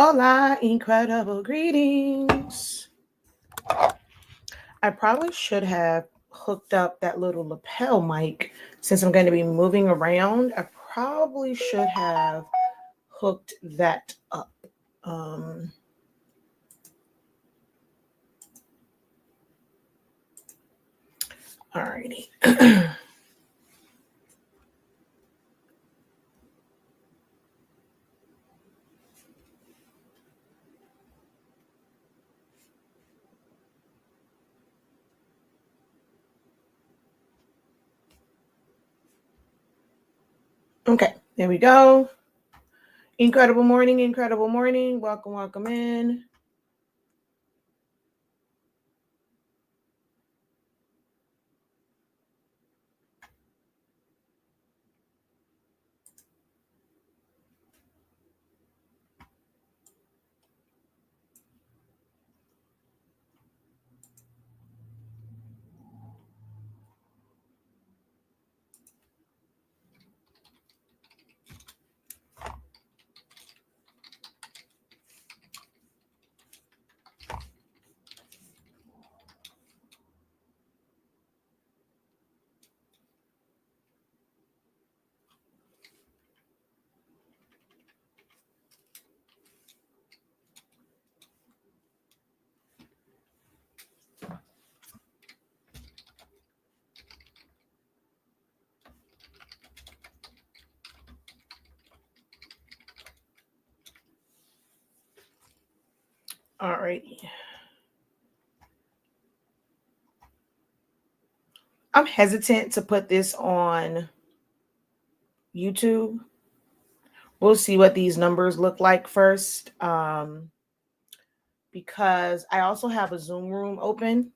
Hola, incredible greetings. I probably should have hooked up that little lapel mic since I'm going to be moving around. I probably should have hooked that up. Um, Alrighty. Okay, there we go. Incredible morning, incredible morning. Welcome, welcome in. Alrighty. I'm hesitant to put this on YouTube. We'll see what these numbers look like first. Because I also have a Zoom room open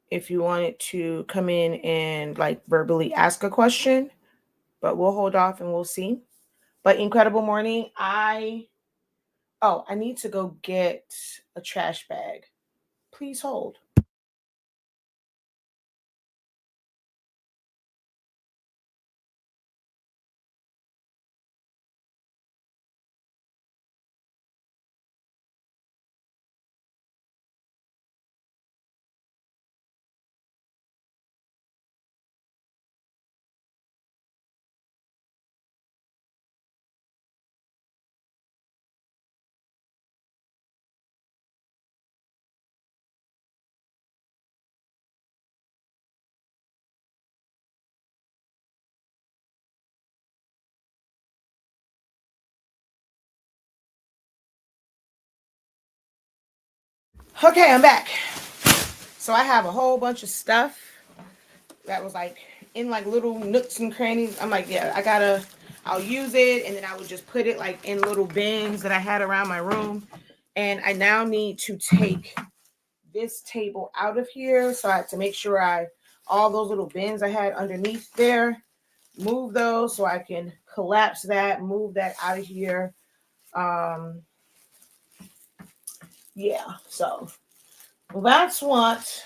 if you wanted to come in and like verbally ask a question, but we'll hold off and we'll see. But incredible morning. I need to go get a trash bag. Please hold. Okay, I'm back. So I have a whole bunch of stuff that was like in like little nooks and crannies. I'm like, yeah, I'll use it, and then I would just put it like in little bins that I had around my room. And I now need to take this table out of here. So I have to make sure all those little bins I had underneath there, move those so I can collapse that, move that out of here. Um, yeah, so that's what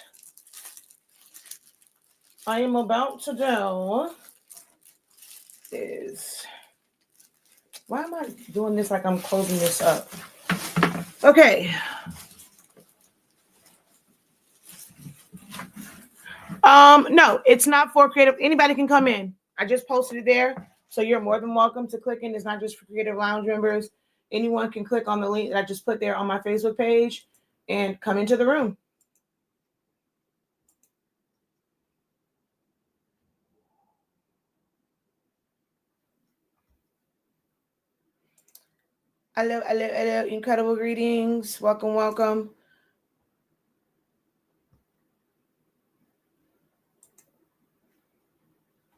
I am about to do. Is why am I doing this like I'm closing this up? Okay. No, it's not for creative. Anybody can come in. I just posted it there. So you're more than welcome to click in. It's not just for Creative Lounge members. Anyone can click on the link that I just put there on my Facebook page and come into the room. Hello, hello, hello. Incredible greetings. Welcome, welcome.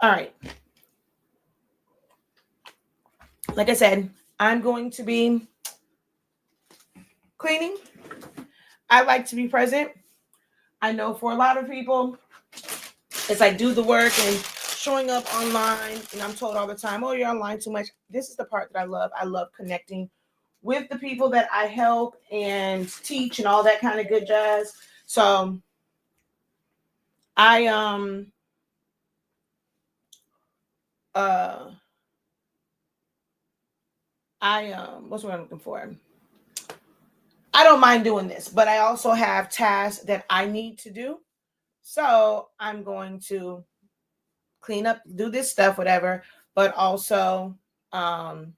All right. Like I said, I'm going to be cleaning. I like to be present. I know for a lot of people, it's like do the work and showing up online. And I'm told all the time, oh, you're online too much. This is the part that I love. I love connecting with the people that I help and teach and all that kind of good jazz. So I uh what's what I'm looking for? I don't mind doing this, but I also have tasks that I need to do. So I'm going to clean up, do this stuff, whatever, but also hang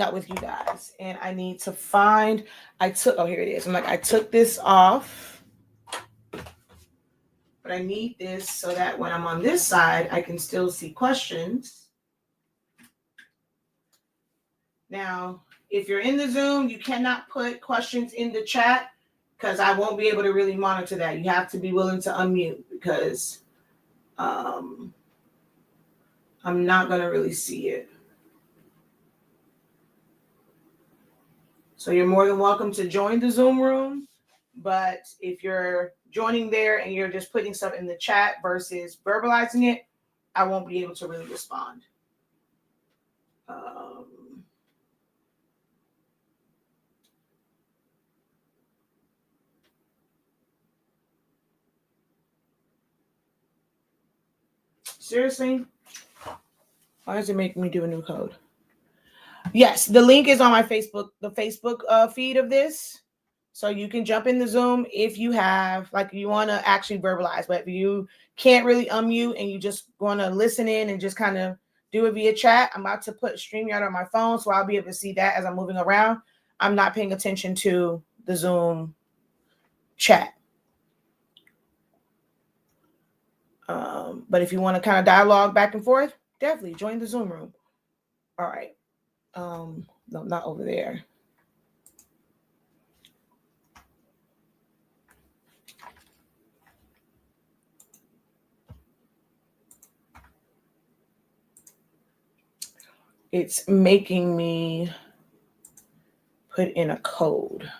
out with you guys. And I need to find, here it is. I'm like, I took this off, but I need this so that when I'm on this side, I can still see questions. Now, if you're in the Zoom, you cannot put questions in the chat because I won't be able to really monitor that. You have to be willing to unmute because I'm not going to really see it. So you're more than welcome to join the Zoom room. But if you're joining there and you're just putting stuff in the chat versus verbalizing it, I won't be able to really respond. Seriously? Why does it make me do a new code? Yes, the link is on my Facebook, the Facebook feed of this. So you can jump in the Zoom if you have, like, you want to actually verbalize, but if you can't really unmute and you just want to listen in and just kind of do it via chat, I'm about to put StreamYard on my phone, so I'll be able to see that as I'm moving around. I'm not paying attention to the Zoom chat. But if you want to kind of dialogue back and forth, definitely join the Zoom room. All right. No, not over there. It's making me put in a code.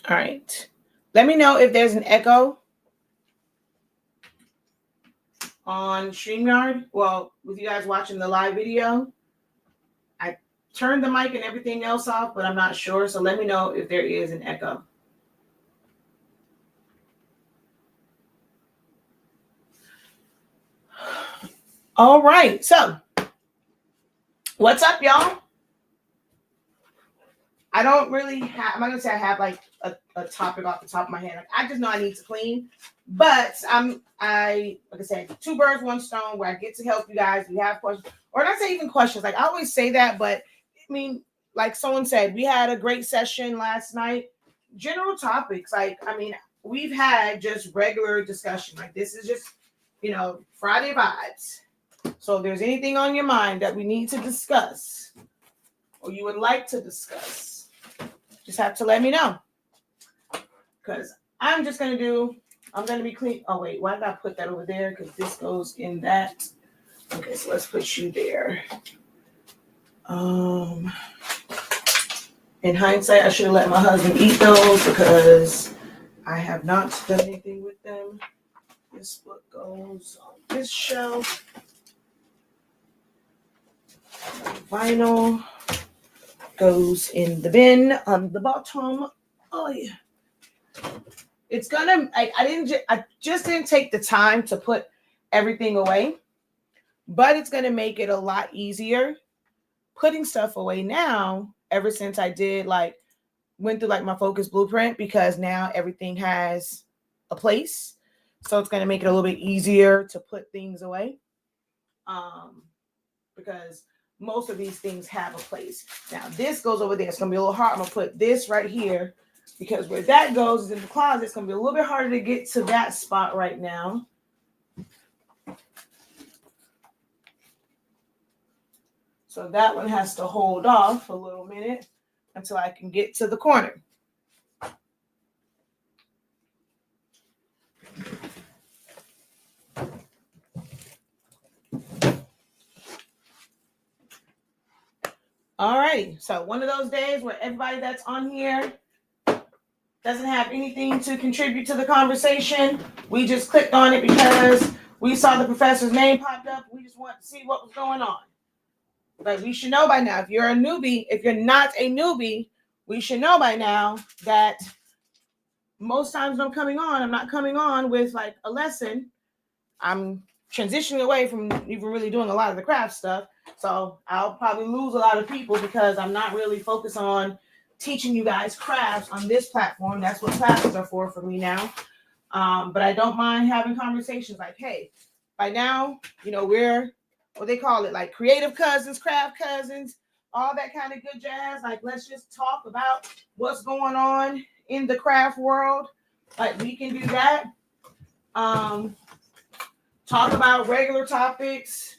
All right. Let me know if there's an echo on StreamYard. Well, with you guys watching the live video, I turned the mic and everything else off, but I'm not sure. So let me know if there is an echo. All right. So what's up, y'all? I don't really have, I'm not going to say I have like a topic off the top of my head. Like, I just know I need to clean. But like I said, 2 birds, 1 stone, where I get to help you guys. We have questions, or not say even questions. Like, I always say that, but I mean, like someone said, we had a great session last night. General topics, like, I mean, we've had just regular discussion. Like, this is just, Friday vibes. So if there's anything on your mind that we need to discuss or you would like to discuss, just have to let me know. Because I'm going to be clean. Oh, wait, why did I put that over there? Because this goes in that. Okay, so let's put you there. In hindsight, I should have let my husband eat those because I have not done anything with them. This book goes on this shelf. Vinyl goes in the bin on the bottom. Oh, yeah. It's gonna, I just didn't take the time to put everything away, but it's gonna make it a lot easier putting stuff away now, ever since I went through my focus blueprint, because now everything has a place. So it's gonna make it a little bit easier to put things away. Because most of these things have a place. Now this goes over there. It's gonna be a little hard. I'm gonna put this right here, because where that goes is in the closet. It's going to be a little bit harder to get to that spot right now. So that one has to hold off a little minute until I can get to the corner. All right, so one of those days where everybody that's on here doesn't have anything to contribute to the conversation. We just clicked on it because we saw the professor's name popped up. We just want to see what was going on. But we should know by now, if you're a newbie, if you're not a newbie, we should know by now that most times when I'm not coming on with like a lesson. I'm transitioning away from even really doing a lot of the craft stuff. So I'll probably lose a lot of people because I'm not really focused on teaching you guys crafts on this platform. That's what classes are for me now. But I don't mind having conversations like, hey, by now, we're what they call it, like creative cousins, craft cousins, all that kind of good jazz. Like, let's just talk about what's going on in the craft world. Like, we can do that. Talk about regular topics,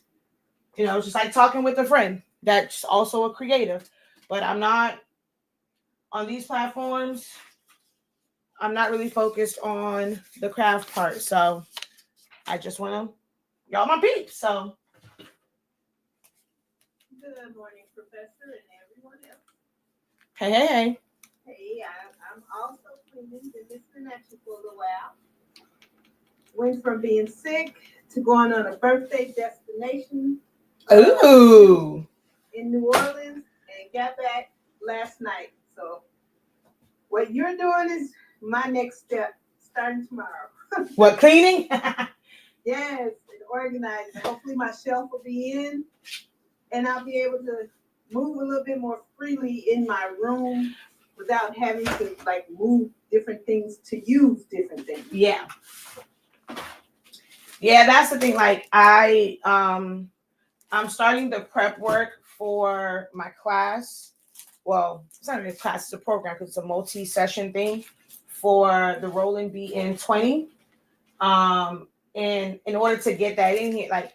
just like talking with a friend that's also a creative. But I'm not on these platforms. I'm not really focused on the craft part. So I just want to, y'all my peeps. So good morning, Professor, and everyone else. Hey. Hey, I'm also cleaning and listening at you for a little while. Went from being sick to going on a birthday destination. Ooh. In New Orleans, and got back last night. So what you're doing is my next step, starting tomorrow. What, cleaning? Yes, and organizing. Hopefully my shelf will be in, and I'll be able to move a little bit more freely in my room without having to like move different things to use different things. Yeah, that's the thing. Like I'm starting the prep work for my class. Well, it's not really a class, it's a program because it's a multi-session thing for the Roland BN20. And in order to get that in here, like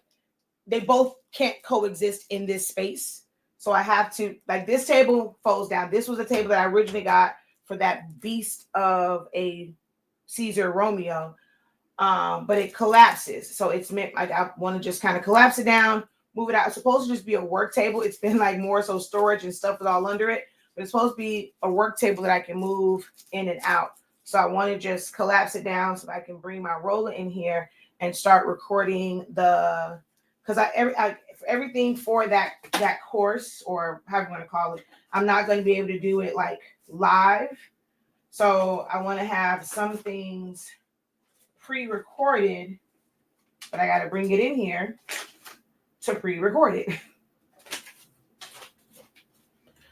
they both can't coexist in this space. So I have to, like, this table folds down. This was a table that I originally got for that beast of a Caesar Romeo. But it collapses. So it's meant like I want to just kind of collapse it down, move it out. It's supposed to just be a work table. It's been like more so storage and stuff is all under it, but it's supposed to be a work table that I can move in and out. So I want to just collapse it down so I can bring my roller in here and start recording because everything for that course, or however you want to call it, I'm not going to be able to do it like live. So I want to have some things pre-recorded, but I got to bring it in here to pre-record it.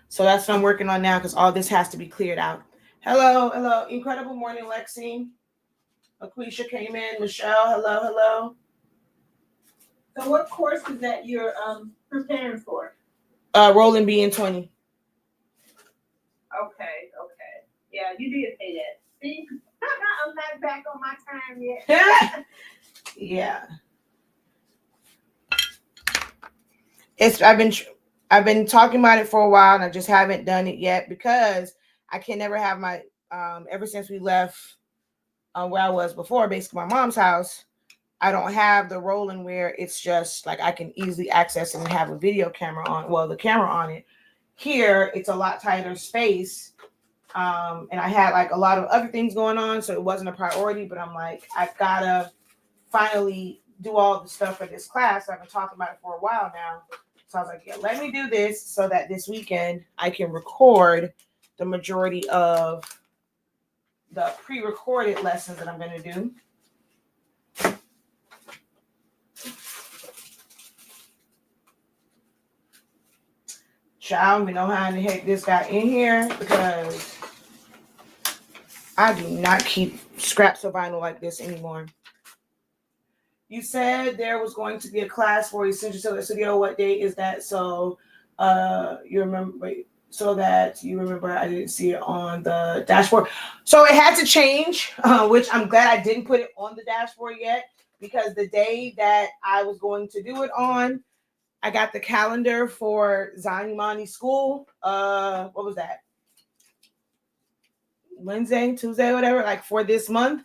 So that's what I'm working on now because all this has to be cleared out. Hello. Incredible morning, Lexi. Aquisha came in. Michelle, hello. So what course is that you're preparing for? Roland BN20. Okay. Yeah, you did say that. See? I'm not back on my time yet. Yeah. I've been talking about it for a while and I just haven't done it yet because I can never have my ever since we left where I was before, basically my mom's house, I don't have the Roland where it's just like I can easily access it and have a video camera on, well, the camera on it. Here, it's a lot tighter space. And I had like a lot of other things going on, so it wasn't a priority, but I'm like, I've got to finally do all the stuff for this class. I've been talking about it for a while now. So I was like, yeah, let me do this so that this weekend I can record the majority of the pre-recorded lessons that I'm going to do. I don't even know how in the heck this got in here because I do not keep scraps of vinyl like this anymore. You said there was going to be a class for Essential Seller Studio. What date is that? So you remember, so that you remember I didn't see it on the dashboard. So it had to change, which I'm glad I didn't put it on the dashboard yet because the day that I was going to do it on, I got the calendar for Zion Imani School. What was that? Wednesday, Tuesday, whatever, like for this month.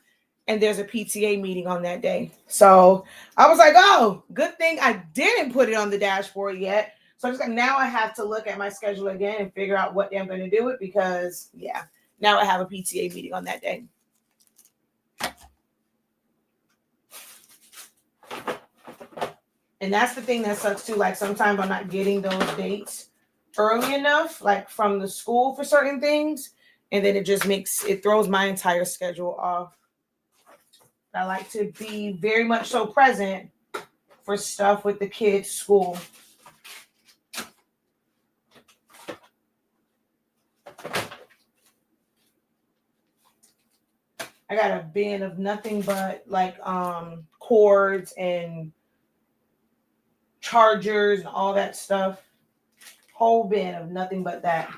And there's a PTA meeting on that day. So I was like, oh, good thing I didn't put it on the dashboard yet. So I'm just like, now I have to look at my schedule again and figure out what day I'm going to do it because, yeah, now I have a PTA meeting on that day. And that's the thing that sucks too. Like sometimes I'm not getting those dates early enough, like from the school for certain things. And then it throws my entire schedule off. I like to be very much so present for stuff with the kids' school. I got a bin of nothing but like cords and chargers and all that stuff. Whole bin of nothing but that.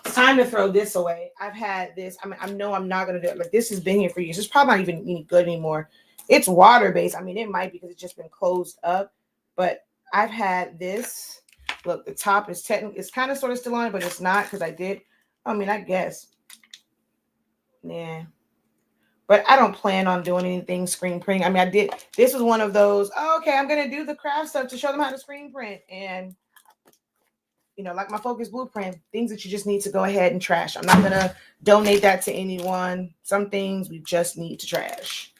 It's time to throw this away. I've had this. I know I'm not gonna do it. Like this has been here for years. It's probably not even any good anymore. It's water based. I mean, it might because it's just been closed up. But I've had this. Look, the top is technically, it's kind of sort of still on it, but it's not because I did. I mean, I guess. Yeah. But I don't plan on doing anything screen printing. I mean, I did. This was one of those, oh, okay, I'm going to do the craft stuff to show them how to screen print. And, you know, like my Focus Blueprint, things that you just need to go ahead and trash. I'm not going to donate that to anyone. Some things we just need to trash.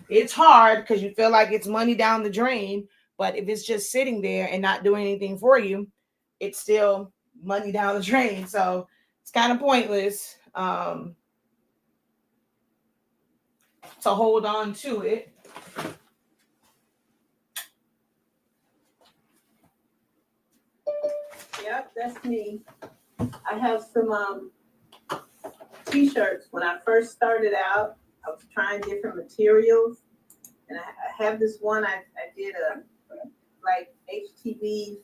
It's hard because you feel like it's money down the drain, but if it's just sitting there and not doing anything for you, it's still money down the drain. So it's kind of pointless to hold on to it. Yep, that's me. I have some t-shirts. When I first started out, I was trying different materials, and I have this one. I did a like HTV.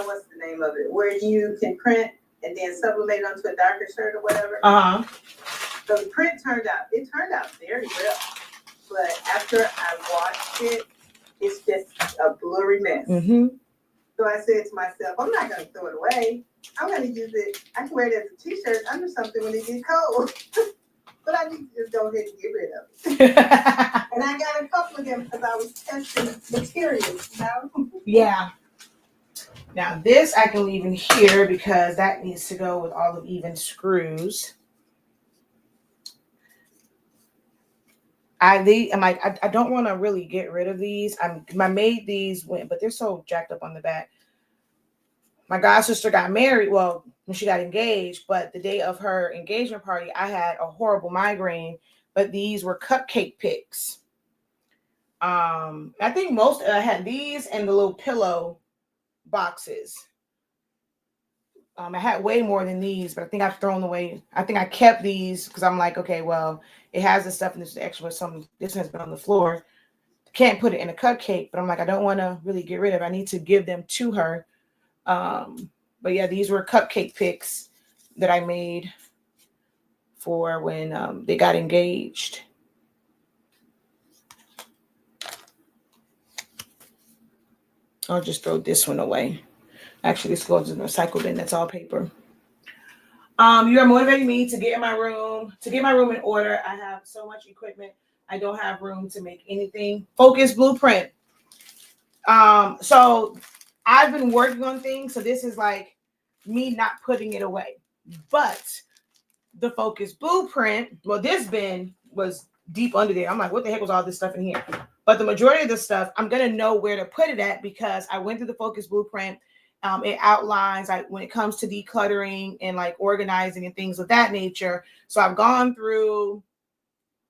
What's the name of it? Where you can print and then sublimate onto a darker shirt or whatever. So the print turned out very well, but after I washed it, it's just a blurry mess. Mm-hmm. So I said to myself, I'm not going to throw it away. I'm going to use it. I can wear it as a t-shirt under something when it gets cold. But I need to just go ahead and get rid of it. And I got a couple of them because I was testing materials, you know? Yeah. Now this I can leave in here because that needs to go with all of even screws. I don't want to really get rid of these. I made these but they're so jacked up on the back. My god sister got married, well, when she got engaged, but the day of her engagement party, I had a horrible migraine, but these were cupcake picks. I think I had these and the little pillow boxes. I had way more than these, but I think I've thrown away. I think I kept these because I'm like, okay, well, it has this stuff and this is extra. This has been on the floor. Can't put it in a cupcake, but I'm like, I don't want to really get rid of it. I need to give them to her. But yeah, these were cupcake picks that I made for when they got engaged. I'll just throw this one away. Actually, this goes in the recycle bin. That's all paper. You are motivating me to get my room in order. I have so much equipment. I don't have room to make anything. Focus Blueprint. So I've been working on things. So this is like me not putting it away. But the Focus Blueprint, well, this bin was deep under there. I'm like, what the heck was all this stuff in here? But the majority of the stuff, I'm going to know where to put it at because I went through the Focus Blueprint. It outlines like when it comes to decluttering and like organizing and things of that nature. So I've gone through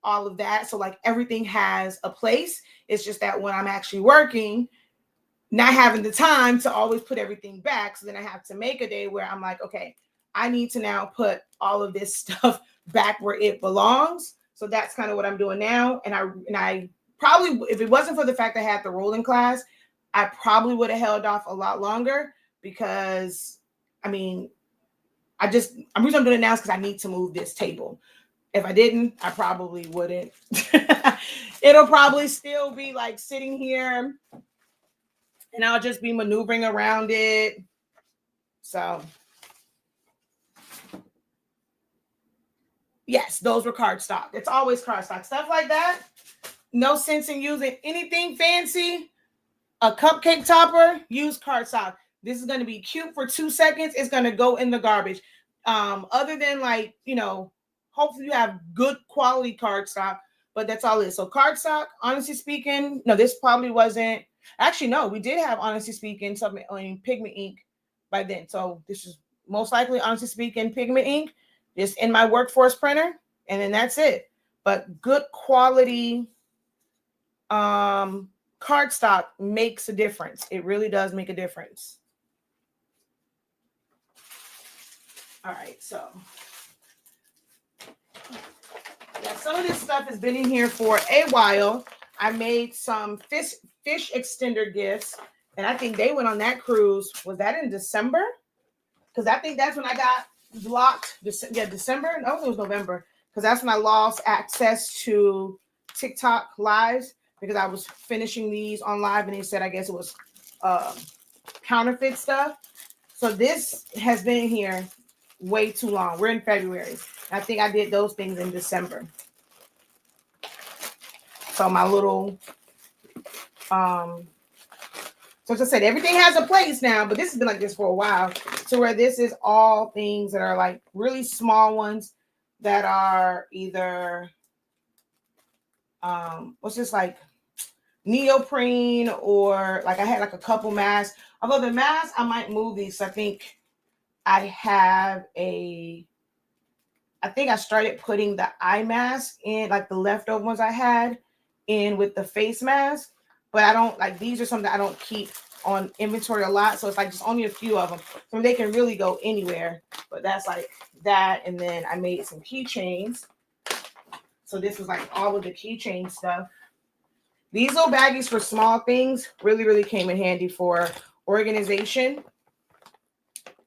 all of that. So like everything has a place. It's just that when I'm actually working, not having the time to always put everything back. So then I have to make a day where I'm like, okay, I need to now put all of this stuff back where it belongs. So that's kind of what I'm doing now. And I probably, if it wasn't for the fact I had the rolling class, I probably would have held off a lot longer because, I mean, I'm reason I'm doing it now is because I need to move this table. If I didn't, I probably wouldn't. It'll probably still be like sitting here and I'll just be maneuvering around it. So yes, those were cardstock. It's always cardstock. Stuff like that. No sense in using anything fancy. A cupcake topper, use cardstock. This is going to be cute for 2 seconds. It's going to go in the garbage. Other than like, hopefully you have good quality cardstock, but that's all it is. So cardstock, honestly speaking, no, this probably wasn't. Actually, no, we did have, honestly speaking, something on pigment ink by then. So this is most likely, honestly speaking, pigment ink, just in my workforce printer, and then that's it. But good quality cardstock makes a difference. It really does make a difference. All right, so yeah, some of this stuff has been in here for a while. I made some fish extender gifts, and I think they went on that cruise. Was that in December? Because I think that's when I got blocked. December? No, it was November. Because that's when I lost access to TikTok lives because I was finishing these on live, and they said I guess it was counterfeit stuff. So this has been in here way too long. We're in February. I think I did those things in December. So my little so as I said, everything has a place now, but this has been like this for a while. So where this is all things that are like really small ones that are either what's this, like neoprene, or like I had like a couple masks. Although the masks, I might move these. I think I started putting the eye mask in, like the leftover ones I had in with the face mask, but I don't like, these are something that I don't keep on inventory a lot. So it's like just only a few of them. So they can really go anywhere, but that's like that. And then I made some keychains. So this was like all of the keychain stuff. These little baggies for small things really, really came in handy for organization.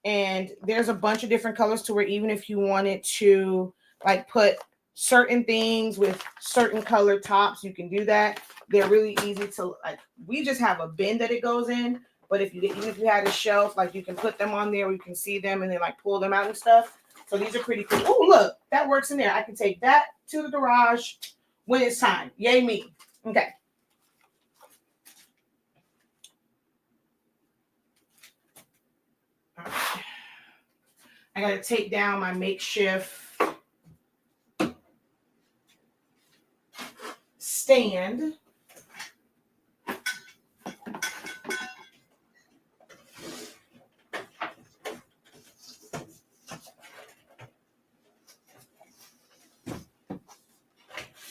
And there's a bunch of different colors to where even if you wanted to like put certain things with certain color tops, you can do that. They're really easy to like. We just have a bin that it goes in, but even if you had a shelf, like you can put them on there, you can see them and then like pull them out and stuff. So these are pretty cool. Oh, look, that works in there. I can take that to the garage when it's time. Yay me. Okay. All right. I got to take down my makeshift stand.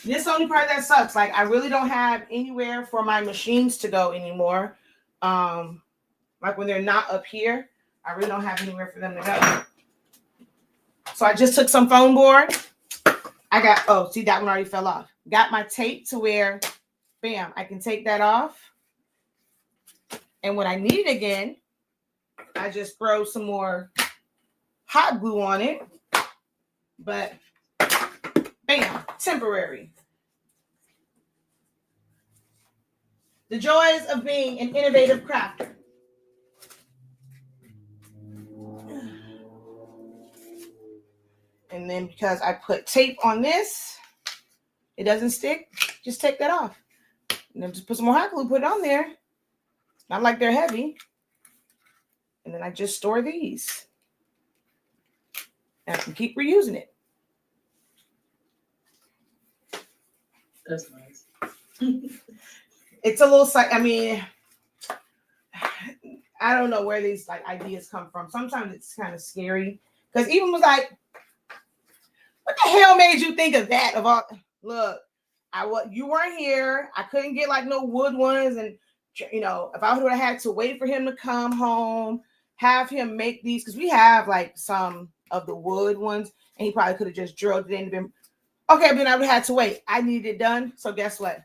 This is the only part that sucks. Like I really don't have anywhere for my machines to go anymore. Like when they're not up here, I really don't have anywhere for them to go. So I just took some foam board. See, that one already fell off. Got my tape to where, bam, I can take that off. And when I need it again, I just throw some more hot glue on it. But bam, temporary. The joys of being an innovative crafter. And then because I put tape on this, it doesn't stick. Just take that off. And then just put some more hot glue, put it on there. Not like they're heavy. And then I just store these. And I can keep reusing it. That's nice. It's a little, I mean, I don't know where these like ideas come from. Sometimes it's kind of scary. Because even was like, what the hell made you think of that? Of all, look, you weren't here. I couldn't get like no wood ones, and if I would have had to wait for him to come home, have him make these, because we have like some of the wood ones, and he probably could have just drilled it in. Been okay, but then I would have had to wait. I needed it done, so guess what?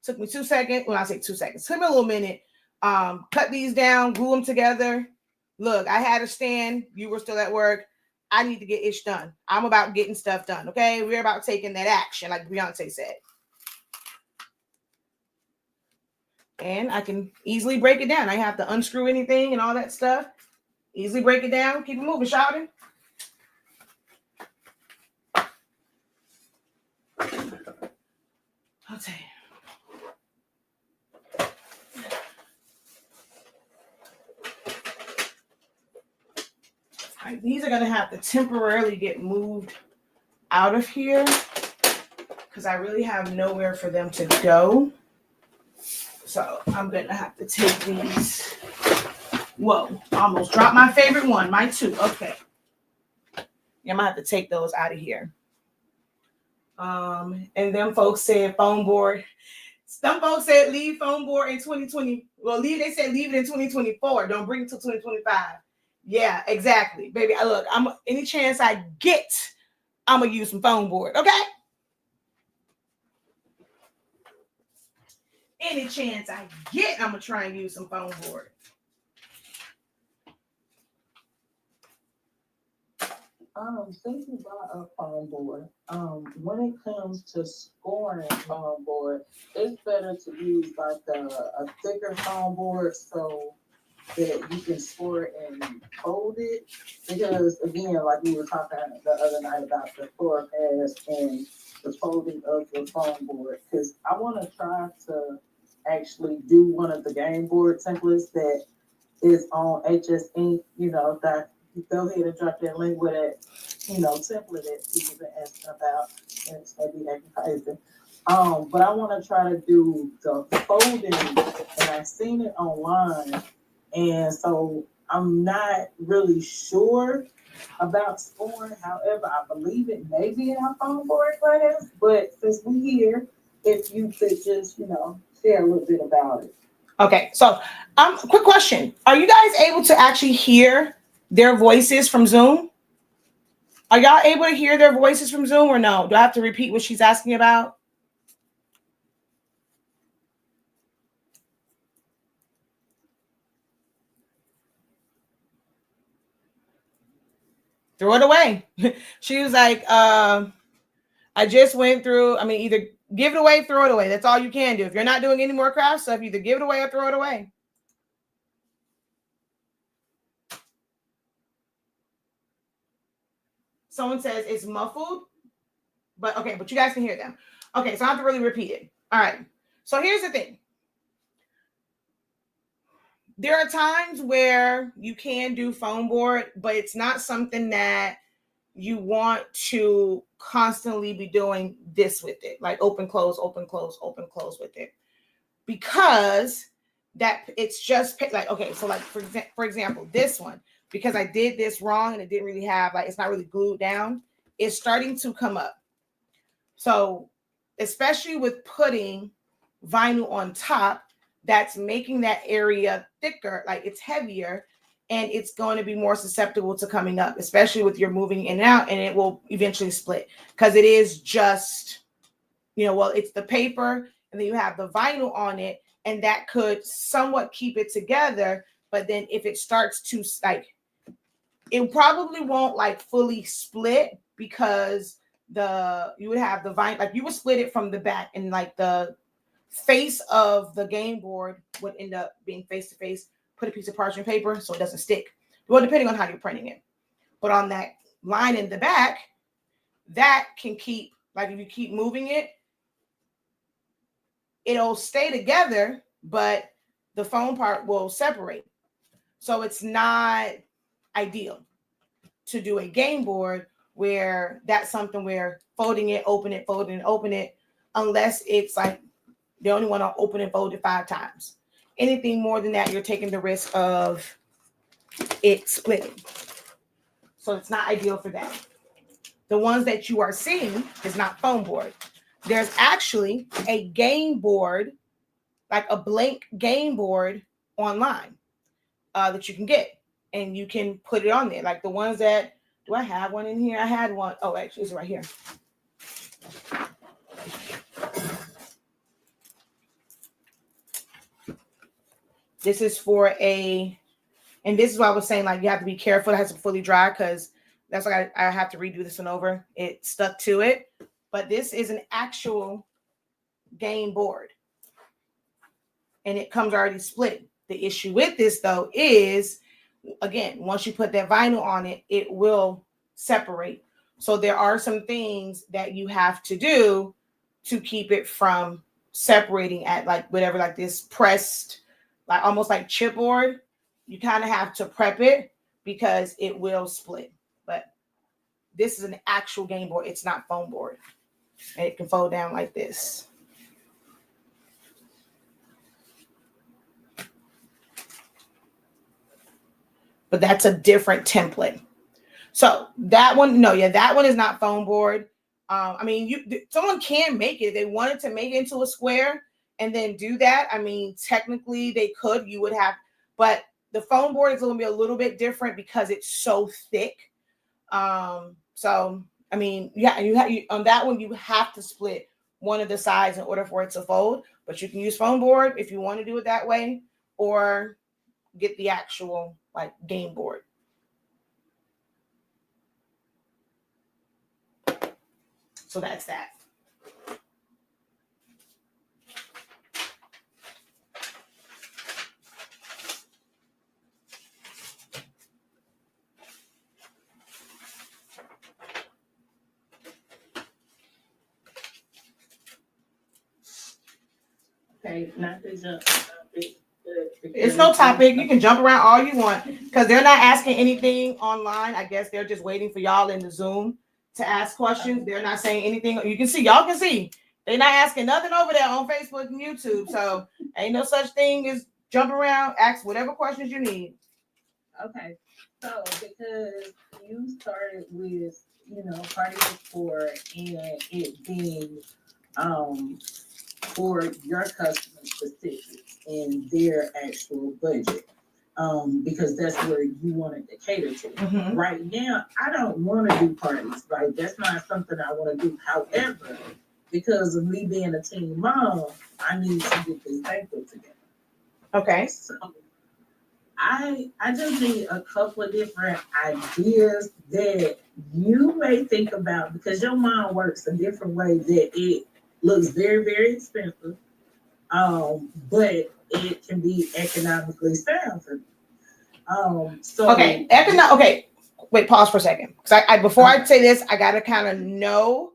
Took me 2 seconds. When I say 2 seconds, took me a little minute. Cut these down, glue them together. Look, I had a stand. You were still at work. I need to get ish done. I'm about getting stuff done. Okay. We're about taking that action, like Beyonce said. And I can easily break it down. I have to unscrew anything and all that stuff. Easily break it down. Keep it moving, shouting. I'll tell you. All right, these are going to have to temporarily get moved out of here because I really have nowhere for them to go. So I'm going to have to take these. Whoa, almost dropped my favorite one, my 2. Okay. Yeah, I'm going to have to take those out of here. And them folks said foam board. Some folks said leave foam board in 2020. Well, they said leave it in 2024. Don't bring it to 2025. Yeah, exactly. Baby, look, any chance I get, I'm going to use some foam board, okay? Any chance I get, I'm going to try and use some foam board. Thinking about a foam board, when it comes to scoring foam board, it's better to use like a thicker foam board so that you can score it and fold it. Because again, like we were talking the other night about the floor pads and the folding of the foam board, because I want to try to actually do one of the game board templates that is on HS Ink, that go ahead and drop that link with it, template that people been asking about, and it's maybe advertising. But I want to try to do the folding, and I've seen it online, and so I'm not really sure about scoring. However, I believe it may be in our foam board class, but since we're here, if you could just, share a little bit about it. Okay, so quick question. Are you guys able to actually hear their voices from Zoom? Are y'all able to hear their voices from Zoom or no? Do I have to repeat what she's asking about? Throw it away. She was like, I just went through, either give it away, throw it away. That's all you can do. If you're not doing any more craft stuff, either give it away or throw it away. Someone says it's muffled, but okay, but you guys can hear them. Okay, so I have to really repeat it. All right. So here's the thing. There are times where you can do foam board, but it's not something that you want to constantly be doing this with it, like open, close, open, close, open, close with it, because that it's just like, okay, so like for example, this one, because I did this wrong and it didn't really have, like, it's not really glued down, it's starting to come up. So especially with putting vinyl on top, that's making that area thicker, like it's heavier, and it's going to be more susceptible to coming up, especially with your moving in and out, and it will eventually split because it is just, it's the paper and then you have the vinyl on it, and that could somewhat keep it together. But then if it starts to, like, it probably won't like fully split because you would have the vinyl, like you would split it from the back, and like the face of the game board would end up being face to face. Put a piece of parchment paper so it doesn't stick. Well, depending on how you're printing it. But on that line in the back, that can keep, like if you keep moving it, it'll stay together, but the foam part will separate. So it's not ideal to do a game board where that's something where folding it, open it, folding it, open it, unless it's like they only want to open and fold it 5 times. Anything more than that, you're taking the risk of it splitting. So it's not ideal for that. The ones that you are seeing is not foam board. There's actually a game board, like a blank game board online that you can get, and you can put it on there. Like the ones that, do I have one in here? I had one. Oh, actually, it's right here. This is for and this is why I was saying, like, you have to be careful. It has to fully dry because That's why I have to redo this one over. It stuck to it. But this is an actual game board. And it comes already split. The issue with this, though, is, again, once you put that vinyl on it, it will separate. So there are some things that you have to do to keep it from separating at like whatever, like this pressed, like almost like chipboard. You kind of have to prep it because it will split. But this is an actual game board. It's not foam board. And it can fold down like this. But that's a different template. So that one, no, yeah, that one is not foam board. I mean, someone can make it. If they wanted to make it into a square and then do that, I mean, technically they could. You would have, but the foam board is going to be a little bit different because it's so thick. So I mean, yeah, you on that one you have to split one of the sides in order for it to fold. But you can use foam board if you want to do it that way, or get the actual like game board. So that's that. Okay, not to jump. It's no topic. You can jump around all you want because they're not asking anything online. I guess they're just waiting for y'all in the Zoom to ask questions. They're not saying anything. You can see, y'all can see. They're not asking nothing over there on Facebook and YouTube. So ain't no such thing as jump around, ask whatever questions you need. Okay, so because you started with, party before and it being for your customer specifics and their actual budget, because that's where you wanted to cater to. Mm-hmm. Right now, I don't want to do parties, right? That's not something I want to do. However, because of me being a teen mom, I need to get this banquet together. Okay. So I just need a couple of different ideas that you may think about, because your mom works a different way that it looks very, very expensive, but it can be economically sound for me. So okay, okay. Wait, pause for a second. Because I before I say this, I gotta kind of know.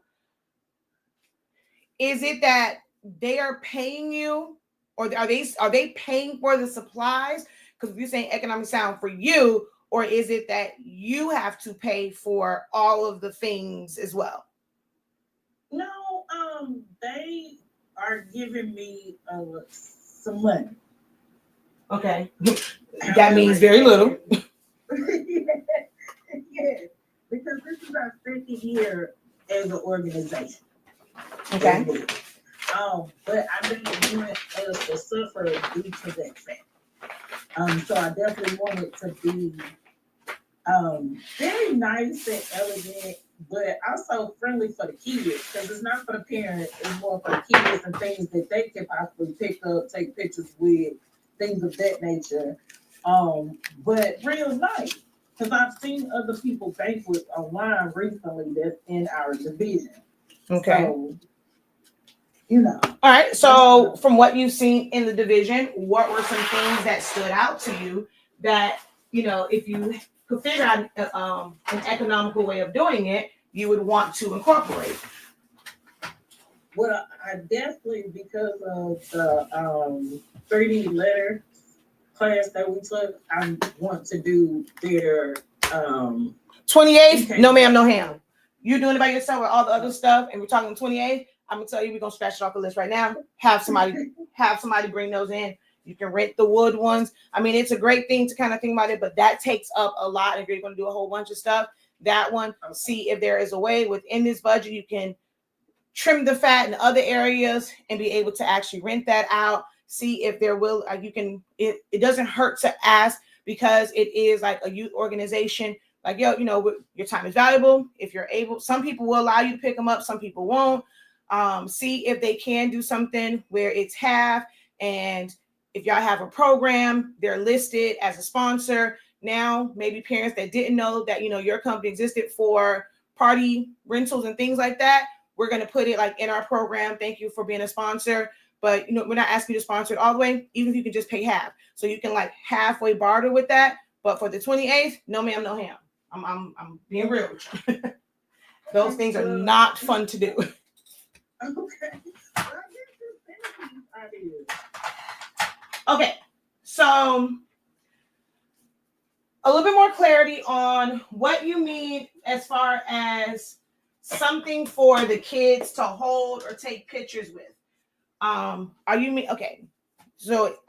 Is it that they are paying you, or are they paying for the supplies? Because you're saying economic sound for you, or is it that you have to pay for all of the things as well? No, they are giving me some money. Okay. That means very little. Yes, because this is our second year as an organization. Okay. But I didn't want us to suffer due to that fact. So I definitely want it to be very nice and elegant, but also friendly for the kids, because it's not for the parents, it's more for the kids and things that they can possibly pick up, take pictures with, things of that nature. But real nice, because I've seen other people banquets online recently that's in our division. Okay. So, All right. So from what you've seen in the division, what were some things that stood out to you that, if you could figure out an economical way of doing it, you would want to incorporate? Well, I definitely, because of the 3D letter class that we took, I want to do their 28th, no ma'am, no ham. You doing it by yourself with all the other stuff, and we're talking 28th. I'm gonna tell you, we're gonna scratch it off the list right now. Have somebody bring those in. You can rent the wood ones. I mean, it's a great thing to kind of think about it, but that takes up a lot. If you're gonna do a whole bunch of stuff, that one, see if there is a way within this budget you can trim the fat in other areas and be able to actually rent that out. See if there will, you can, it doesn't hurt to ask, because it is like a youth organization. Like, your time is valuable. If you're able, some people will allow you to pick them up, some people won't. See if they can do something where it's half, and if y'all have a program, they're listed as a sponsor. now, maybe parents that didn't know that, your company existed for party rentals and things like that. We're going to put it like in our program. Thank you for being a sponsor. But, we're not asking you to sponsor it all the way, even if you can just pay half. So you can like halfway barter with that. But for the 28th, no ma'am, no ham. I'm being real with you. Those things are not fun to do. Okay, so a little bit more clarity on what you need as far as something for the kids to hold or take pictures with. Are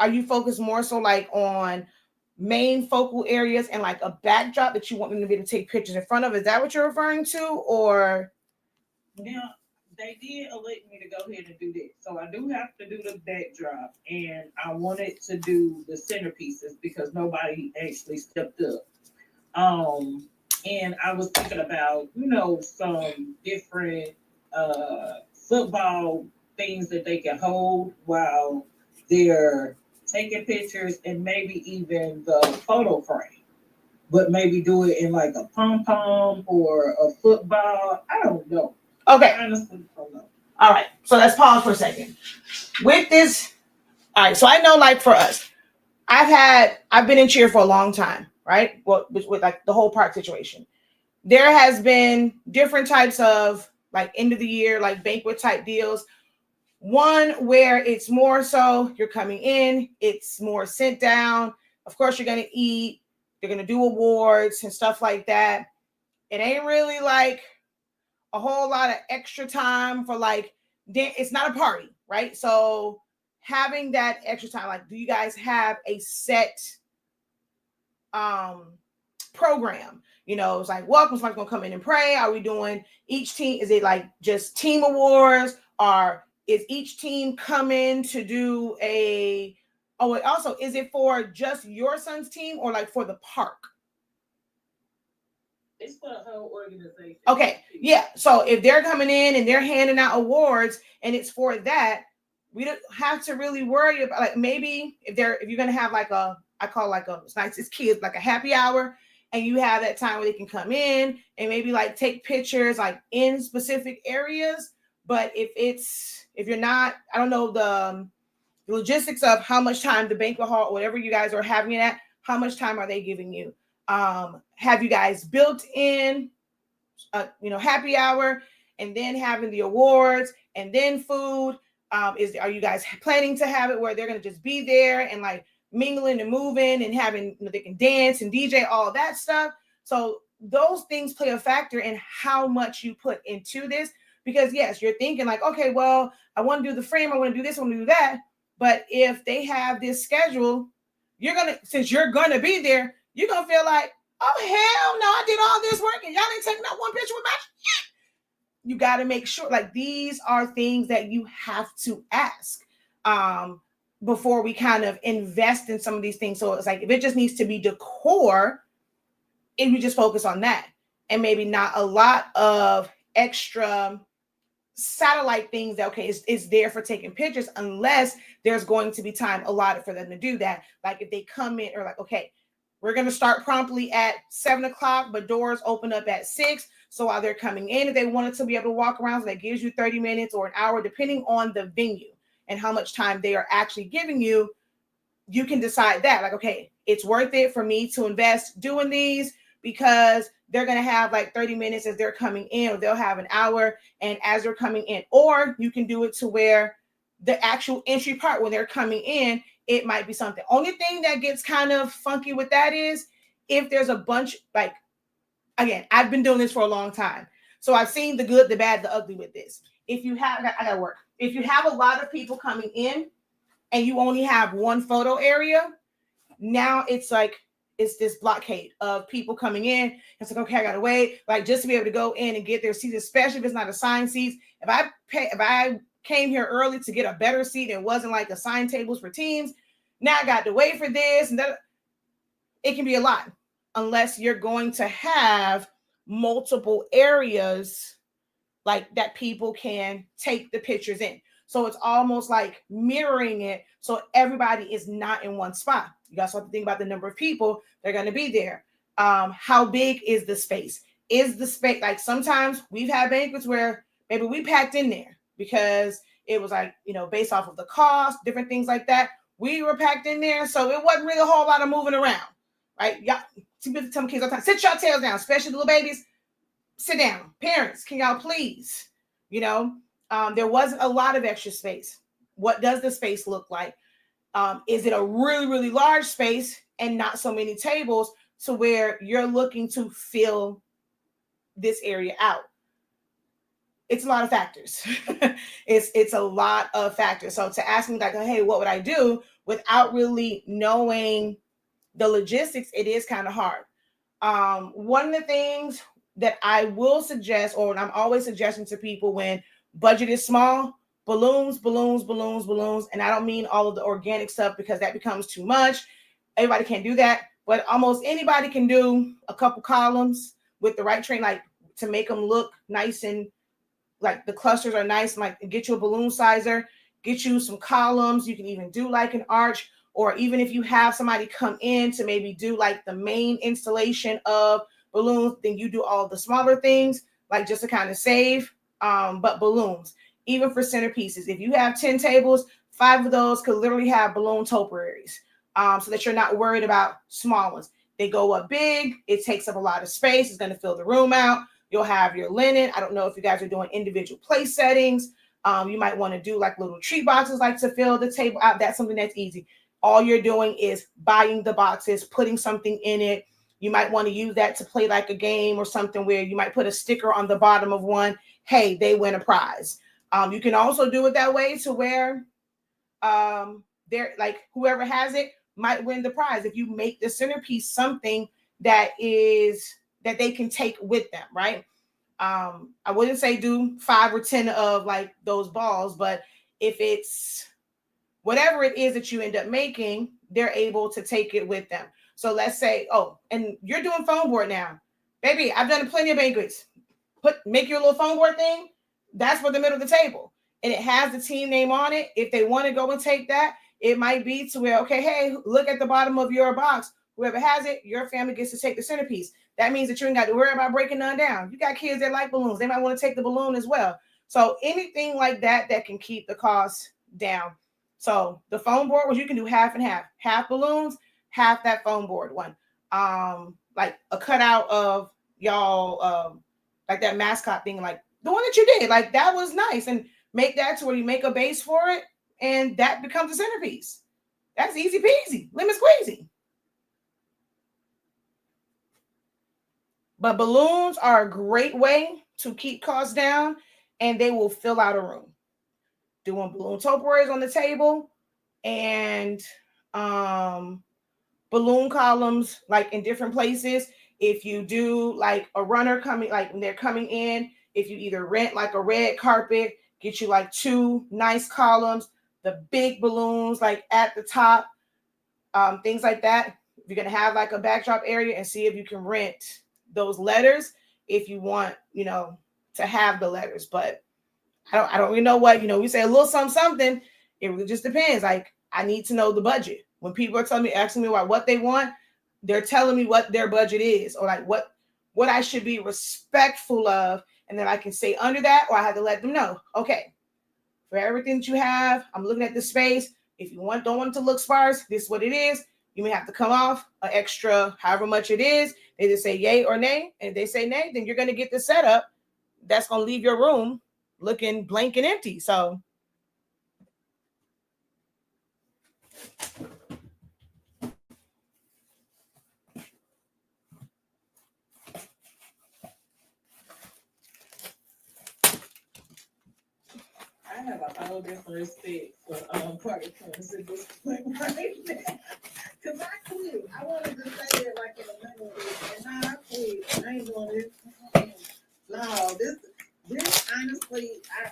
you focused more so like on main focal areas and like a backdrop that you want them to be able to take pictures in front of? Is that what you're referring to? Or now they did elect me to go ahead and do that. So I do have to do the backdrop, and I wanted to do the centerpieces because nobody actually stepped up. And I was thinking about, some different football things that they can hold while they're taking pictures, and maybe even the photo frame, but maybe do it in like a pom-pom or a football. I don't know. okay. I honestly don't know. All right. So let's pause for a second. With this, all right. So I know, like for us, I've been in cheer for a long time, right? Well, with like the whole park situation, there has been different types of like end of the year, like banquet type deals. One where it's more so you're coming in, it's more sit down. Of course, you're going to eat. They're going to do awards and stuff like that. It ain't really like a whole lot of extra time for like, it's not a party, right? So having that extra time, like, do you guys have a set program? It's like, welcome, somebody's gonna come in and pray. Are we doing each team? Is it like just team awards, or is each team coming to do also, is it for just your son's team or like for the park? It's for the whole organization. Okay, yeah. So if they're coming in and they're handing out awards and it's for that, we don't have to really worry about, like, maybe if you're gonna have like I call it like it's nice, it's kids, like a happy hour, and you have that time where they can come in and maybe like take pictures like in specific areas. But if you're not, I don't know the logistics of how much time the banquet hall or whatever you guys are having it at, how much time are they giving you? Have you guys built in happy hour and then having the awards and then food? Are you guys planning to have it where they're going to just be there and like mingling and moving and having, they can dance and DJ, all that stuff? So those things play a factor in how much you put into this, because yes, you're thinking like, okay, well, I want to do the frame, I want to do this, I want to do that. But if they have this schedule, since you're going to be there, you're going to feel like, oh, hell no, I did all this work and y'all didn't take not one picture with my shit. You got to make sure, like, these are things that you have to ask before we kind of invest in some of these things. So it's like, if it just needs to be decor, if you just focus on that and maybe not a lot of extra satellite things that, okay, it's there for taking pictures, unless there's going to be time allotted for them to do that. Like if they come in or like, okay, we're going to start promptly at 7:00, but doors open up at 6. So while they're coming in, if they wanted to be able to walk around, so that gives you 30 minutes or an hour, depending on the venue and how much time they are actually giving you, you can decide that. Like, okay, it's worth it for me to invest doing these because they're going to have like 30 minutes as they're coming in, or they'll have an hour and as they're coming in. Or you can do it to where the actual entry part, when they're coming in, it might be something. Only thing that gets kind of funky with that is if there's a bunch, like, again, I've been doing this for a long time, so I've seen the good, the bad, the ugly with this. If you have, I gotta work. If you have a lot of people coming in and you only have one photo area, now it's like, it's this blockade of people coming in. It's like, okay, I gotta wait, like, just to be able to go in and get their seats, especially if it's not assigned seats. If I came here early to get a better seat and wasn't like assigned tables for teams, now I got to wait for this and that. It can be a lot unless you're going to have multiple areas like that people can take the pictures in. So it's almost like mirroring it so everybody is not in one spot. You also have to think about the number of people that are going to be there. How big is the space? Is the space, like sometimes we've had banquets where maybe we packed in there because it was like, based off of the cost, different things like that. We were packed in there, so it wasn't really a whole lot of moving around, right? Y'all, tell kids all the time, sit your tails down, especially little babies. Sit down. Parents, can y'all please? There wasn't a lot of extra space. What does the space look like? Is it a really, really large space and not so many tables to where you're looking to fill this area out? It's a lot of factors. it's a lot of factors. So to ask me like, hey, what would I do without really knowing the logistics, it is kind of hard. One of the things that I will suggest, or I'm always suggesting to people when budget is small, balloons. And I don't mean all of the organic stuff because that becomes too much. Everybody can't do that, but almost anybody can do a couple columns with the right train, like to make them look nice and like the clusters are nice. Like get you a balloon sizer, get you some columns. You can even do like an arch, or even if you have somebody come in to maybe do like the main installation of balloons, then you do all the smaller things, like just to kind of save. But balloons, even for centerpieces, if you have 10 tables, 5 of those could literally have balloon topiaries, so that you're not worried about small ones. They go up big, it takes up a lot of space, it's going to fill the room out. You'll have your linen. I don't know if you guys are doing individual place settings. You might want to do like little tree boxes, like to fill the table out. That's something that's easy. All you're doing is buying the boxes, putting something in it. You might want to use that to play like a game or something where you might put a sticker on the bottom of one. Hey, they win a prize. You can also do it that way to where they're like whoever has it might win the prize if you make the centerpiece something that they can take with them, right? I wouldn't say do 5 or 10 of like those balls, but if it's whatever it is that you end up making, they're able to take it with them. So let's say, and you're doing foam board now. Baby, I've done plenty of banquets. Make your little foam board thing. That's for the middle of the table. And it has the team name on it. If they want to go and take that, it might be to where, okay, hey, look at the bottom of your box. Whoever has it, your family gets to take the centerpiece. That means that you ain't got to worry about breaking none down. You got kids that like balloons. They might want to take the balloon as well. So anything like that can keep the cost down. So the foam board was, you can do half and half. Half balloons, half that foam board one. Like a cutout of y'all, like that mascot thing, like the one that you did. Like that was nice. And make that to where you make a base for it, and that becomes a centerpiece. That's easy peasy, lemon squeezy. But balloons are a great way to keep costs down, and they will fill out a room. Doing balloon topiaries on the table and balloon columns like in different places. If you do like a runner coming, like when they're coming in, if you either rent like a red carpet, get you like 2 nice columns, the big balloons like at the top, things like that. If you're going to have like a backdrop area, and see if you can rent those letters if you want, to have the letters. But I don't really know what, we say a little something. It really just depends. Like I need to know the budget. When people are asking me about what they want, they're telling me what their budget is, or like what I should be respectful of. And then I can say under that, or I have to let them know, okay, for everything that you have, I'm looking at the space. If you don't want it to look sparse, this is what it is. You may have to come off an extra, however much it is. They just say yay or nay. And if they say nay, then you're going to get the setup that's going to leave your room looking blank and empty. So I have a whole different respect for party planners at this point right now. Cause I quit. I wanted to say it like in a minute, and now I quit. I ain't doing this. No, this honestly, I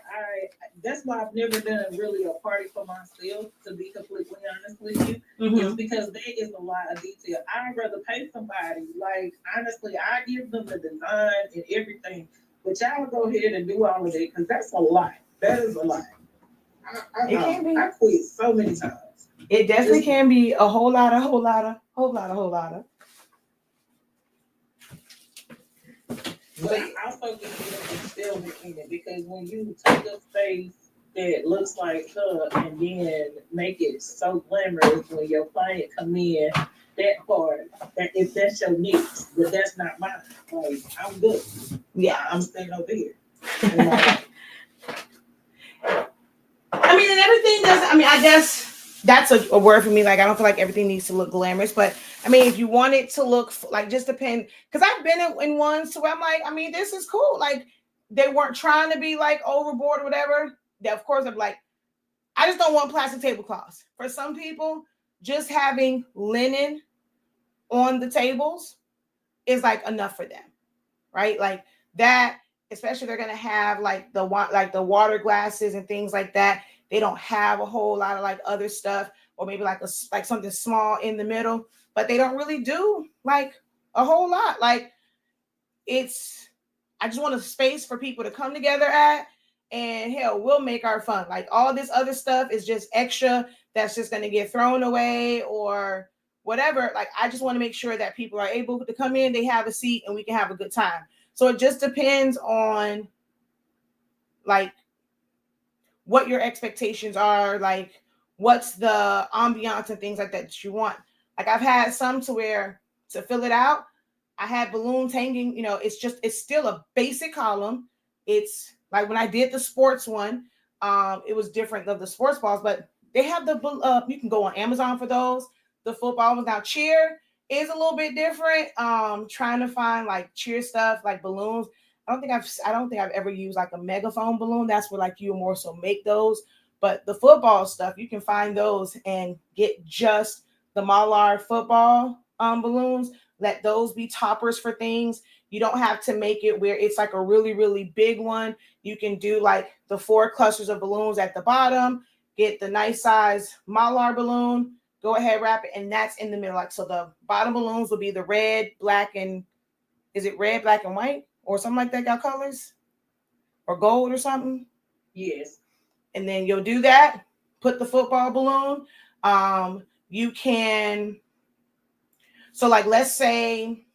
that's why I've never done really a party for myself, to be completely honest with you. It's because there is a lot of detail. I'd rather pay somebody, like honestly, I give them the design and everything, but y'all go ahead and do all of it, because that's a lot. That is a lot. I quit so many times. It definitely can be a whole lot of. But I also get the experiment in it because when you take a space that looks like her and then make it so glamorous when your client come in that part, that if that's your niche, but that's not mine. Like I'm good. Yeah. I'm staying over here. I mean, and everything doesn't. I mean, I guess that's a word for me. Like, I don't feel like everything needs to look glamorous, but I mean, if you want it to look like, just depend. Because I've been in ones to where I'm like, I mean, this is cool. Like, they weren't trying to be like overboard or whatever. That, of course, I'm like, I just don't want plastic tablecloths. For some people, just having linen on the tables is like enough for them, right? Like that. Especially they're gonna have like the water glasses and things like that. They don't have a whole lot of like other stuff, or maybe like something small in the middle, but they don't really do like a whole lot. Like I just want a space for people to come together at, and hell, we'll make our fun. Like all this other stuff is just extra that's just gonna get thrown away or whatever. Like I just want to make sure that people are able to come in, they have a seat, and we can have a good time. So it just depends on like what your expectations are, like what's the ambiance and things like that you want. Like I've had some to where to fill it out, I had balloons hanging, it's still a basic column. It's like when I did the sports one, it was different of the sports balls, but they have you can go on Amazon for those. The football ones. Now cheer is a little bit different. Trying to find like cheer stuff, like balloons. I don't think I've ever used like a megaphone balloon. That's where like you more so make those. But the football stuff, you can find those and get just the Mylar football balloons. Let those be toppers for things. You don't have to make it where it's like a really, really big one. You can do like the 4 clusters of balloons at the bottom, get the nice size Mylar balloon, go ahead, wrap it, and that's in the middle. Like, so the bottom balloons will be the red, black, and is it red, black, and white? Or something like that, got colors? Or gold or something? Yes. And then you'll do that, put the football balloon. You can, so like let's say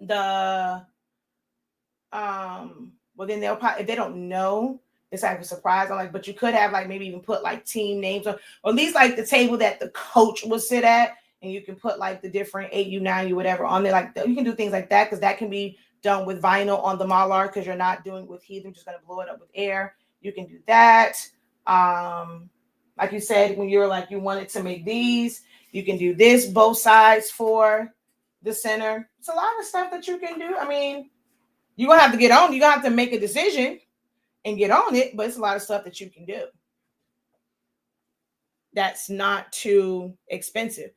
well then they'll probably, if they don't know, it's like a surprise. I'm like, but you could have like maybe even put like team names or at least like the table that the coach will sit at, and you can put like the different 8U, 9U, whatever on there. Like you can do things like that because that can be done with vinyl on the Mylar because you're not doing it with heat. I'm just going to blow it up with air. You can do that. Like you said, when you're like, you wanted to make these, you can do this, both sides for the center. It's a lot of stuff that you can do. I mean, you're going to have to get on. You're going to have to make a decision and get on it, but it's a lot of stuff that you can do. That's not too expensive.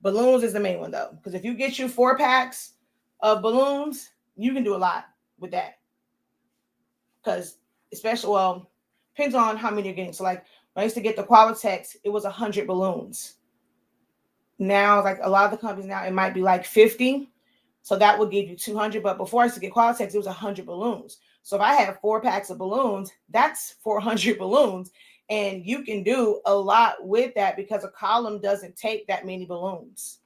Balloons is the main one though, because if you get you 4 packs of balloons, you can do a lot with that. Because especially, well, depends on how many you're getting. So like when I used to get the Qualitex, it was 100 balloons. Now, like a lot of the companies now, it might be like 50. So that would give you 200. But before I used to get Qualitex, it was 100 balloons. So if I have 4 packs of balloons, that's 400 balloons. And you can do a lot with that because a column doesn't take that many balloons.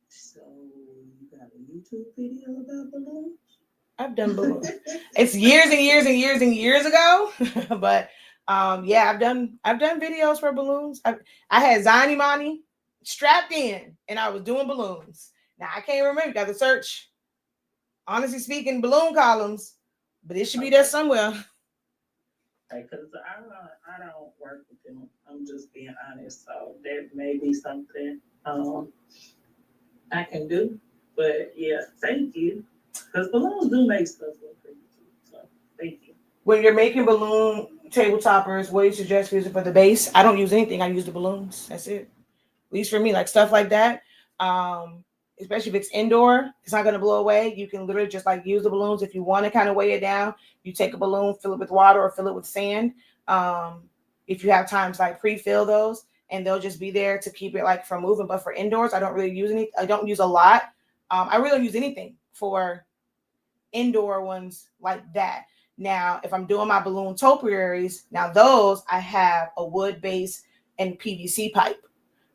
So you got a YouTube video about balloons? I've done balloons. It's years and years and years and years ago. But yeah, I've done videos for balloons. I had Zani Mani strapped in and I was doing balloons. Now I can't remember. You got to search, honestly speaking, balloon columns, but it should be there somewhere. Because I don't work with them. I'm just being honest. So that may be something I can do. But yeah, thank you. Because balloons do make stuff look pretty too. So thank you. When you're making balloon table toppers, what do you suggest using for the base? I don't use anything. I use the balloons. That's it. At least for me, like stuff like that. Especially if it's indoor, it's not going to blow away. You can literally just like use the balloons. If you want to kind of weigh it down, you take a balloon, fill it with water or fill it with sand. If you have time to like pre-fill those, and they'll just be there to keep it like from moving. But for indoors, I don't really use any. I don't use a lot. I really don't use anything for indoor ones like that. Now, if I'm doing my balloon topiaries, now those I have a wood base and PVC pipe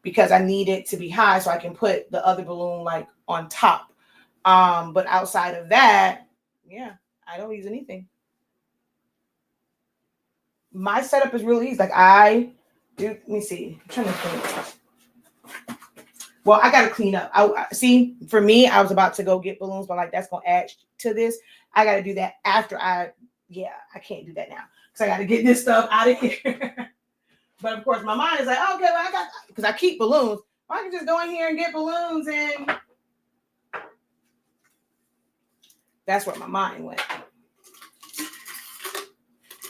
because I need it to be high so I can put the other balloon like on top. But outside of that, yeah, I don't use anything. My setup is really easy. Like I do, let me see. I'm trying to think. Well, I gotta clean up. I see. For me, I was about to go get balloons, but like that's gonna add to this. I gotta do that after I. Yeah, I can't do that now because I gotta get this stuff out of here. But of course, my mind is like, oh, okay, well, I got because I keep balloons. Well, I can just go in here and get balloons, and that's where my mind went.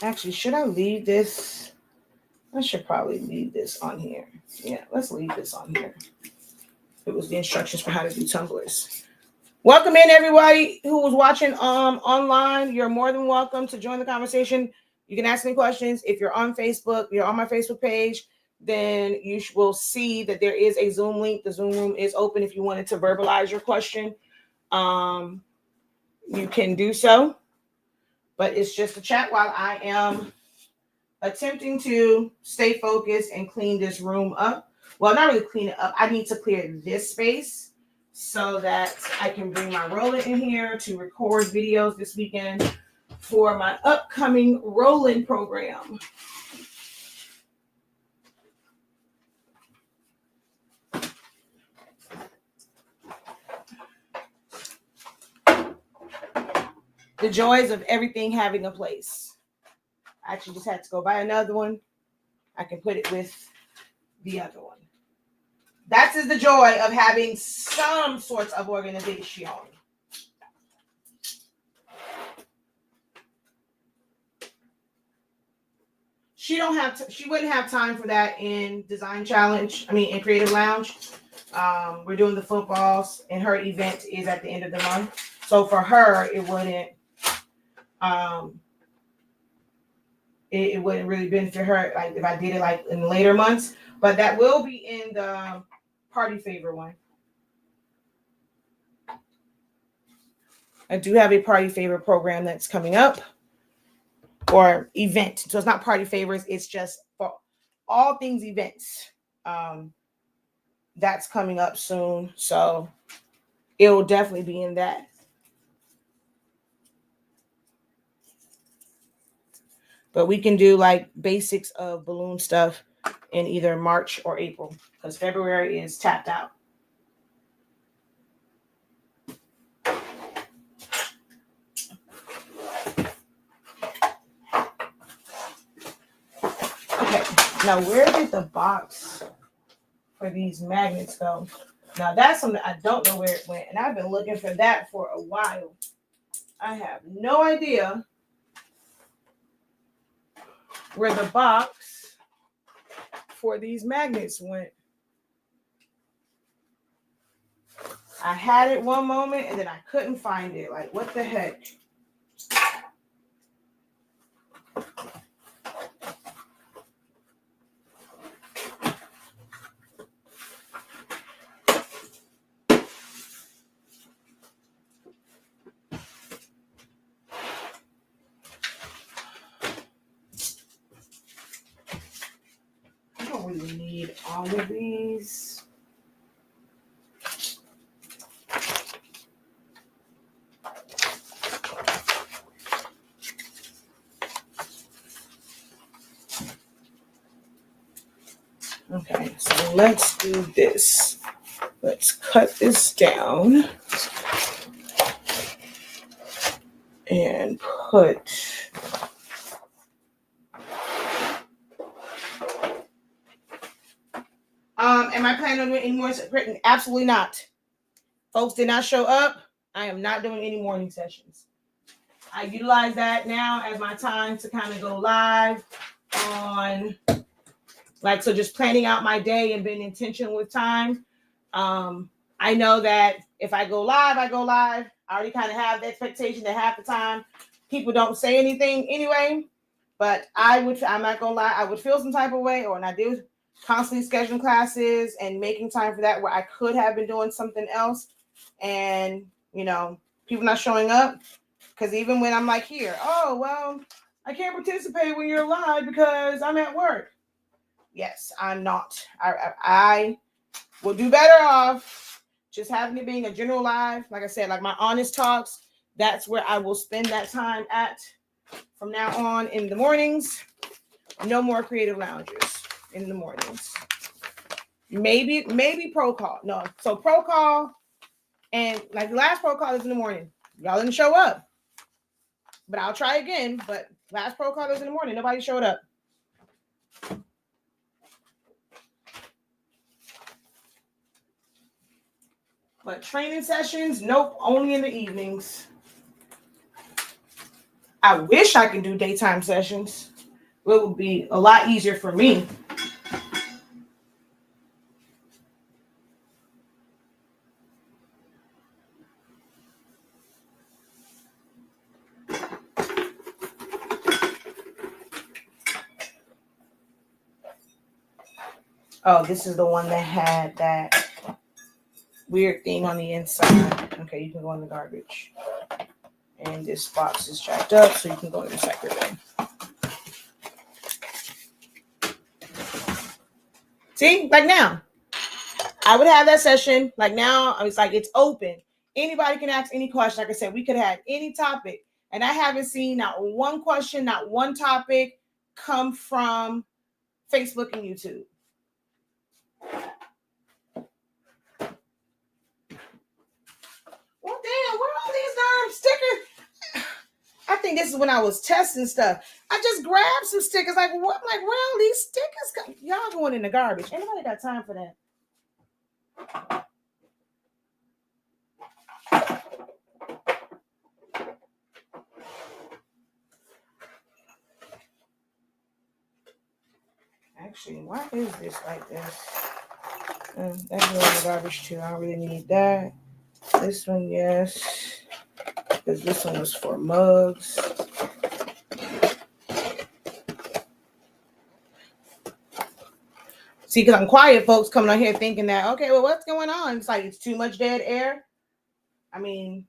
Actually, should I leave this? I should probably leave this on here. Yeah, let's leave this on here. It was the instructions for how to do tumblers. Welcome in everybody who was watching online. You're more than welcome to join the conversation. You can ask me questions. If you're on Facebook, you're on my Facebook page, then you will see that there is a Zoom link. The Zoom room is open if you wanted to verbalize your question. You can do so, but it's just a chat while I am attempting to stay focused and clean this room up. Well, not really clean it up. I need to clear this space so that I can bring my roller in here to record videos this weekend for my upcoming Roland program. The joys of everything having a place. I actually just had to go buy another one. I can put it with the other one. That is the joy of having some sorts of organization. She wouldn't have time for that in Design Challenge. In Creative Lounge. We're doing the footballs, and her event is at the end of the month. So for her, it wouldn't. It wouldn't really benefit her like if I did it like in later months. But that will be in the party favor one. I do have a party favor program that's coming up, or event. So it's not party favors, it's just for all things events. That's coming up soon. So it will definitely be in that. But we can do like basics of balloon stuff in either March or April because February is tapped out. Okay, now where did the box for these magnets go? Now that's something I don't know where it went, and I've been looking for that for a while. I have no idea where the box for these magnets went. I had it one moment and then I couldn't find it. Like, what the heck? I don't really need all of these. Okay, so let's do this. Let's cut this down and put am I planning on doing any more written? Absolutely not. Folks did not show up. I am not doing any morning sessions. I utilize that now as my time to kind of go live on so just planning out my day and being intentional with time. I know that if I go live, I go live. I already kind of have the expectation that half the time people don't say anything anyway, but I'm not gonna lie, I would feel some type of way, and I do constantly scheduling classes and making time for that where I could have been doing something else, and people not showing up. Because even when I'm like here, oh, well, I can't participate when you're live because I'm at work. Yes, I'm not. I will do better off just having it being a general live. Like I said, like my honest talks, that's where I will spend that time at from now on in the mornings. No more creative lounges in the mornings. Maybe pro call. No, so pro call and like the last pro call is in the morning. Y'all didn't show up, but I'll try again. But last pro call was in the morning. Nobody showed up. But training sessions, nope, only in the evenings. I wish I could do daytime sessions. It would be a lot easier for me. Oh, this is the one that had that weird thing on the inside. Okay, you can go in the garbage. And this box is jacked up, so you can go in the recycle bin. See, like now, I would have that session. Like now, I was like, it's open. Anybody can ask any question. Like I said, we could have any topic. And I haven't seen not one question, not one topic come from Facebook and YouTube. Well, damn, where are all these darn stickers? I think this is when I was testing stuff. I just grabbed some stickers. Like, what? Like, where all these stickers come? Y'all going in the garbage. Anybody got time for that? Actually, why is this like this? That's going in the garbage too. I don't really need that. This one, yes. Because this one was for mugs. See, because I'm quiet, folks coming on here thinking that, okay, well, what's going on? It's like, it's too much dead air. I mean,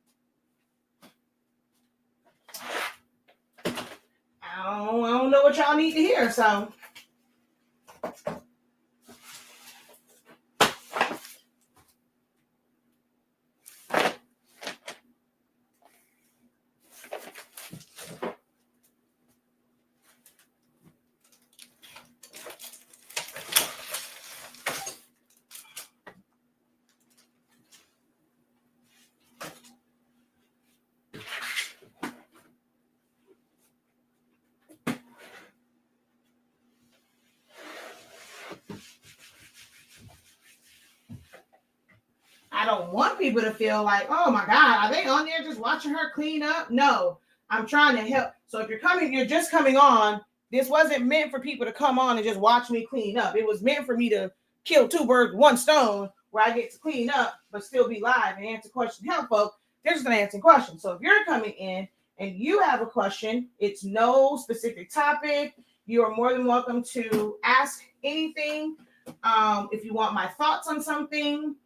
I don't know what y'all need to hear, so. I don't want people to feel like, oh my God, are they on there just watching her clean up? No, I'm trying to help. So if you're just coming on, this wasn't meant for people to come on and just watch me clean up. It was meant for me to kill two birds with one stone, where I get to clean up, but still be live and answer questions. Help folks, they're just going to answer questions. So if you're coming in and you have a question, it's no specific topic. You are more than welcome to ask anything. If you want my thoughts on something,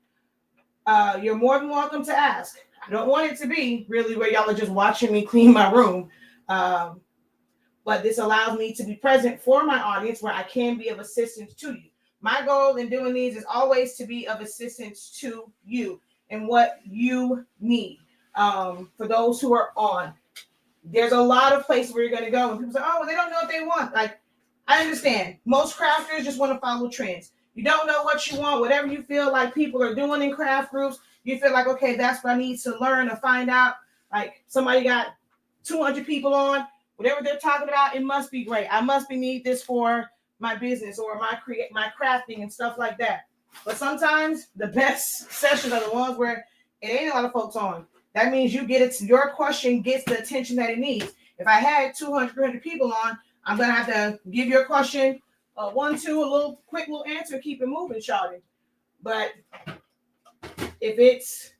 you're more than welcome to ask. I don't want it to be really where y'all are just watching me clean my room. But this allows me to be present for my audience where I can be of assistance to you. My goal in doing these is always to be of assistance to you and what you need. For those who are on, there's a lot of places where you're going to go and people say, oh, well, they don't know what they want. Like, I understand. Most crafters just want to follow trends. You don't know what you want, whatever you feel like people are doing in craft groups. You feel like, okay, that's what I need to learn or find out. Like somebody got 200 people on, whatever they're talking about, it must be great. I must need this for my business or my crafting and stuff like that. But sometimes the best sessions are the ones where it ain't a lot of folks on. That means you get it. Your question gets the attention that it needs. If I had 200, 300 people on, I'm going to have to give your question a quick little answer, keep it moving, shawty. But if it's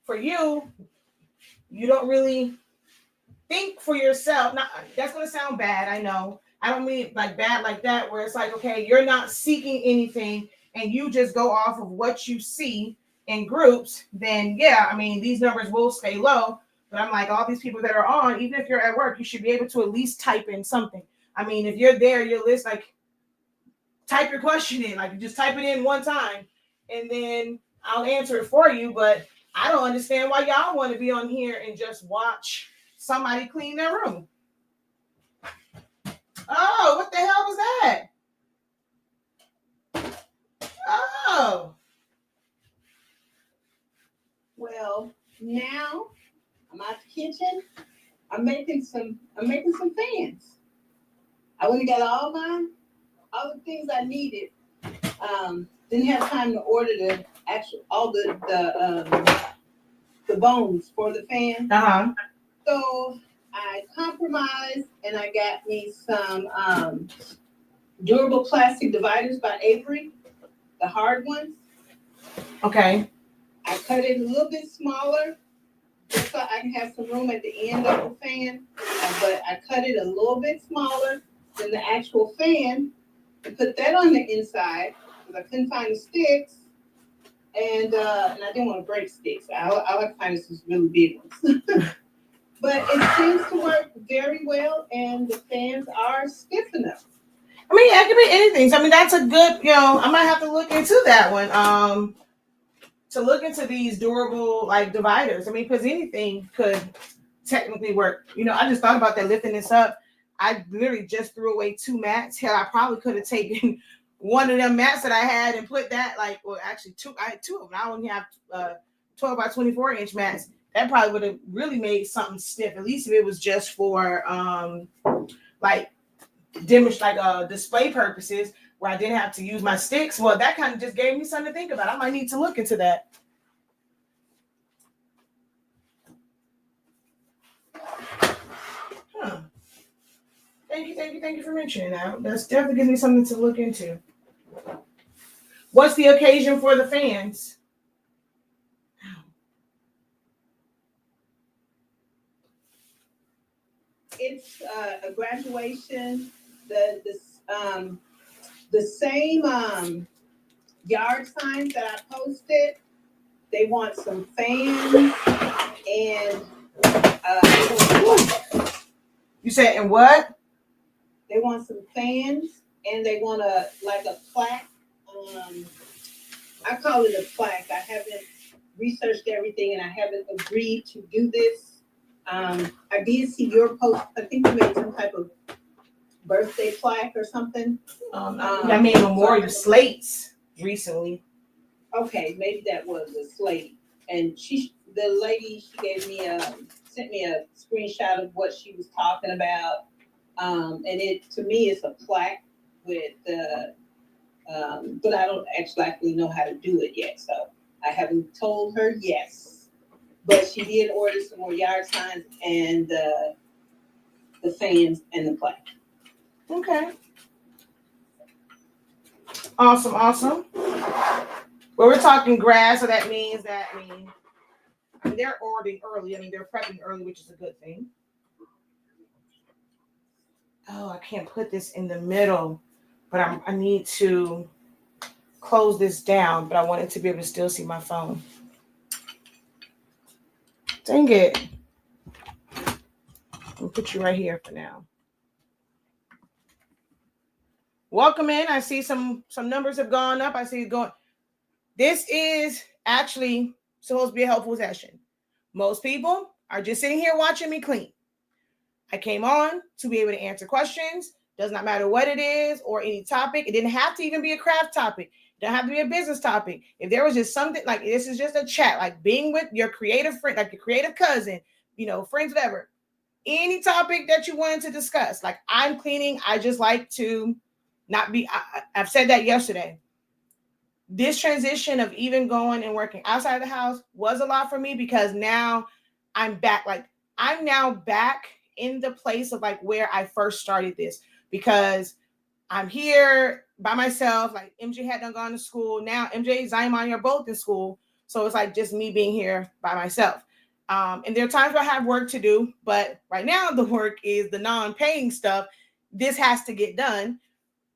for you, you don't really think for yourself. Now, that's going to sound bad, I know. I don't mean like bad like that, where it's like, okay, you're not seeking anything and you just go off of what you see in groups, then yeah, I mean, these numbers will stay low. But I'm like, all these people that are on, even if you're at work, you should be able to at least type in something. I mean, if you're there, your list, like, type your question in, like, just type it in one time, and then I'll answer it for you. But I don't understand why y'all want to be on here and just watch somebody clean their room. Oh, what the hell was that? Oh. Well, now I'm out the kitchen. I'm making some fans. I went and got all the things I needed. Didn't have time to order all the bones for the fan. Uh-huh. So I compromised and I got me some durable plastic dividers by Avery, the hard ones. Okay. I cut it a little bit smaller just so I can have some room at the end of the fan. But I cut it a little bit smaller than the actual fan and put that on the inside because I couldn't find the sticks. And I didn't want to break sticks. I like to find some really big ones. But it seems to work very well, and the fans are stiff enough. I mean, it could be anything. So, I mean, that's a good, I might have to look into that one. To look into these durable, like, dividers. I mean, because anything could technically work. I just thought about that, lifting this up. I literally just threw away 2 mats. Hell, I probably could have taken one of them mats that I had and put that, like, well, actually 2. I had 2 of them. I only have 12 by 24 inch mats. That probably would have really made something stiff. At least if it was just for like display purposes, where I didn't have to use my sticks. Well, that kind of just gave me something to think about. I might need to look into that. Huh. Thank you for mentioning that. That's definitely gives me something to look into. What's the occasion for the fans? It's a graduation. The same yard signs that I posted. They want some fans and you said and what? They want some fans and they want a plaque. I call it a plaque. I haven't researched everything and I haven't agreed to do this. I did see your post. I think you made some type of birthday plaque or something. I made memorial slates recently. Okay, maybe that was a slate. And the lady, she gave me sent me a screenshot of what she was talking about. And to me, it's a plaque with but I don't actually know how to do it yet. So I haven't told her yes. But she did order some more yard signs and the fans and the plaque. Okay. Awesome. Well, we're talking grass, so that means they're ordering early. I mean, they're prepping early, which is a good thing. Oh, I can't put this in the middle, but I need to close this down, but I wanted to be able to still see my phone. Dang it. I'll put you right here for now. Welcome in. I see some numbers have gone up. I see it going. This is actually supposed to be a helpful session. Most people are just sitting here watching me clean. I came on to be able to answer questions. Does not matter what it is or any topic. It didn't have to even be a craft topic. It don't have to be a business topic. If there was just something like this is just a chat, like being with your creative friend, like your creative cousin, friends, whatever. Any topic that you wanted to discuss. Like I'm cleaning. I just like to not be, I've said that yesterday. This transition of even going and working outside the house was a lot for me because now I'm back. Like I'm now back in the place of like where I first started this because I'm here by myself. Like MJ had done gone to school. Now MJ, Zymon, you're both in school. So it's like just me being here by myself. And there are times where I have work to do, but right now the work is the non-paying stuff. This has to get done.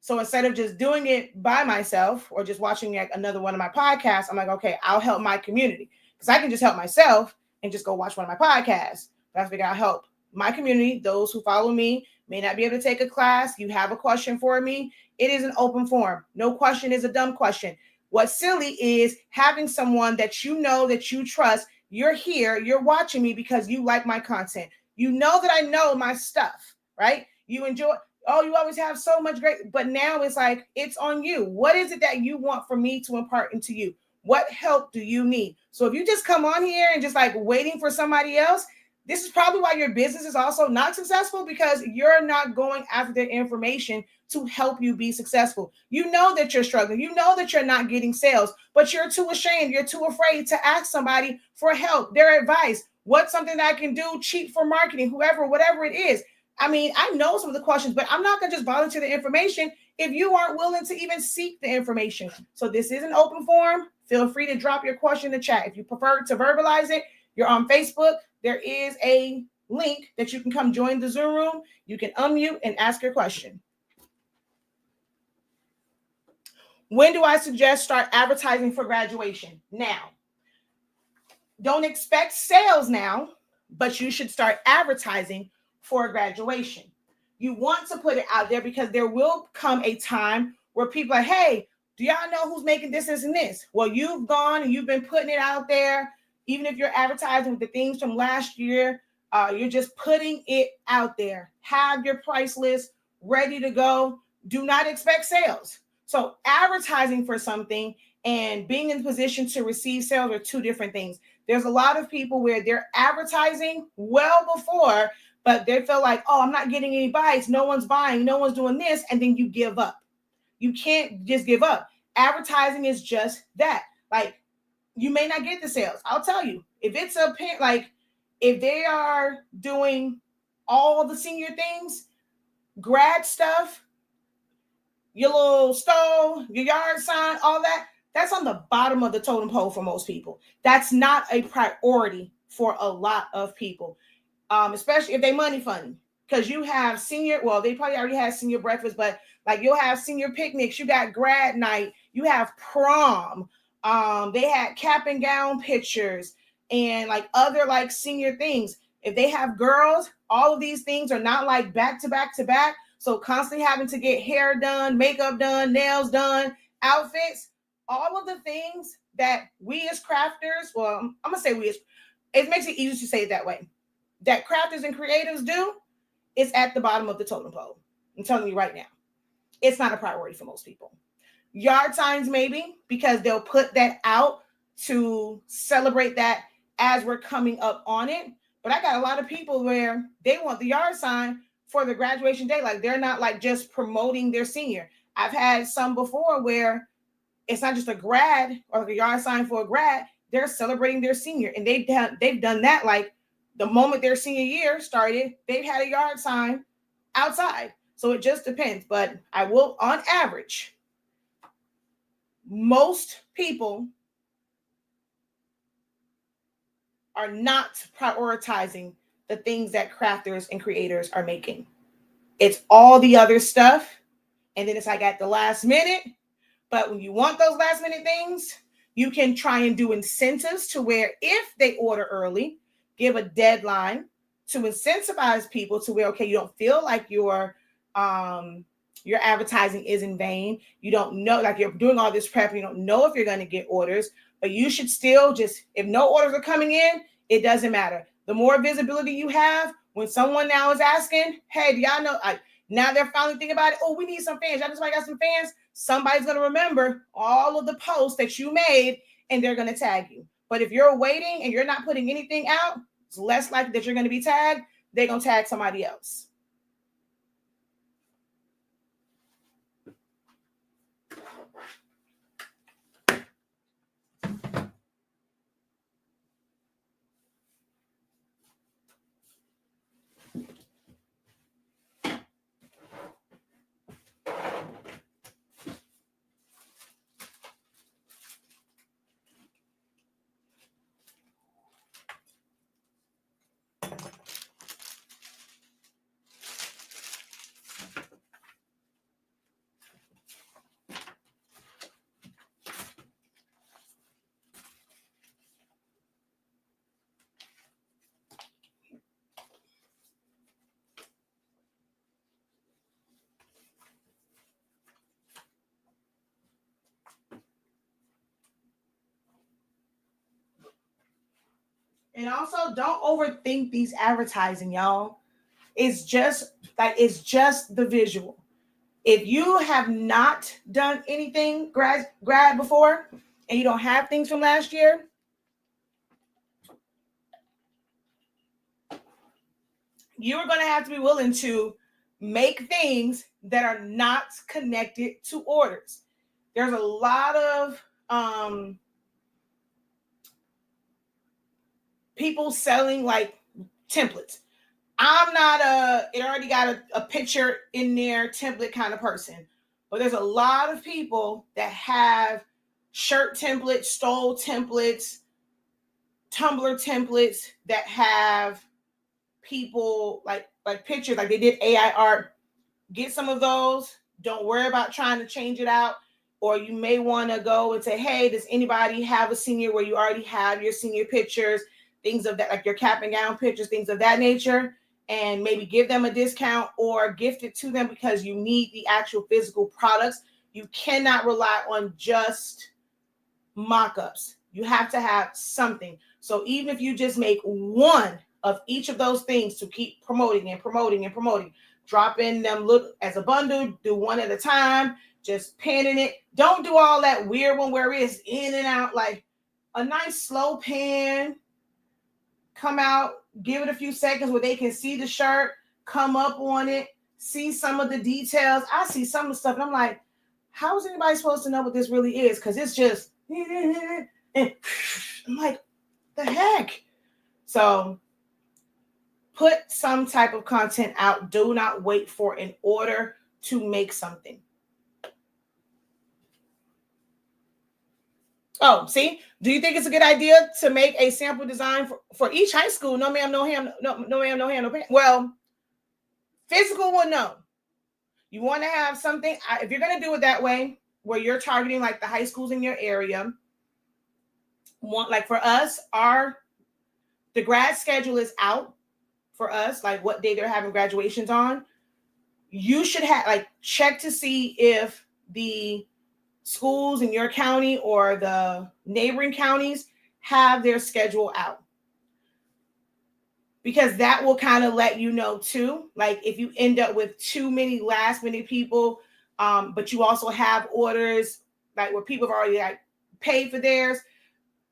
So instead of just doing it by myself or just watching like another one of my podcasts, I'm like, okay, I'll help my community because I can just help myself. and just go watch one of my podcasts. But I figured I'll help my community. Those who follow me may not be able to take a class. You have a question for me. It is an open forum. No question is a dumb question. What's silly is having someone that you know, that you trust. You're here, you're watching me because you like my content. You know that I know my stuff, right? You enjoy, oh, you always have so much great, but now it's like, it's on you. What is it that you want for me to impart into you? What help do you need? So if you just come on here and just like waiting for somebody else, this is probably why your business is also not successful, because you're not going after their information to help you be successful. You know that you're struggling. You know that you're not getting sales, but you're too ashamed. You're too afraid to ask somebody for help, their advice. What's something that I can do cheap for marketing, whoever, whatever it is. I mean, I know some of the questions, but I'm not going to just volunteer the information if you aren't willing to even seek the information. So this is an open forum. Feel free to drop your question in the chat. If you prefer to verbalize it, you're on Facebook. There is a link that you can come join the Zoom room. You can unmute and ask your question. When do I suggest start advertising for graduation? Now. Don't expect sales now, but you should start advertising for graduation. You want to put it out there because there will come a time where people are, hey, do y'all know who's making this and this? Well, you've gone and you've been putting it out there. Even if you're advertising with the things from last year, you're just putting it out there. Have your price list ready to go. Do not expect sales. So advertising for something and being in position to receive sales are two different things. There's a lot of people where they're advertising well before, but they feel like, oh, I'm not getting any bites. No one's buying. No one's doing this. And then you give up. You can't just give up. Advertising is just that. Like, you may not get the sales. I'll tell you, if it's a parent, like if they are doing all the senior things, grad stuff, your little stove, your yard sign, all that, that's on the bottom of the totem pole for most people. That's not a priority for a lot of people, especially if they money funny. Because you have senior, well, they probably already had senior breakfast, but like you'll have senior picnics, you got grad night, you have prom, they had cap and gown pictures and like other like senior things. If they have girls, all of these things are not like back to back to back. So constantly having to get hair done, makeup done, nails done, outfits, all of the things that we as crafters, well, I'm going to say we as, it makes it easy to say it that way, that crafters and creatives do, is at the bottom of the totem pole. I'm telling you right now, it's not a priority for most people. Yard signs maybe, because they'll put that out to celebrate that as we're coming up on it. But I got a lot of people where they want the yard sign for the graduation day. Like they're not like just promoting their senior. I've had some before where it's not just a grad or the yard sign for a grad. They're celebrating their senior, and they've done that like the moment their senior year started. They've had a yard sign outside. So it just depends. But I will, on average, most people are not prioritizing the things that crafters and creators are making. It's all the other stuff. And then it's like at the last minute. But when you want those last minute things, you can try and do incentives to where if they order early, give a deadline to incentivize people to where, okay, you don't feel like your advertising is in vain. You don't know, like you're doing all this prep, you don't know if you're going to get orders, but you should still just, if no orders are coming in, it doesn't matter. The more visibility you have, when someone now is asking, hey, do y'all know, now they're finally thinking about it. Oh, we need some fans. Y'all just got some fans. Somebody's going to remember all of the posts that you made and they're going to tag you. But if you're waiting and you're not putting anything out, it's less likely that you're going to be tagged. They're going to tag somebody else. And also, don't overthink these advertising, y'all. It's just the visual. If you have not done anything grad before and you don't have things from last year, you're going to have to be willing to make things that are not connected to orders. There's a lot of people selling like templates. I'm not it already got a picture in there template kind of person. But there's a lot of people that have shirt templates, stole templates, Tumblr templates that have people like pictures, like they did AI art. Get some of those. Don't worry about trying to change it out. Or you may want to go and say, hey, does anybody have a senior where you already have your senior pictures, things of that, like your cap and gown pictures, things of that nature, and maybe give them a discount or gift it to them because you need the actual physical products. You cannot rely on just mock-ups. You have to have something. So even if you just make one of each of those things to keep promoting and promoting and promoting, drop in them look as a bundle, do one at a time, just pinning it. Don't do all that weird one where it's in and out. Like a nice slow pan, come out, give it a few seconds where they can see the shirt, come up on it, see some of the details. I see some of the stuff and I'm like, how is anybody supposed to know what this really is? Because it's just, and I'm like, the heck? So put some type of content out. Do not wait for an order to make something. Oh, see, do you think it's a good idea to make a sample design for each high school? No, ma'am, no ham, no ma'am, no hand, no pan. Well, physical one, no. You want to have something, if you're going to do it that way, where you're targeting like the high schools in your area, like for us, the grad schedule is out for us, like what day they're having graduations on. You should have like check to see if the schools in your county or the neighboring counties have their schedule out, because that will kind of let you know too, like if you end up with too many last minute people, but you also have orders like where people have already like paid for theirs,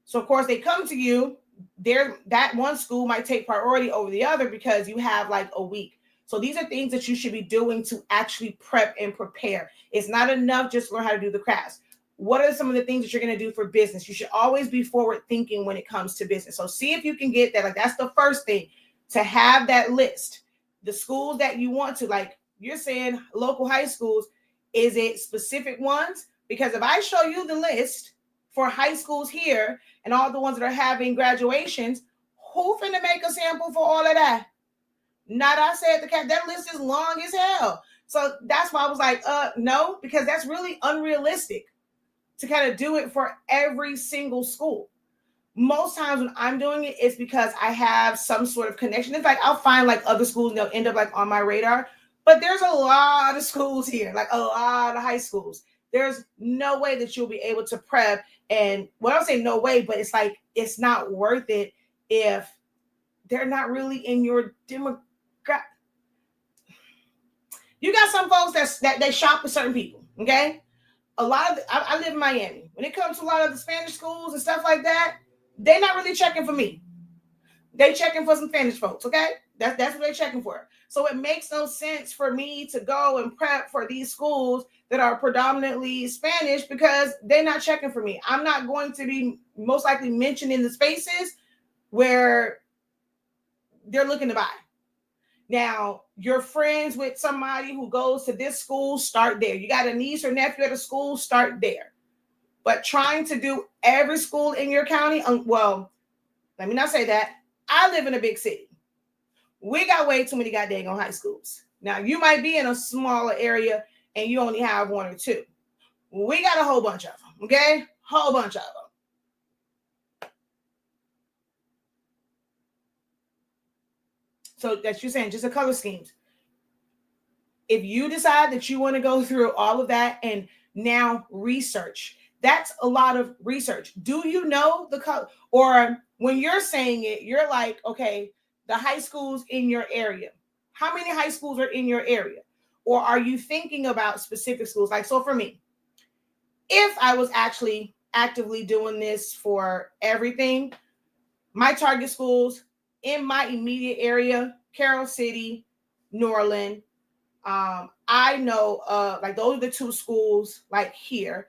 so of course they come to you, that one school might take priority over the other because you have like a week. So these are things that you should be doing to actually prep and prepare. It's not enough just to learn how to do the crafts. What are some of the things that you're going to do for business? You should always be forward thinking when it comes to business. So see if you can get that. Like that's the first thing, to have that list. The schools that you want to, like you're saying, local high schools, is it specific ones? Because if I show you the list for high schools here and all the ones that are having graduations, who finna make a sample for all of that? Not I said that list is long as hell. So that's why I was like, no, because that's really unrealistic to kind of do it for every single school. Most times when I'm doing it, it's because I have some sort of connection. In fact, I'll find like other schools and they'll end up like on my radar. But there's a lot of schools here, like a lot of high schools. There's no way that you'll be able to prep. And well, I don't say no way, but it's like, it's not worth it if they're not really in your demographic. You got some folks that they shop with certain people, okay? A lot of I live in Miami. When it comes to a lot of the Spanish schools and stuff like that, they're not really checking for me. They checking for some Spanish folks, okay? That's what they're checking for. So it makes no sense for me to go and prep for these schools that are predominantly Spanish because they're not checking for me. I'm not going to be most likely mentioned in the spaces where they're looking to buy. Now, you're friends with somebody who goes to this school, start there. You got a niece or nephew at a school, start there. But trying to do every school in your county, well, let me not say that. I live in a big city. We got way too many goddamn high schools. Now, you might be in a smaller area and you only have one or two. We got a whole bunch of them, okay? Whole bunch of them. So that's you're saying, just the color schemes. If you decide that you want to go through all of that and now research, That's a lot of research. Do you know the color? Or when you're saying it, you're like, okay, the high schools in your area. How many high schools are in your area? Or are you thinking about specific schools? Like, so for me, if I was actually actively doing this for everything, my target schools in my immediate area, Carroll City, Norland. I know like those are the two schools like here.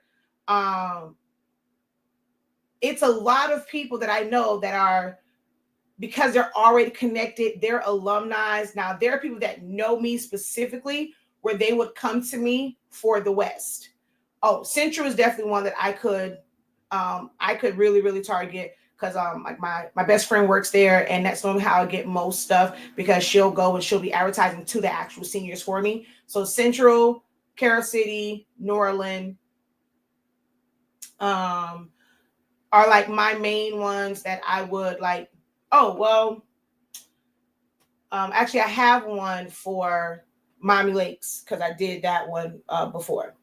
It's a lot of people that I know that are, because they're already connected, they're alumni. Now there are people that know me specifically where they would come to me for the West. Oh, Central is definitely one that I could really, really target, because like my best friend works there, and that's normally how I get most stuff, because she'll go and she'll be advertising to the actual seniors for me. So Central, Carroll City, Norland, are like my main ones that I would like. Oh, well, actually I have one for Miami Lakes, because I did that one before.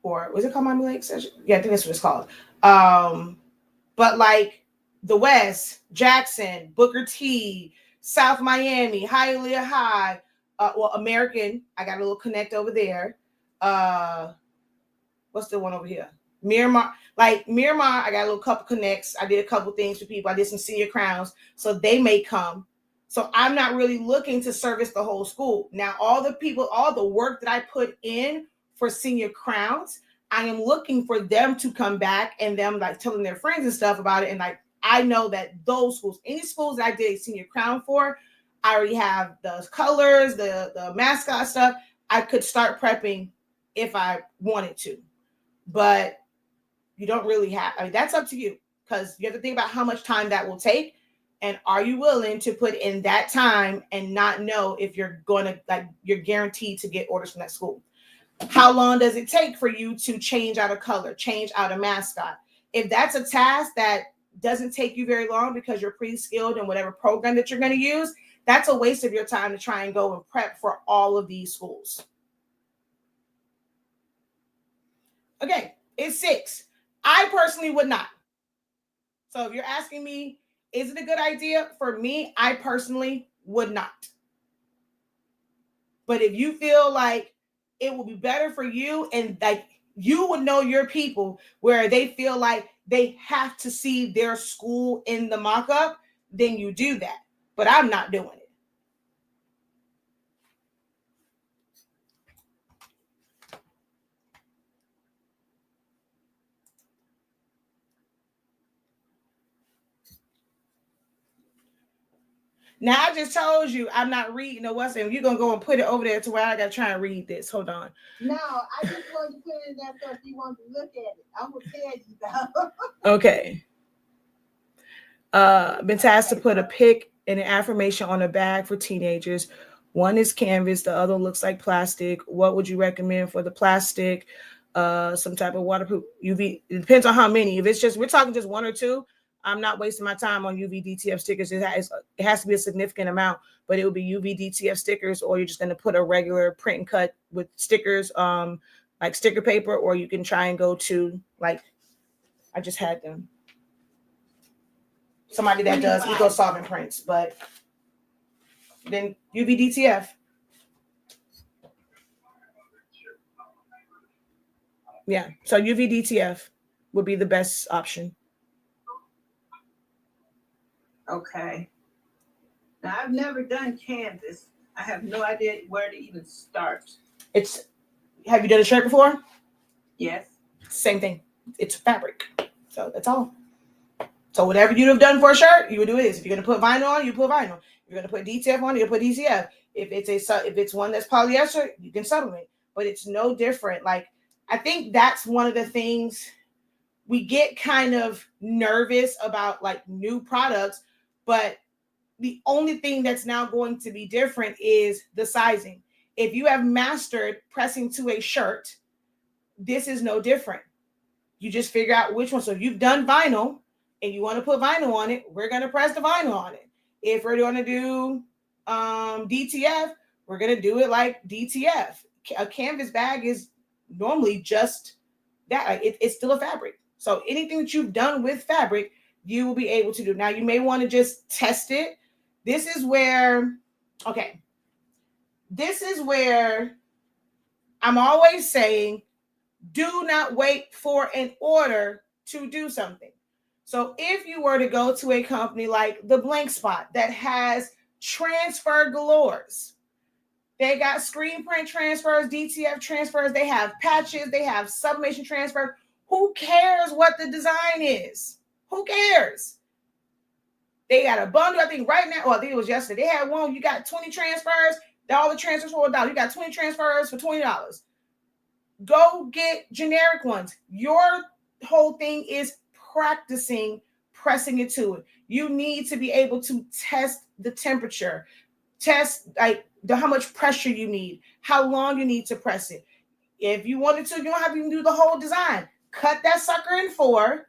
Or was it called Miami Lakes? Yeah, I think that's what it's called. But like the West, Jackson, Booker T, South Miami, Hialeah High, well, American, I got a little connect over there. What's the one over here? Miramar. Like Miramar, I got a little couple connects. I did a couple things for people. I did some senior crowns, so they may come. So I'm not really looking to service the whole school. Now, all the people, all the work that I put in for senior crowns, I am looking for them to come back and them like telling their friends and stuff about it. And like, I know that those schools, any schools that I did a senior crown for, I already have the colors, the mascot stuff. I could start prepping if I wanted to, but you don't really have, I mean, that's up to you, because you have to think about how much time that will take. And are you willing to put in that time and not know if you're going to, like, you're guaranteed to get orders from that school? How long does it take for you to change out a color, change out a mascot? If that's a task that doesn't take you very long because you're pretty skilled in whatever program that you're going to use, that's a waste of your time to try and go and prep for all of these schools. Okay, it's 6. I personally would not. So if you're asking me, is it a good idea? For me, I personally would not. But if you feel like it will be better for you, and like you would know your people where they feel like they have to see their school in the mock-up, then you do that. But I'm not doing it. Now I just told you I'm not reading the WhatsApp. You're gonna go and put it over there to where I gotta try and read this. Hold on. No, I just wanted to put it in there so if you want to look at it, I will tell you though. Okay. Been tasked to put a pic and an affirmation on a bag for teenagers. One is canvas, the other looks like plastic. What would you recommend for the plastic? Some type of waterproof UV. It depends on how many. If it's just, we're talking just 1 or 2, I'm not wasting my time on UV DTF stickers. It has to be a significant amount, but it would be UV DTF stickers, or you're just going to put a regular print and cut with stickers, like sticker paper, or you can try and go to, like, I just had them. Somebody that does eco solvent prints, but then UV DTF. Yeah, so UV DTF would be the best option. Okay. Now I've never done canvas. I have no idea where to even start. Have you done a shirt before? Yes. Same thing. It's fabric. So that's all. So whatever you'd have done for a shirt, you would do this. If you're gonna put vinyl on, you put vinyl. If you're gonna put DTF on, you put DTF. If it's one that's polyester, you can sublimate. But it's no different. Like, I think that's one of the things we get kind of nervous about, like, new products, but the only thing that's now going to be different is the sizing. If you have mastered pressing to a shirt, this is no different. You just figure out which one. So if you've done vinyl and you want to put vinyl on it, we're going to press the vinyl on it. If we're going to do DTF, we're going to do it like DTF. A canvas bag is normally just that like it's still a fabric. So anything that you've done with fabric, you will be able to do. Now you may want to just test it. This is where, okay, this is where I'm always saying, do not wait for an order to do something. So if you were to go to a company like the Blank Spot that has transfer galores, they got screen print transfers, DTF transfers, they have patches, they have sublimation transfer. Who cares what the design is? Who cares? They got a bundle, I think right now, well, I think it was yesterday. They had one, you got 20 transfers, all the transfers for $1. You got 20 transfers for $20. Go get generic ones. Your whole thing is practicing pressing it to it. You need to be able to test the temperature, test like how much pressure you need, how long you need to press it. If you wanted to, you don't have to even do the whole design. Cut that sucker in 4,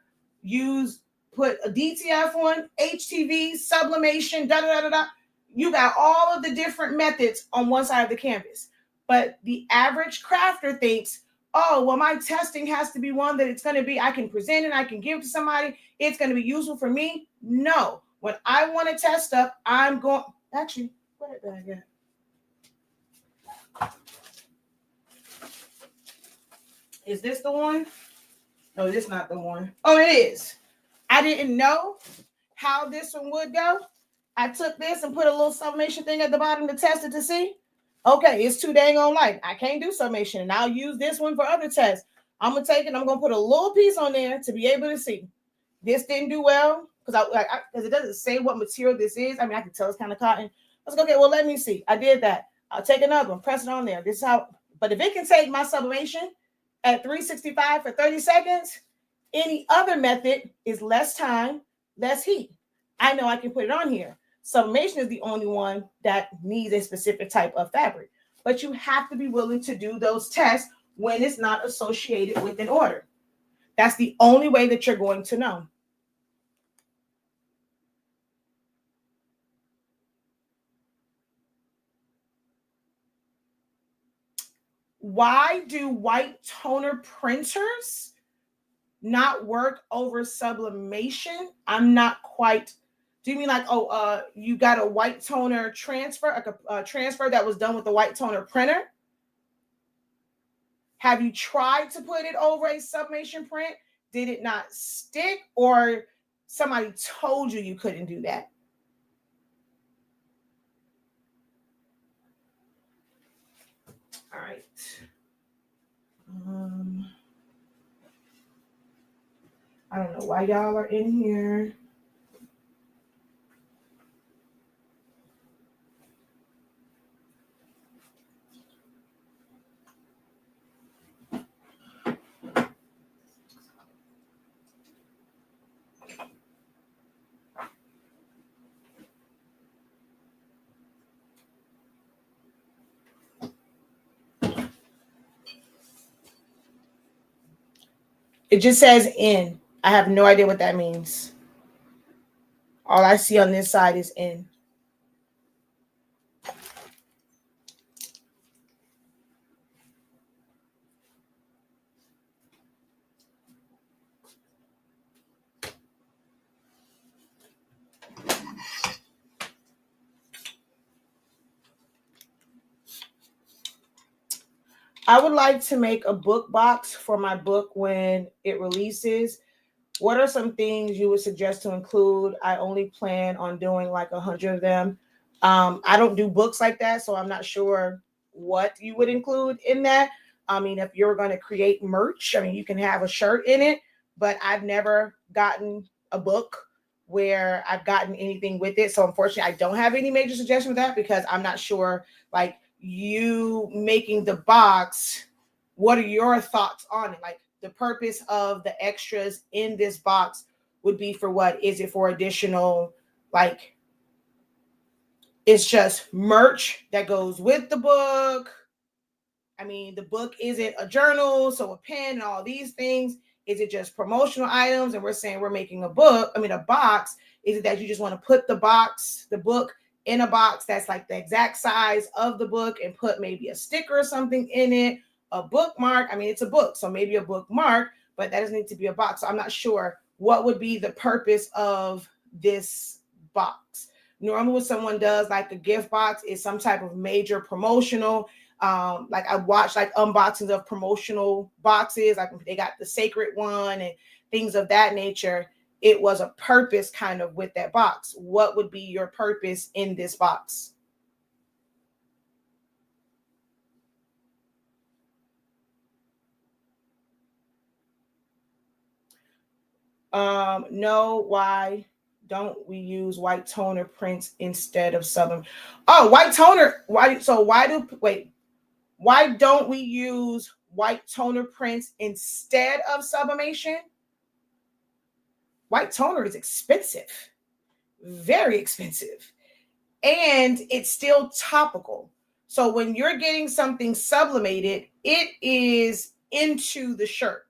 put a DTF on, HTV, sublimation, da-da-da-da-da. You got all of the different methods on one side of the canvas. But the average crafter thinks, oh, well, my testing has to be one that it's going to be, I can present it, I can give it to somebody, it's going to be useful for me. No. When I want to test stuff, I'm going, actually, what did I get? Is this the one? No, this is not the one. Oh, it is. I didn't know how this one would go. I took this and put a little sublimation thing at the bottom to test it to see. Okay, it's too dang on light. I can't do sublimation, and I'll use this one for other tests. I'm going to take it, I'm going to put a little piece on there to be able to see. This didn't do well because it doesn't say what material this is. I mean, I can tell it's kind of cotton. I was like, okay, well, let me see. I did that. I'll take another one, press it on there. This is how, but if it can take my sublimation at 365 for 30 seconds, any other method is less time, less heat. I know I can put it on here. Sublimation is the only one that needs a specific type of fabric, but you have to be willing to do those tests when it's not associated with an order. That's the only way that you're going to know. Why do white toner printers not work over sublimation? I'm not quite. Do you mean like, you got a white toner transfer, like a transfer that was done with the white toner printer? Have you tried to put it over a sublimation print? Did it not stick, or somebody told you couldn't do that? All right. I don't know why y'all are in here. It just says in. I have no idea what that means. All I see on this side is in. I would like to make a book box for my book when it releases. What are some things you would suggest to include? I only plan on doing like 100 of them. I don't do books like that, so I'm not sure what you would include in that. I mean, if you're going to create merch, I mean, you can have a shirt in it, but I've never gotten a book where I've gotten anything with it. So unfortunately, I don't have any major suggestions with that because I'm not sure, like, you making the box, what are your thoughts on it? Like, the purpose of the extras in this box would be for what? Is it for additional, like, it's just merch that goes with the book? I mean, the book isn't a journal, so a pen and all these things. Is it just promotional items? And we're saying we're making a box. Is it that you just want to put the book in a box that's like the exact size of the book and put maybe a sticker or something in it? a bookmark, I mean, it's a book, so maybe a bookmark, but that doesn't need to be a box. So I'm not sure what would be the purpose of this box. Normally when someone does like a gift box, is some type of major promotional, like I watch like unboxings of promotional boxes, like they got the sacred one and things of that nature. It was a purpose kind of with that box. What would be your purpose in this box? No, why don't we use white toner prints instead of sublim? Oh, white toner. Why don't we use white toner prints instead of sublimation? White toner is expensive, very expensive, and it's still topical. So when you're getting something sublimated, it is into the shirt.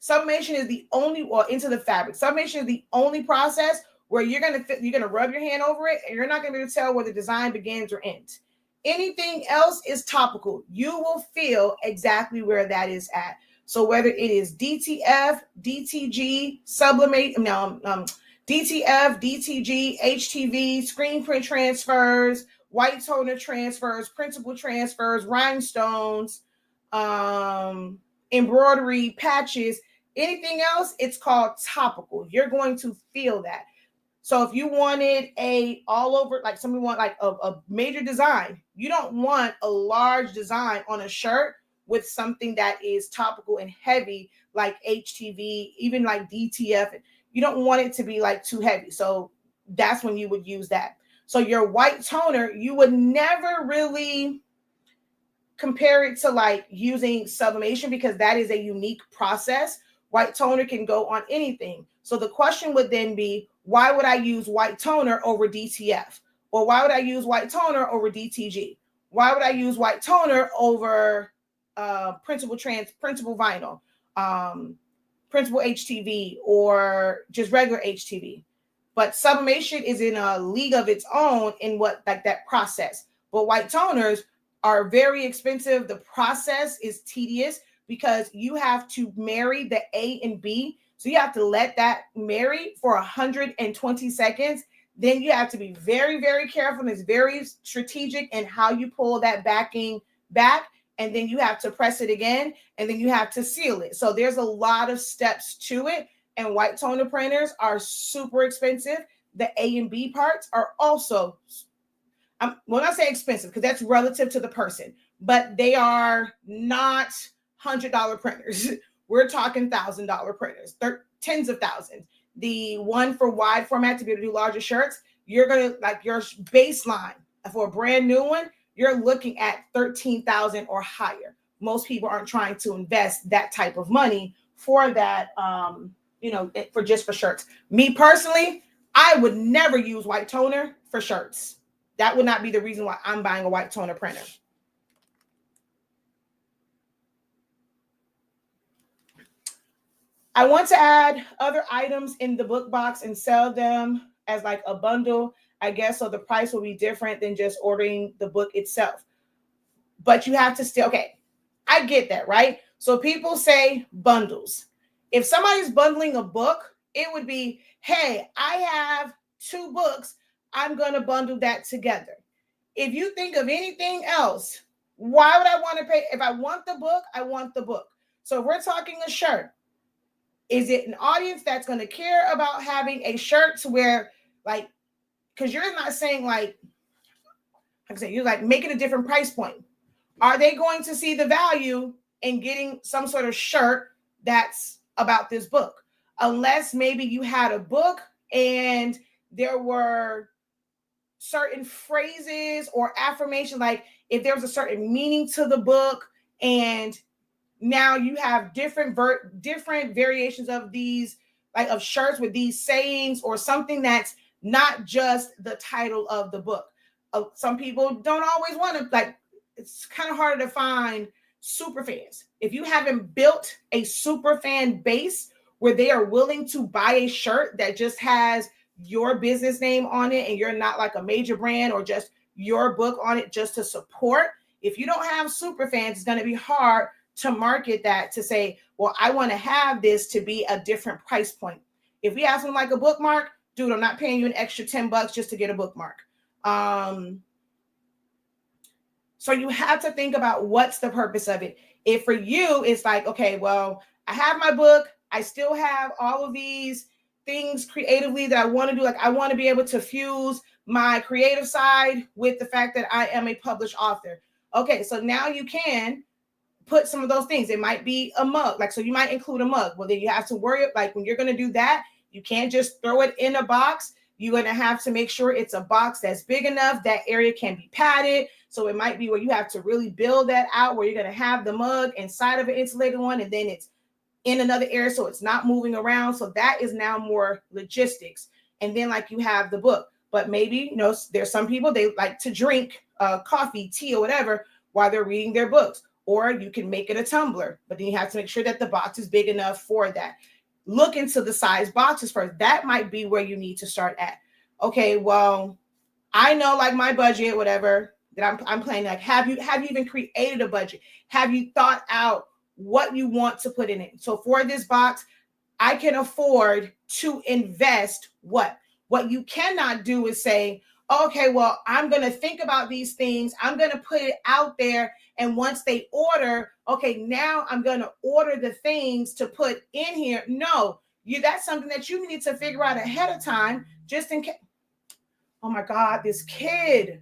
Sublimation is the only, or into the fabric. Sublimation is the only process where you're gonna rub your hand over it, and you're not gonna be able to tell where the design begins or ends. Anything else is topical. You will feel exactly where that is at. So whether it is DTF, DTG, sublimate, DTF, DTG, HTV, screen print transfers, white toner transfers, printable transfers, rhinestones, embroidery, patches, anything else, it's called topical. You're going to feel that. So if you wanted a all over, like somebody want like a major design, you don't want a large design on a shirt with something that is topical and heavy like HTV, even like DTF. You don't want it to be like too heavy. So that's when you would use that. So your white toner, you would never really compare it to like using sublimation because that is a unique process. White toner can go on anything. So the question would then be, why would I use white toner over DTF? Or why would I use white toner over DTG? Why would I use white toner over printable vinyl, printable HTV, or just regular HTV? But sublimation is in a league of its own in what like that process. But white toners are very expensive. The process is tedious because you have to marry the A and B. So you have to let that marry for 120 seconds. Then you have to be very, very careful, and it's very strategic in how you pull that backing back. And then you have to press it again, and then you have to seal it. So there's a lot of steps to it. And white toner printers are super expensive. The A and B parts are also, when I say expensive, because that's relative to the person, but they are not $100 printers. We're talking $1,000 printers, tens of thousands. The one for wide format to be able to do larger shirts, you're gonna like your baseline for a brand new one, you're looking at $13,000 or higher. Most people aren't trying to invest that type of money for that, for shirts. Me personally, I would never use white toner for shirts. That would not be the reason why I'm buying a white toner printer. I want to add other items in the book box and sell them as like a bundle, I guess, so the price will be different than just ordering the book itself. But you have to still, okay, I get that, right? So people say bundles. If somebody's bundling a book, it would be, hey, I have 2 books. I'm going to bundle that together. If you think of anything else, why would I want to pay? If I want the book, I want the book. So if we're talking a shirt, is it an audience that's going to care about having a shirt to wear, like, because you're not saying like I said, you're like making a different price point. Are they going to see the value in getting some sort of shirt that's about this book? Unless maybe you had a book and there were certain phrases or affirmations, like if there was a certain meaning to the book, and now you have different variations of these, like of shirts with these sayings or something that's not just the title of the book. Some people don't always want to, like, it's kind of hard to find super fans. If you haven't built a super fan base where they are willing to buy a shirt that just has your business name on it and you're not like a major brand or just your book on it just to support, If you don't have super fans, it's going to be hard to market that, to say, well, I want to have this to be a different price point. If we have something like a bookmark, dude, I'm not paying you an extra $10 just to get a bookmark. So you have to think about what's the purpose of it. If for you, it's like, okay, well, I have my book. I still have all of these things creatively that I want to do. Like I want to be able to fuse my creative side with the fact that I am a published author. Okay, so now you can put some of those things. It might be a mug. Like, so you might include a mug. Well, then you have to worry, like when you're going to do that, you can't just throw it in a box. You're going to have to make sure it's a box that's big enough. That area can be padded. So it might be where you have to really build that out, where you're going to have the mug inside of an insulated one, and then it's in another area so it's not moving around. So that is now more logistics. And then like you have the book. But maybe, you know, there's some people, they like to drink coffee, tea, or whatever while they're reading their books. Or you can make it a tumbler, but then you have to make sure that the box is big enough for that. Look into the size boxes first. That might be where you need to start at. Okay, well, I know like my budget, whatever, that I'm planning. Like, have you even created a budget? Have you thought out what you want to put in it? So for this box, I can afford to invest what? What you cannot do is say, okay, well, I'm going to think about these things. I'm going to put it out there. And once they order, okay, now I'm going to order the things to put in here. No, that's something that you need to figure out ahead of time, just in case. Oh my God, this kid.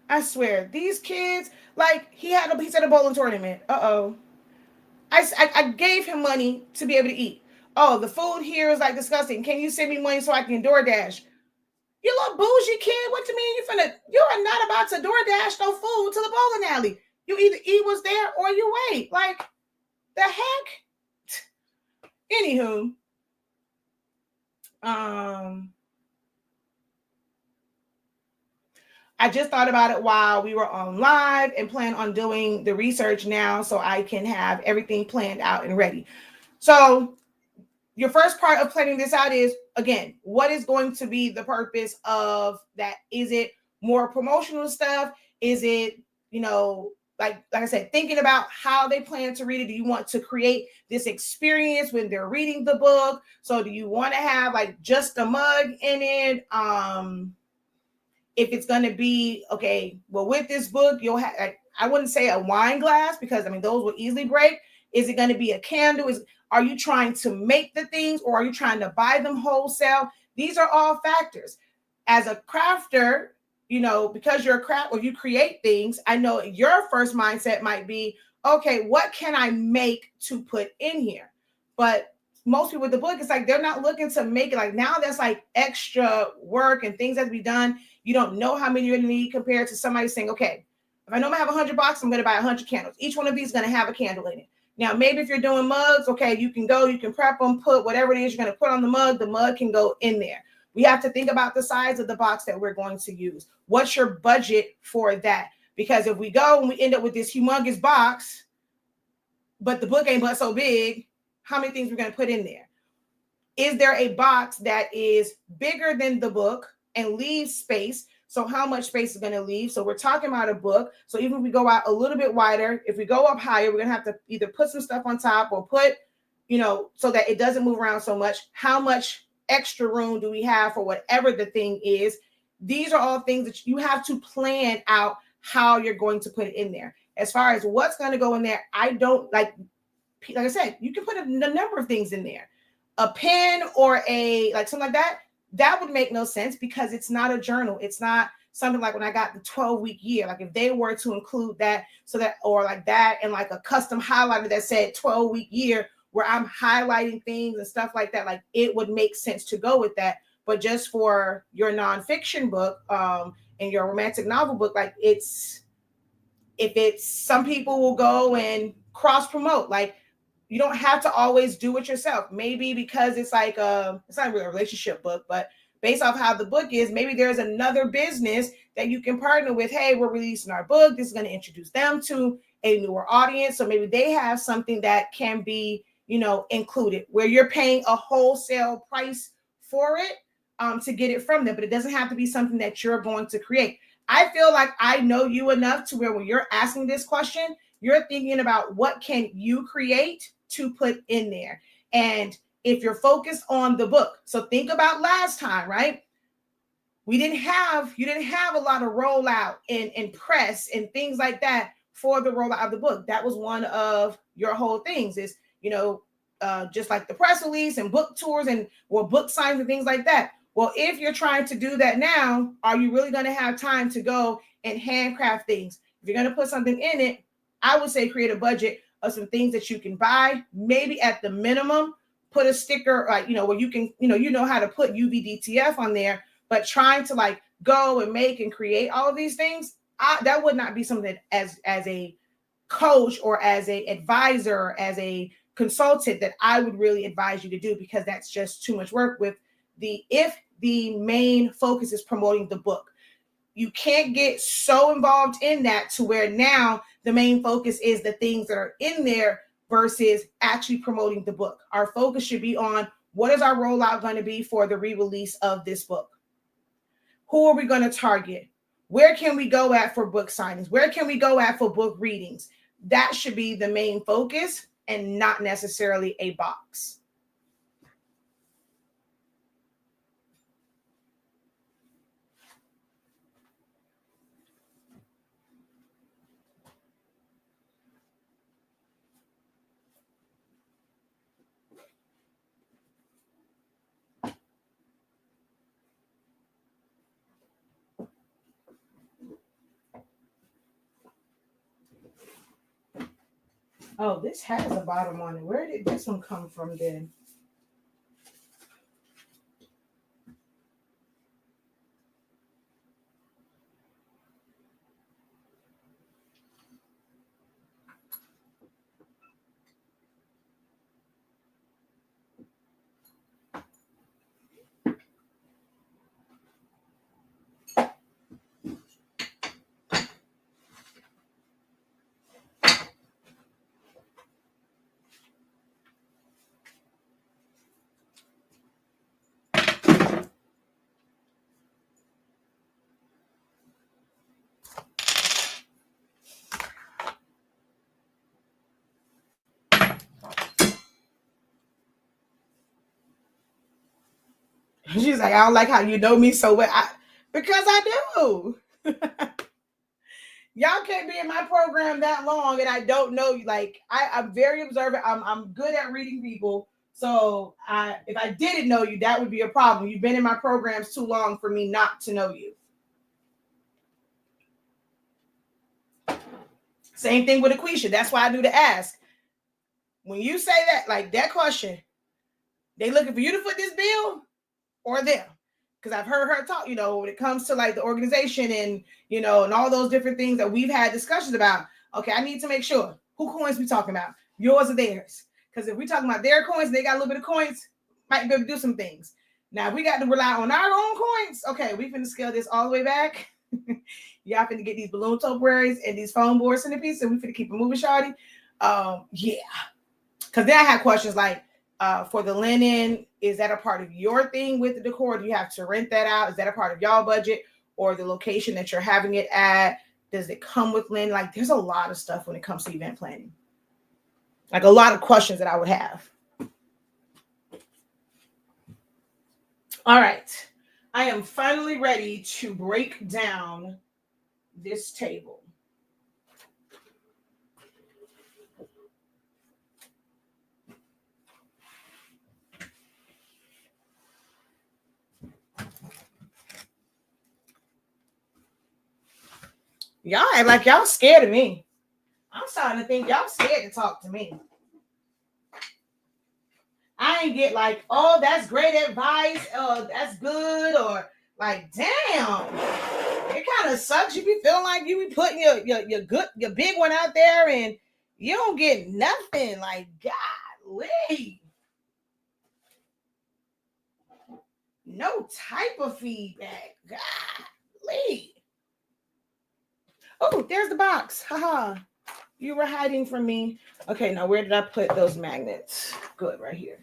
I swear, these kids, like he's at a bowling tournament. Uh-oh. I gave him money to be able to eat. Oh, the food here is like disgusting. Can you send me money so I can DoorDash? You little bougie kid. What you mean you are not about to DoorDash no food to the bowling alley. You either eat what's there or you wait. Like the heck? Anywho. I just thought about it while we were on live and plan on doing the research now so I can have everything planned out and ready. So your first part of planning this out is, again, what is going to be the purpose of that? Is it more promotional stuff? Is it, like I said, thinking about how they plan to read it? Do you want to create this experience when they're reading the book? So do you want to have like just a mug in it? If it's going to be, okay, well, with this book, you'll have, I wouldn't say a wine glass because, those will easily break. Is it going to be a candle? Are you trying to make the things or are you trying to buy them wholesale? These are all factors. As a crafter, because you're a craft or you create things, I know your first mindset might be, okay, what can I make to put in here? But most people with the book, it's like they're not looking to make it. Like now that's like extra work and things that to be done. You don't know how many you're going to need compared to somebody saying, okay, if I know I have 100 boxes, I'm going to buy 100 candles. Each one of these is going to have a candle in it. Now, maybe if you're doing mugs, okay, you can prep them, put whatever it is you're going to put on the mug can go in there. We have to think about the size of the box that we're going to use. What's your budget for that? Because if we go and we end up with this humongous box, but the book ain't but so big, how many things we're going to put in there? Is there a box that is bigger than the book and leaves space? So how much space is going to leave? So we're talking about a book. So even if we go out a little bit wider, if we go up higher, we're going to have to either put some stuff on top or put, so that it doesn't move around so much. How much extra room do we have for whatever the thing is? these are all things that you have to plan out how you're going to put it in there. As far as what's going to go in there, I don't like I said, you can put a number of things in there. A pen or a like something like that, that would make no sense because it's not a journal. It's not something like when I got the 12-week year. Like if they were to include that, so that, or like that, and like a custom highlighter that said 12-week year where I'm highlighting things and stuff like that, like it would make sense to go with that. But just for your nonfiction book and your romantic novel book, like if it's some people will go and cross promote, like you don't have to always do it yourself. Maybe because it's like it's not really a relationship book, but based off how the book is, maybe there's another business that you can partner with. Hey, we're releasing our book. This is going to introduce them to a newer audience. So maybe they have something that can be, included where you're paying a wholesale price for it to get it from them, but it doesn't have to be something that you're going to create. I feel like I know you enough to where when you're asking this question, you're thinking about what can you create to put in there. And if you're focused on the book, so think about last time, right? You didn't have a lot of rollout and press and things like that for the rollout of the book. That was one of your whole things is, just like the press release and book tours and book signs and things like that. Well, if you're trying to do that now, are you really going to have time to go and handcraft things? If you're going to put something in it, I would say create a budget of some things that you can buy. Maybe at the minimum, put a sticker, like, where you can, how to put UVDTF on there, but trying to like go and make and create all of these things, that would not be something that as a coach or as a advisor, or as a consultant that I would really advise you to do, because that's just too much work if the main focus is promoting the book. You can't get so involved in that to where now the main focus is the things that are in there versus actually promoting the book. Our focus should be on what is our rollout going to be for the re-release of this book? Who are we going to target? Where can we go at for book signings? Where can we go at for book readings? That should be the main focus and not necessarily a box. Oh, this has a bottom on it. Where did this one come from then? She's like, I don't like how you know me so well. Because I do. Y'all can't be in my program that long and I don't know you. Like I'm very observant. I'm good at reading people. So if I didn't know you, that would be a problem. You've been in my programs too long for me not to know you. Same thing with Akeisha. That's why I do the ask. When you say that, like that question, they looking for you to foot this bill or them? Because I've heard her talk, when it comes to like the organization and, and all those different things that we've had discussions about. Okay, I need to make sure who coins we talking about, yours or theirs. Because if we talking about their coins, they got a little bit of coins, might be able to do some things. Now, if we got to rely on our own coins, okay, we finna scale this all the way back. Y'all finna get these balloon topiaries and these foam board centipedes, and we finna keep it moving, shawty. Yeah. Because then I had questions like, for the linen, is that a part of your thing with the decor? Do you have to rent that out? Is that a part of y'all budget or the location that you're having it at? Does it come with linen? Like there's a lot of stuff when it comes to event planning. Like a lot of questions that I would have. All right. I am finally ready to break down this table. Y'all act like y'all scared of me. I'm starting to think y'all scared to talk to me. I ain't get like, oh, that's great advice, that's good, or like, damn. It kind of sucks. You be feeling like you be putting your big one out there and you don't get nothing. Like, golly. No type of feedback. Golly. Oh, there's the box. Haha. You were hiding from me. Okay, now where did I put those magnets? Good, right here.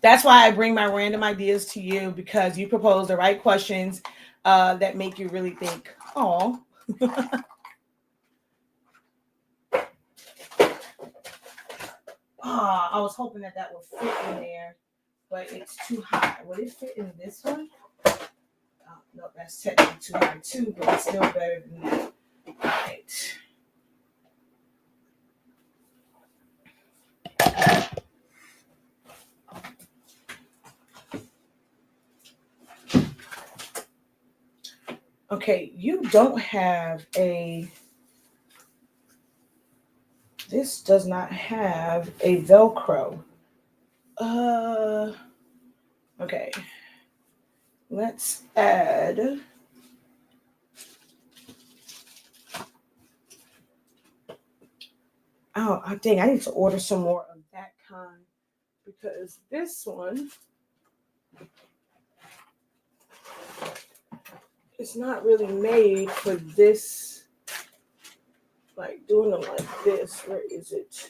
That's why I bring my random ideas to you, because you propose the right questions that make you really think, oh. I was hoping that would fit in there, but it's too high. Would it fit in this one? Oh, no, that's technically too high too, but it's still better than that. All right. Okay, you don't have a, this does not have a Velcro. Okay. Let's add. Oh, dang, I need to order some more of that kind, because this one is not really made for this, like doing them like this. Where is it?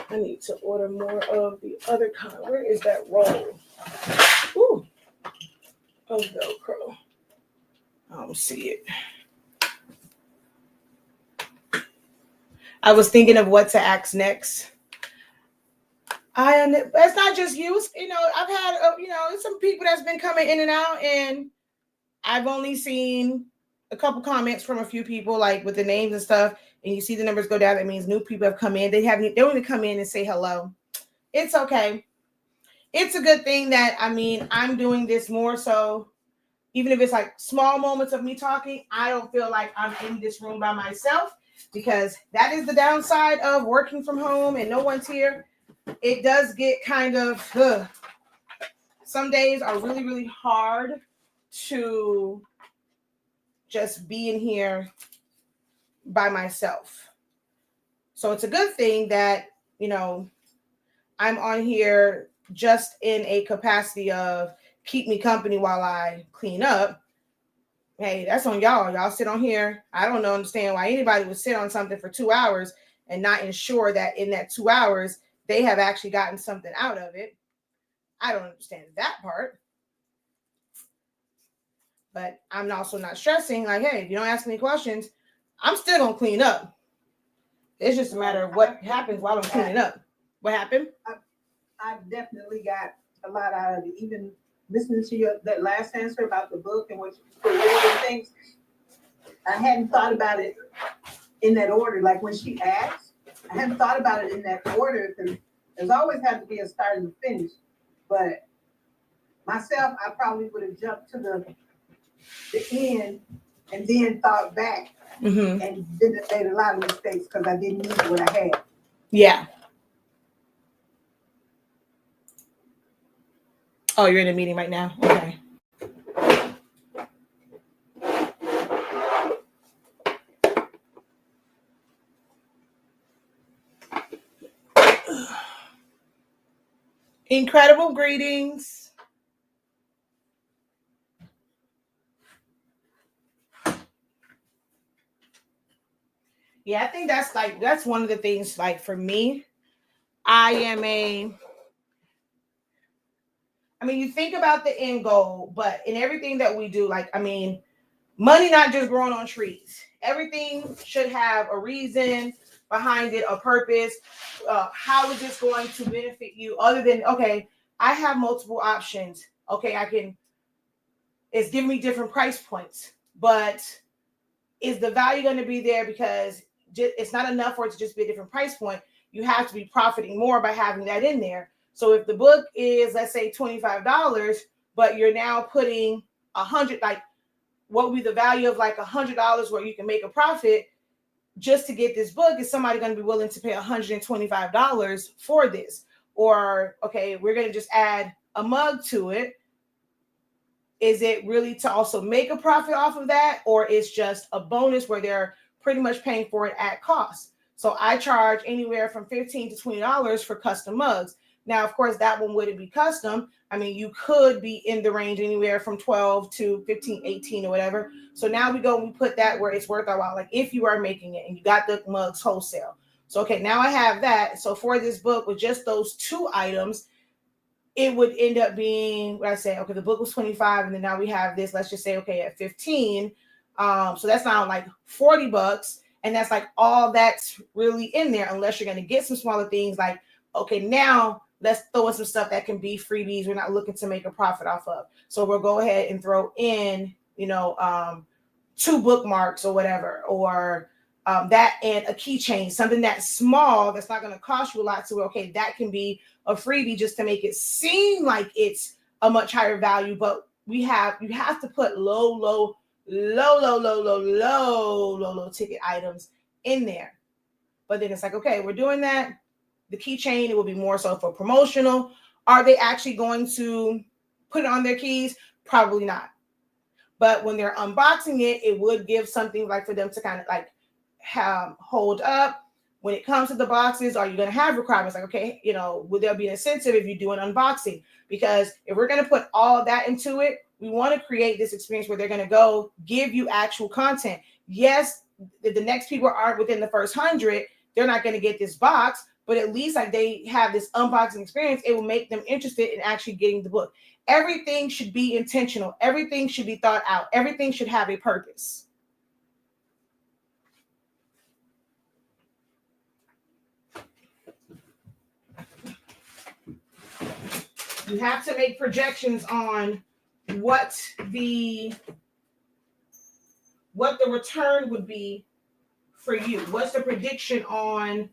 I need to order more of the other kind. Where is that roll? Ooh, of Velcro. I don't see it. I was thinking of what to ask next. It's not just you. You know, I've had, some people that's been coming in and out, and I've only seen a couple comments from a few people, like with the names and stuff, and you see the numbers go down. That means new people have come in. They don't even come in and say hello. It's okay. It's a good thing that, I'm doing this more so, even if it's like small moments of me talking, I don't feel like I'm in this room by myself, because that is the downside of working from home and no one's here. It does get kind of, some days are really, really hard to just be in here by myself. So it's a good thing that, I'm on here just in a capacity of keep me company while I clean up. Hey, that's on y'all. Y'all sit on here. I don't understand why anybody would sit on something for 2 hours and not ensure that in that 2 hours they have actually gotten something out of it. I don't understand that part. But I'm also not stressing, like, hey, if you don't ask me questions, I'm still going to clean up. It's just a matter of what happens while I'm cleaning up. What happened? I've definitely got a lot out of it. Even listening to that last answer about the book and what you put in things, I hadn't thought about it in that order. Like when she asked, I hadn't thought about it in that order, because there's always have to be a start and a finish. But myself, I probably would have jumped to the end and then thought back, and then made a lot of mistakes because I didn't use what I had. Yeah. Oh, you're in a meeting right now? Okay. Incredible greetings. Yeah, I think that's one of the things, like for me, you think about the end goal, but in everything that we do, money not just growing on trees. everything should have a reason behind it, a purpose. How is this going to benefit you other than, okay, I have multiple options. Okay, it's giving me different price points, but is the value going to be there? Because it's not enough for it to just be a different price point. You have to be profiting more by having that in there. So if the book is, let's say, $25, but you're now putting 100, like what would be the value of like $100 where you can make a profit just to get this book? Is somebody going to be willing to pay $125 for this? Or, okay, we're going to just add a mug to it. Is it really to also make a profit off of that? Or it's just a bonus where they're pretty much paying for it at cost? So I charge anywhere from $15 to $20 for custom mugs. Now, of course, that one wouldn't be custom. I mean, you could be in the range anywhere from 12 to 15, 18 or whatever. So now we go and we put that where it's worth our while. Like if you are making it and you got the mugs wholesale. So, okay, now I have that. So for this book with just those two items, it would end up being what I say, okay, the book was 25 and then now we have this, let's just say, okay, at 15. So that's now like $40. And that's like all that's really in there, unless you're going to get some smaller things like, okay, now let's throw in some stuff that can be freebies we're not looking to make a profit off of. So we'll go ahead and throw in, 2 bookmarks or whatever, or that and a keychain, something that's small that's not going to cost you a lot. So, okay, that can be a freebie just to make it seem like it's a much higher value. But you have to put low ticket items in there. But then it's like, okay, we're doing that. The keychain, it will be more so for promotional. Are they actually going to put it on their keys? Probably not. But when they're unboxing it, it would give something like for them to kind of like hold up. When it comes to the boxes, are you going to have requirements? Like, okay, would there be an incentive if you do an unboxing? Because if we're going to put all of that into it, we want to create this experience where they're going to go give you actual content. Yes, the next people aren't within the first 100, they're not going to get this box, but at least like they have this unboxing experience, it will make them interested in actually getting the book. Everything should be intentional. Everything should be thought out. Everything should have a purpose. You have to make projections on what the return would be for you. What's the prediction on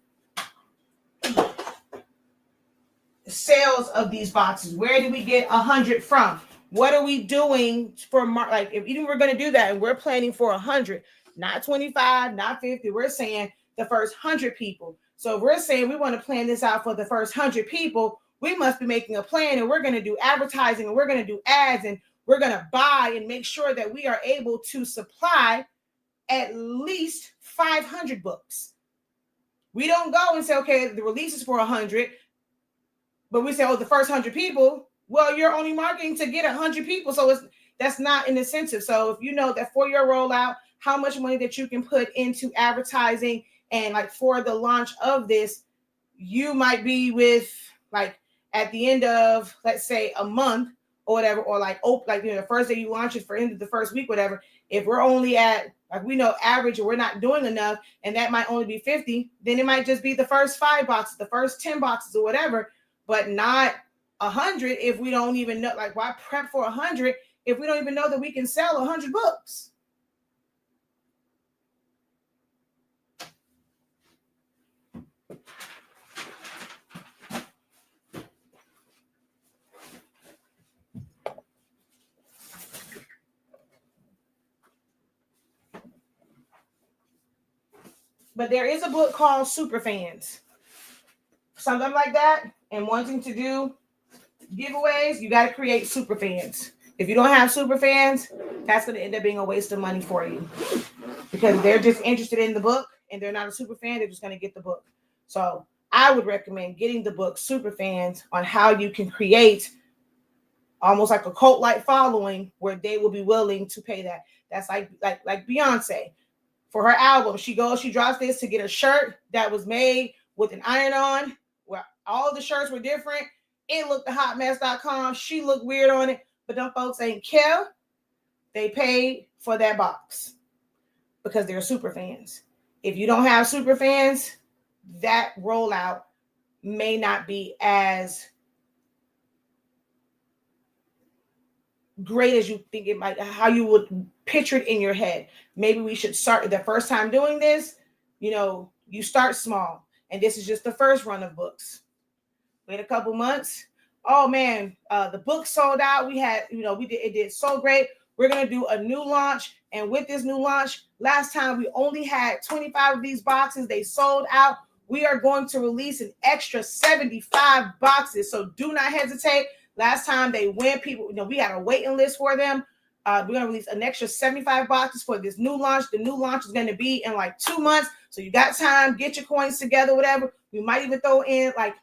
sales of these boxes? Where do we get 100 from? What are we doing for like if even we're going to do that and we're planning for 100, not 25, not 50, we're saying the first 100 people. So if we're saying we want to plan this out for the first 100 people, we must be making a plan, and we're going to do advertising, and we're going to do ads, and we're going to buy and make sure that we are able to supply at least 500 books. We don't go and say, okay, the release is for 100, but we say, oh, the first 100 people. Well, you're only marketing to get 100 people, so that's not an incentive. So if you know that for your rollout, how much money that you can put into advertising, and like for the launch of this, you might be with like at the end of, let's say, a month or whatever, or like the first day you launch it for end of the first week, whatever. If we're only at, like, we know average, or we're not doing enough, and that might only be 50, then it might just be the first 5 boxes, the first 10 boxes or whatever, but not 100 if we don't even know. Like, why prep for 100 if we don't even know that we can sell 100 books? But there is a book called Superfans. Something like that, and wanting to do giveaways, you got to create Superfans. If you don't have Superfans, that's going to end up being a waste of money for you, because they're just interested in the book and they're not a super fan. They're just going to get the book. So I would recommend getting the book Superfans on how you can create almost like a cult-like following where they will be willing to pay that. That's like Beyonce. For her album, she drops this to get a shirt that was made with an iron-on, where all the shirts were different. It looked at hotmess.com. She looked weird on it, but them folks ain't care. They paid for that box. because they're super fans. If you don't have super fans, that rollout may not be as great as you think it might, how you would picture it in your head. Maybe we should start the first time doing this, you start small, and this is just the first run of books. Wait a couple months. Oh man, the book sold out. We had, it did so great. We're gonna do a new launch, and with this new launch, last time we only had 25 of these boxes. They sold out. We are going to release an extra 75 boxes, so do not hesitate. Last time they went, people, we had a waiting list for them. We're gonna release an extra 75 boxes for this new launch. The new launch is gonna be in like 2 months, so you got time. Get your coins together, whatever. We might even throw in like,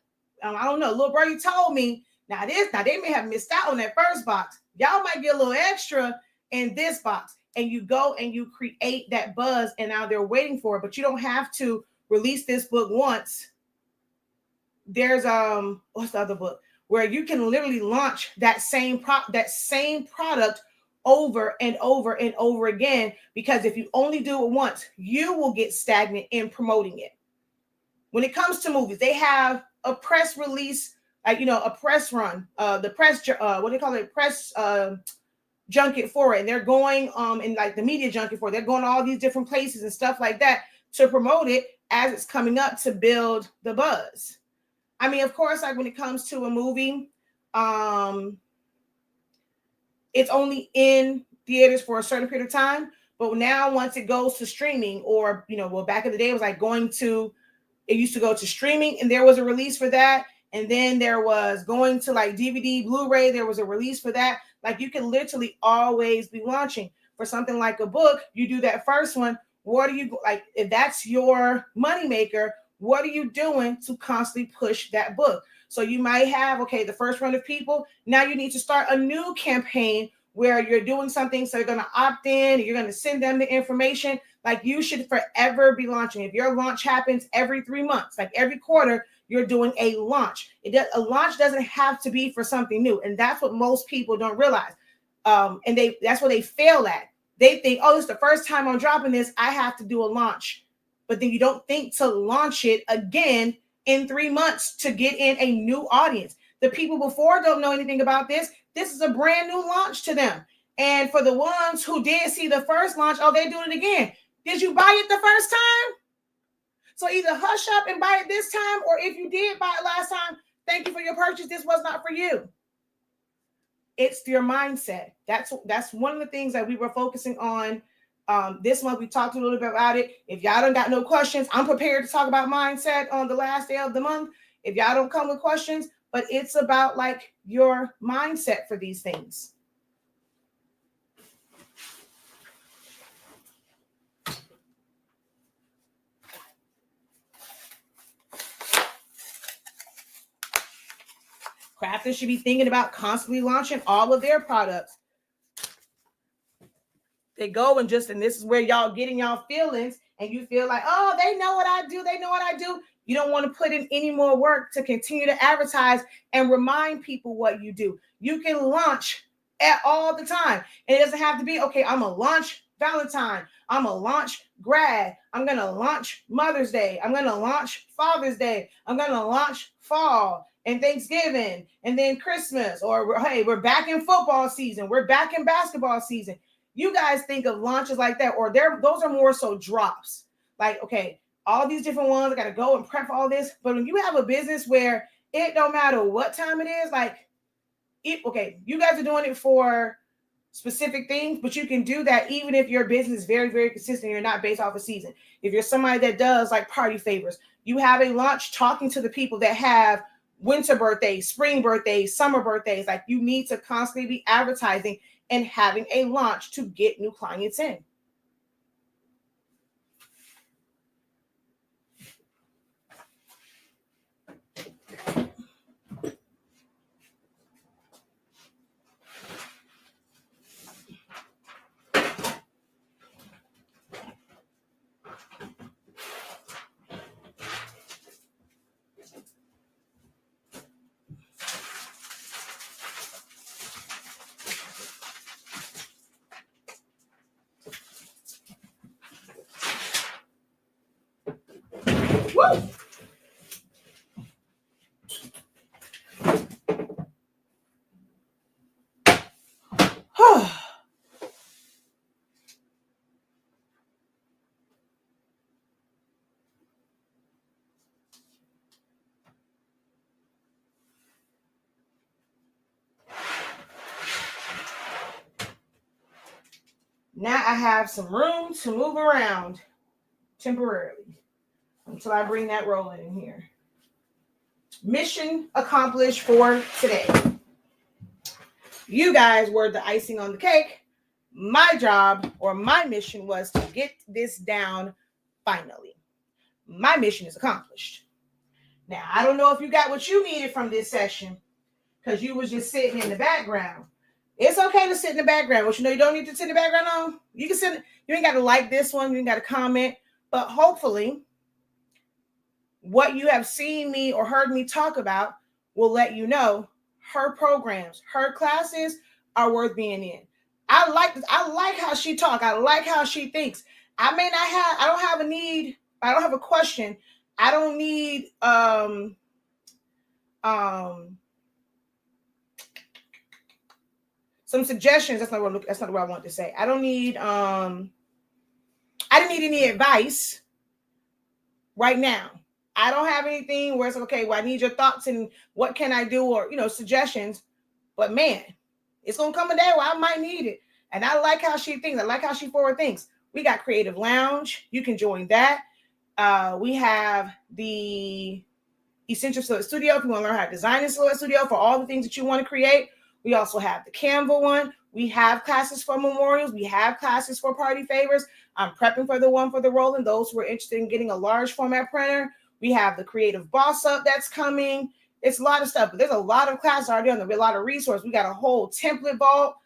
I don't know. Little birdie told me. Now they may have missed out on that first box. Y'all might get a little extra in this box, and you go and you create that buzz, and now they're waiting for it. But you don't have to release this book once. There's what's the other book where you can literally launch that same product over and over and over again, because if you only do it once, you will get stagnant in promoting it. When it comes to movies, they have a press release, like, a press run, the press, what do you call it? Press junket for it. And they're going, in like the media junket for it. They're going to all these different places and stuff like that to promote it as it's coming up, to build the buzz. I mean, of course, like when it comes to a movie, it's only in theaters for a certain period of time. But now once it goes to streaming, or, back in the day, it was like it used to go to streaming, and there was a release for that. And then there was going to like DVD, Blu-ray, there was a release for that. Like, you can literally always be launching. For something like a book, you do that first one. What are you, like, if that's your moneymaker, what are you doing to constantly push that book? So you might have, okay, the first run of people. Now you need to start a new campaign where you're doing something. So you're going to opt in, you're going to send them the information. Like, you should forever be launching. If your launch happens every 3 months, like every quarter, you're doing a launch. A launch doesn't have to be for something new. And that's what most people don't realize. And that's what they fail at. They think, oh, this is the first time I'm dropping this, I have to do a launch. But then you don't think to launch it again in 3 months to get in a new audience. The people before don't know anything about this. This is a brand new launch to them. And for the ones who did see the first launch, oh, they're doing it again. Did you buy it the first time? So either hush up and buy it this time, or if you did buy it last time, thank you for your purchase. This was not for you. It's your mindset. That's one of the things that we were focusing on this month. We talked a little bit about it. If y'all don't got no questions, I'm prepared to talk about mindset on the last day of the month. If y'all don't come with questions, but it's about like your mindset for these things. Crafters should be thinking about constantly launching all of their products. They go and this is where y'all getting y'all feelings, and you feel like, oh, they know what I do. They know what I do. You don't want to put in any more work to continue to advertise and remind people what you do. You can launch at all the time. And it doesn't have to be, okay, I'm going to launch Valentine. I'm going to launch grad. I'm going to launch Mother's Day. I'm going to launch Father's Day. I'm going to launch fall and Thanksgiving and then Christmas. Or, hey, we're back in football season. We're back in basketball season. You guys think of launches like that, or those are more so drops. Like, okay, all these different ones, I got to go and prep all this. But when you have a business where it don't matter what time it is, like, okay, you guys are doing it for specific things, but you can do that even if your business is very, very consistent. You're not based off a season. If you're somebody that does like party favors, you have a launch talking to the people that have winter birthdays, spring birthdays, summer birthdays. Like, you need to constantly be advertising and having a launch to get new clients in. Woo! Now I have some room to move around temporarily until I bring that rolling in here. Mission accomplished for today. You guys were the icing on the cake. My job or my mission was to get this down finally. My mission is accomplished. Now, I don't know if you got what you needed from this session because you was just sitting in the background. It's okay to sit in the background. But you know you don't need to sit in the background on. You can sit. You ain't got to like this one. You ain't got to comment. But hopefully, what you have seen me or heard me talk about will let you know her programs, her classes are worth being in. I like how she talk. I like how she thinks. I don't have a need. I don't have a question. I don't need some suggestions. That's not what I want to say. I didn't need any advice right now. I don't have anything where it's okay, well, I need your thoughts and what can I do or, suggestions. But man, it's going to come a day where I might need it. And I like how she thinks. I like how she forward thinks. We got Creative Lounge. You can join that. We have the Essential Silhouette Studio if you want to learn how to design in Silhouette Studio for all the things that you want to create. We also have the Canva one. We have classes for memorials. We have classes for party favors. I'm prepping for the one for the Roland. Those who are interested in getting a large format printer. We have the Creative Boss Up that's coming. It's a lot of stuff, but there's a lot of classes already on there. A lot of resources. We got a whole template vault,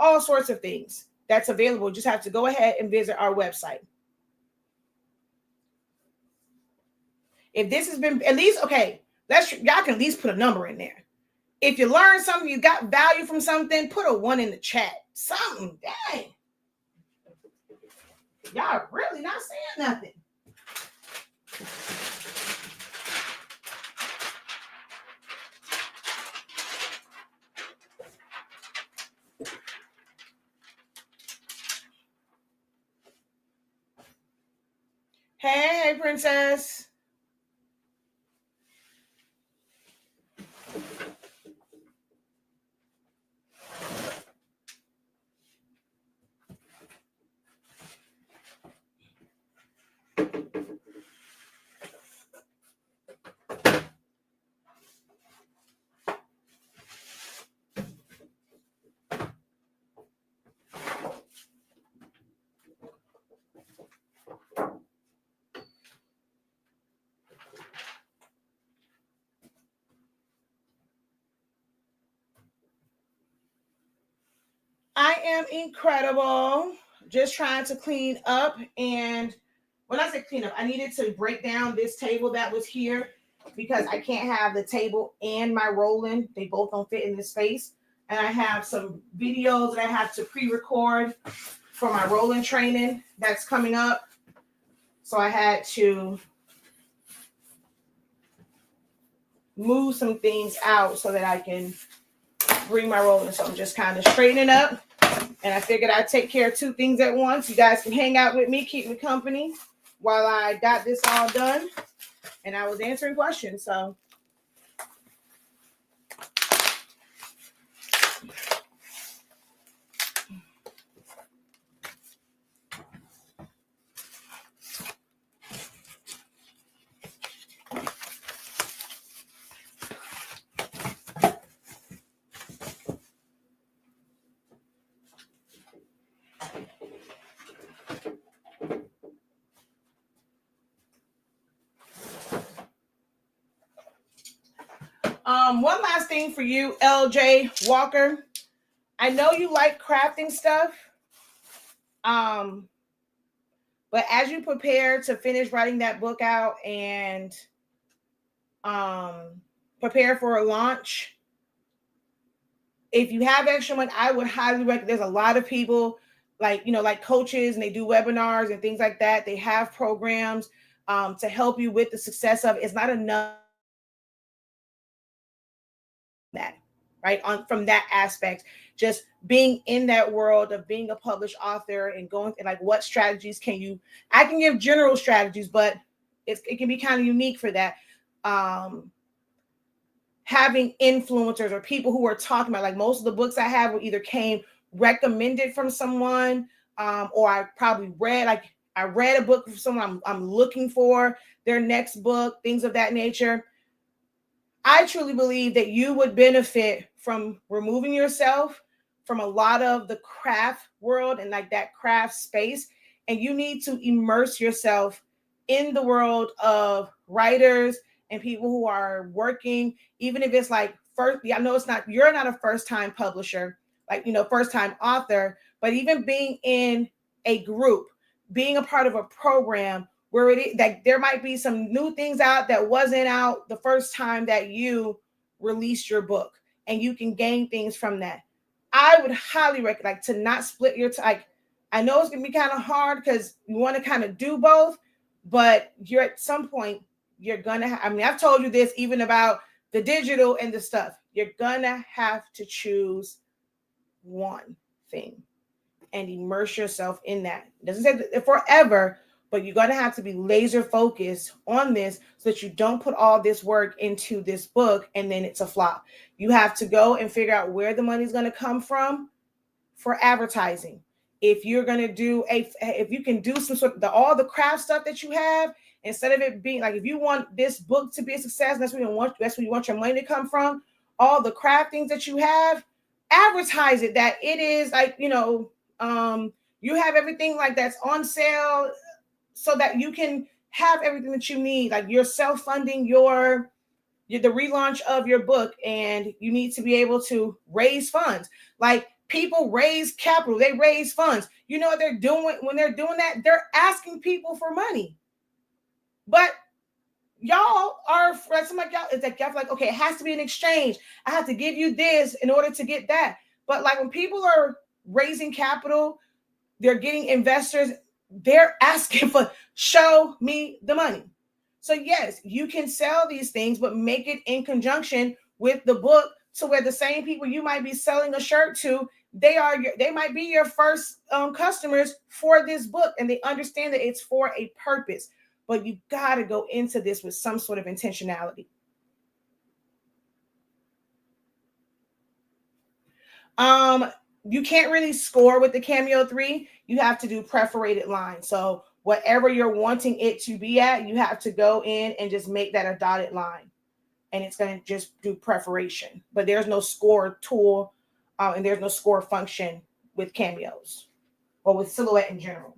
all sorts of things that's available. You just have to go ahead and visit our website. If this has been at least, okay, y'all can at least put a number in there. If you learned something, you got value from something, put a 1 in the chat. Something, dang. Y'all really not saying nothing. Hey, princess. I am incredible. Just trying to clean up. And when I say clean up, I needed to break down this table that was here because I can't have the table and my Roland. They both don't fit in this space. And I have some videos that I have to pre-record for my Roland training that's coming up. So I had to move some things out so that I can bring my Roland. So I'm just kind of straightening up. And I figured I'd take care of 2 things at once. You guys can hang out with me, keep me company while I got this all done. And I was answering questions. So one last thing for you, LJ Walker. I know you like crafting stuff. But as you prepare to finish writing that book out and prepare for a launch, if you have extra money, I would highly recommend. There's a lot of people like coaches, and they do webinars and things like that. They have programs. to help you with the success of it. It's not enough that, right? On from that aspect, just being in that world of being a published author and going like what strategies can you, I can give general strategies, but it can be kind of unique for that. Having influencers or people who are talking about, like most of the books I have were either came recommended from someone, or I probably read, like I read a book from someone I'm looking for their next book, things of that nature. I truly believe that you would benefit from removing yourself from a lot of the craft world and like that craft space. And you need to immerse yourself in the world of writers and people who are working, even if it's like first, I know it's not, you're not a first time publisher, like, first time author, but even being in a group, being a part of a program where it is that there might be some new things out that wasn't out the first time that you released your book, and you can gain things from that. I would highly recommend like to not split your time. I know it's gonna be kind of hard because you want to kind of do both, but you're at some point you're gonna. I mean, I've told you this even about the digital and the stuff. You're gonna have to choose one thing and immerse yourself in that. It doesn't say that forever, but you're going to have to be laser focused on this so that you don't put all this work into this book and then it's a flop. You have to go and figure out where the money's going to come from for advertising. If you're going to do if you can do some sort of all the craft stuff that you have, instead of it being like, if you want this book to be a success, that's where you want your money to come from, all the craft things that you have, advertise it, that it is like, you have everything like that's on sale so that you can have everything that you need. Like you're self-funding the relaunch of your book, and you need to be able to raise funds. Like people raise capital, they raise funds. You know what they're doing when they're doing that? They're asking people for money. But y'all are some like y'all is like y'all like, okay, it has to be an exchange. I have to give you this in order to get that. But like when people are raising capital, they're getting investors, they're asking for show me the money. So yes, you can sell these things, but make it in conjunction with the book, so where the same people you might be selling a shirt to, they might be your first customers for this book, and they understand that it's for a purpose. But you got to go into this with some sort of intentionality. You can't really score with the Cameo 3. You have to do perforated lines. So whatever you're wanting it to be at, you have to go in and just make that a dotted line. And it's going to just do perforation. But there's no score tool, and there's no score function with Cameos or with Silhouette in general.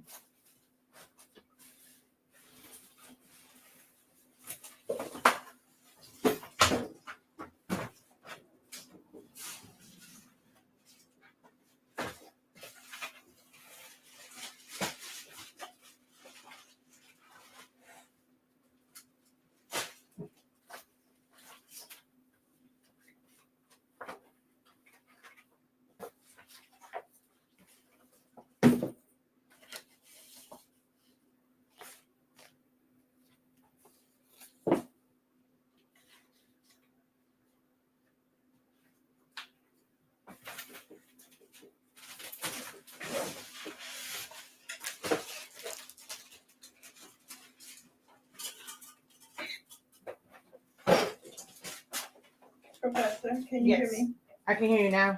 Professor, can you hear me? I can hear you now.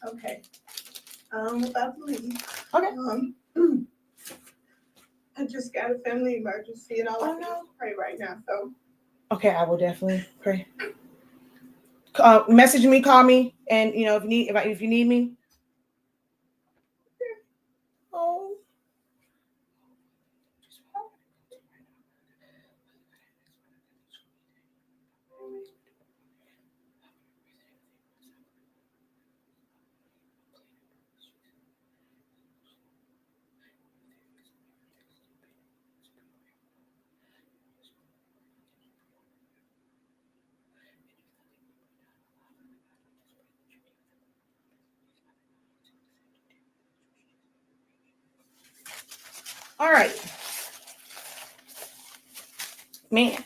Okay. I'm about to leave. Okay. I just got a family emergency and all I can do is pray right now. So. Okay, I will definitely pray. Message me, call me, and if you need me. Oh. All right. Man.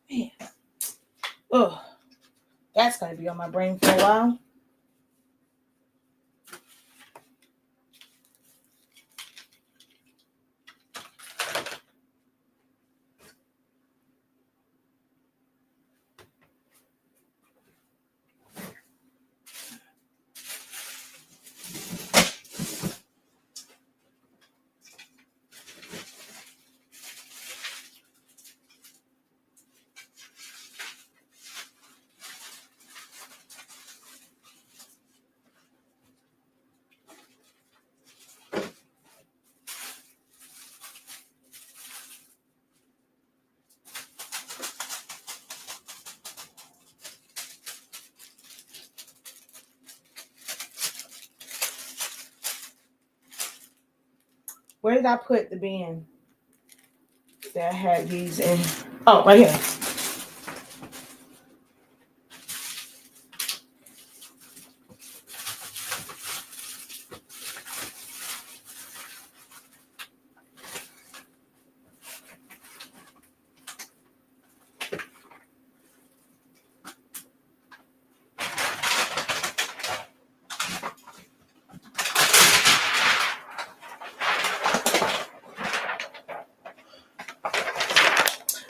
Man. Oh, that's going to be on my brain for a while. Where did I put the bin that I had these in? Oh, right here.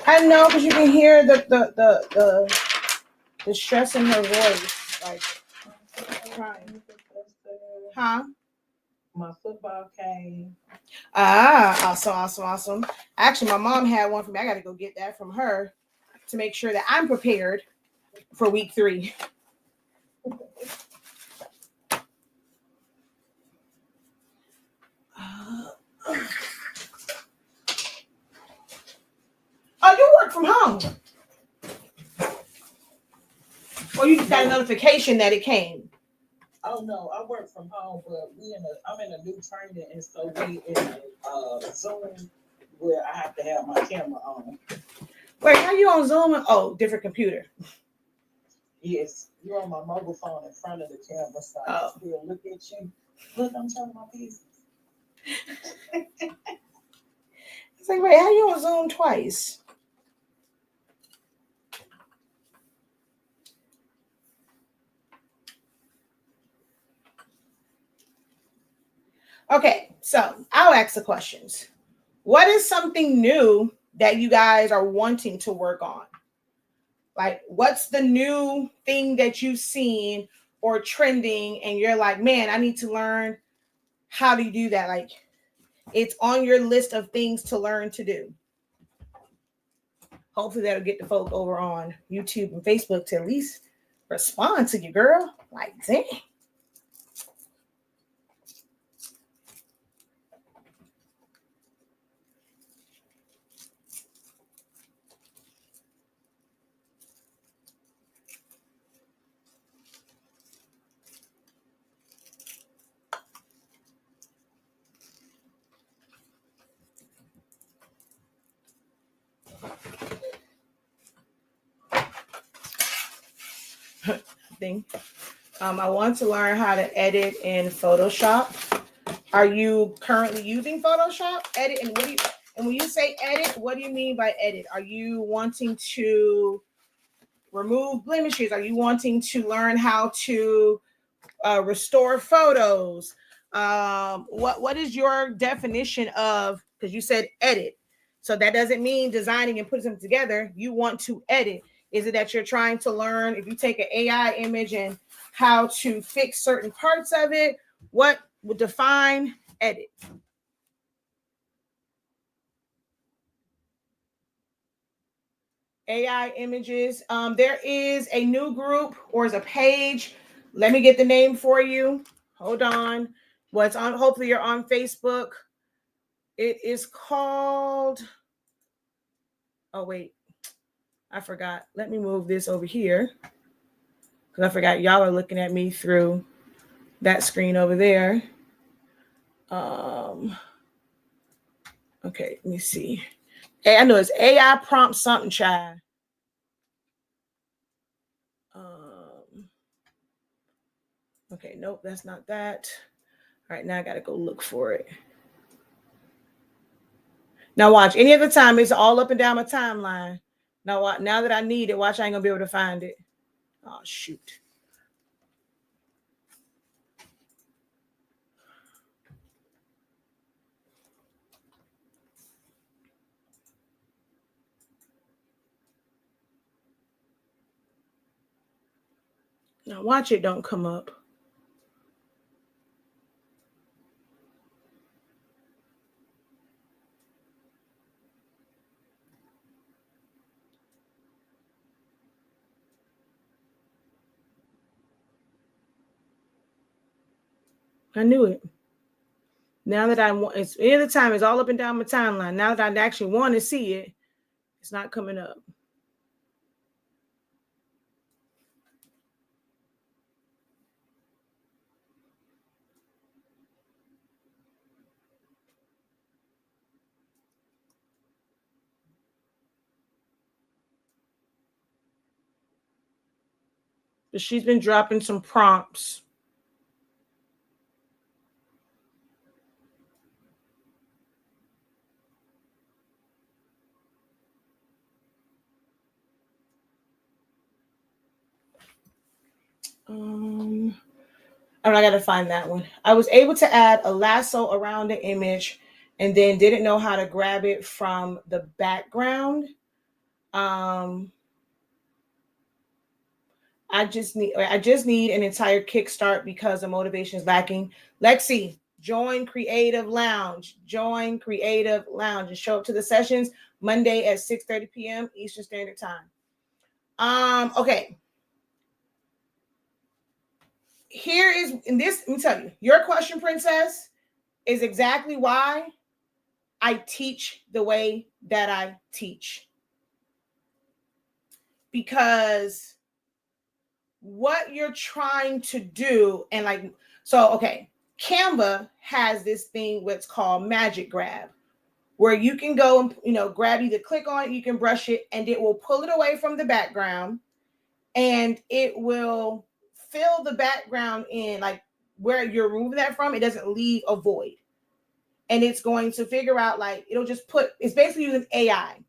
I know, because you can hear the stress in her voice, like crying. Huh? My football cane. Ah, awesome. Actually, my mom had one for me. I got to go get that from her to make sure that I'm prepared for week 3. Oh, you work from home. Or you just got a notification that it came. Oh no, I work from home, but I'm in a new training, and so we in a Zoom where I have to have my camera on. Wait, how you on Zoom? Oh, different computer. Yes, you're on my mobile phone in front of the camera, so I can still look at you. Look, I'm telling my business. It's like, wait, how you on Zoom twice? Okay, so I'll ask the questions. What is something new that you guys are wanting to work on? Like, what's the new thing that you've seen or trending and you're like, man, I need to learn how to do that? Like, it's on your list of things to learn to do. Hopefully that'll get the folk over on YouTube and Facebook to at least respond to you, girl. Like, dang. Thing. I want to learn how to edit in Photoshop. Are you currently using Photoshop? Edit, and when you say edit, what do you mean by edit? Are you wanting to remove blemishes? Are you wanting to learn how to restore photos? What is your definition of? Because you said edit, so that doesn't mean designing and putting them together. You want to edit. Is it that you're trying to learn if you take an AI image and how to fix certain parts of it? What would define edit? AI images. There is a new group or is a page. Let me get the name for you. Hold on. What's on? Hopefully you're on Facebook. It is called. Oh wait, I forgot. Let me move this over here. because I forgot y'all are looking at me through that screen over there. Okay, let me see. Hey, I know it's AI prompt something, child. Okay, nope, that's not that. All right, now I gotta go look for it. Now watch, any other time it's all up and down my timeline. Now that I need it, watch, I ain't gonna be able to find it. Oh, shoot. Now watch it don't come up. I knew it. Now that I want, it's any other time it's all up and down my timeline. Now that I actually want to see it, it's not coming up. But she's been dropping some prompts. I gotta find that one. I was able to add a lasso around the image and then didn't know how to grab it from the background. I just need an entire kickstart because the motivation is lacking. Lexi, join Creative Lounge. Join Creative Lounge and show up to the sessions Monday at 6:30 p.m. Eastern Standard Time. Okay. Here is in this, let me tell you, your question, Princess, is exactly why I teach the way that I teach. Because what you're trying to do, and like, so, okay, Canva has this thing what's called Magic Grab, where you can go and, grab, either click on it, you can brush it, and it will pull it away from the background, and it will fill the background in, like where you're removing that from, it doesn't leave a void. And it's going to figure out, like, it'll just it's basically using AI.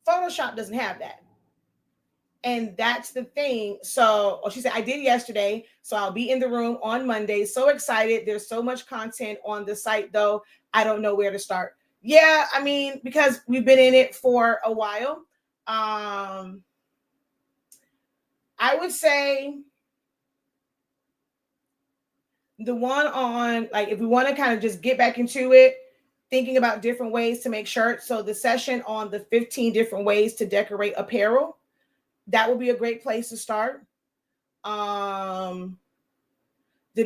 Photoshop doesn't have that. And that's the thing. So she said, I did yesterday. So I'll be in the room on Monday. So excited. There's so much content on the site, though. I don't know where to start. Yeah, I mean, because we've been in it for a while. I would say the one on, like, if we want to kind of just get back into it, thinking about different ways to make shirts. So the session on the 15 different ways to decorate apparel, that would be a great place to start. The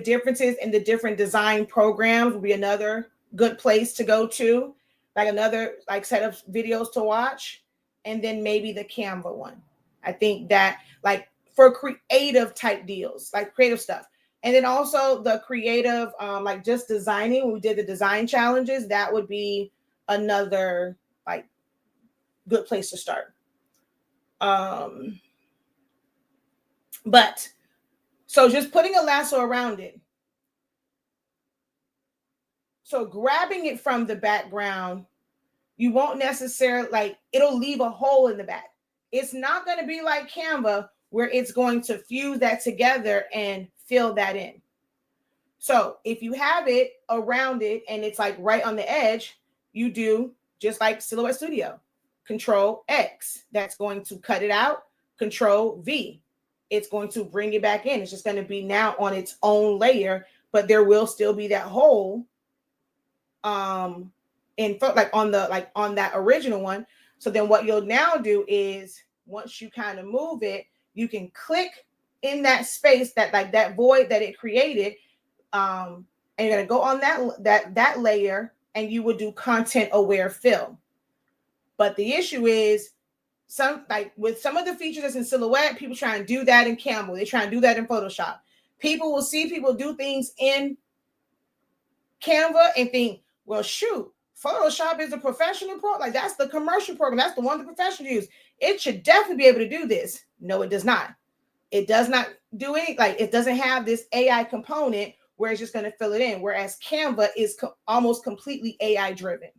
differences in the different design programs would be another good place to go to, like another set of videos to watch. And then maybe the Canva one. I think that, like, for creative type deals, like creative stuff. And then also the creative, like just designing, when we did the design challenges, that would be another like good place to start. But so just putting a lasso around it. So grabbing it from the background, you won't necessarily, like, it'll leave a hole in the back. It's not going to be like Canva where it's going to fuse that together and fill that in. So if you have it around it and it's like right on the edge, you do just like Silhouette Studio. Control X, that's going to cut it out. Control V, it's going to bring it back in. It's just going to be now on its own layer, but there will still be that hole in like on that original one. So then what you'll now do is, once you kind of move it, you can click in that space, that void that it created, and you're going to go on that layer, and you will do content aware fill. But the issue is, some like with some of the features that's in Silhouette, people try and do that in Canva. They try and do that in Photoshop. People will see people do things in Canva and think, well, shoot, Photoshop is a professional pro. Like that's the commercial program. That's the one the professionals use. It should definitely be able to do this. No, it does not. It does not do any, like it doesn't have this AI component where it's just going to fill it in. Whereas Canva is almost completely AI driven.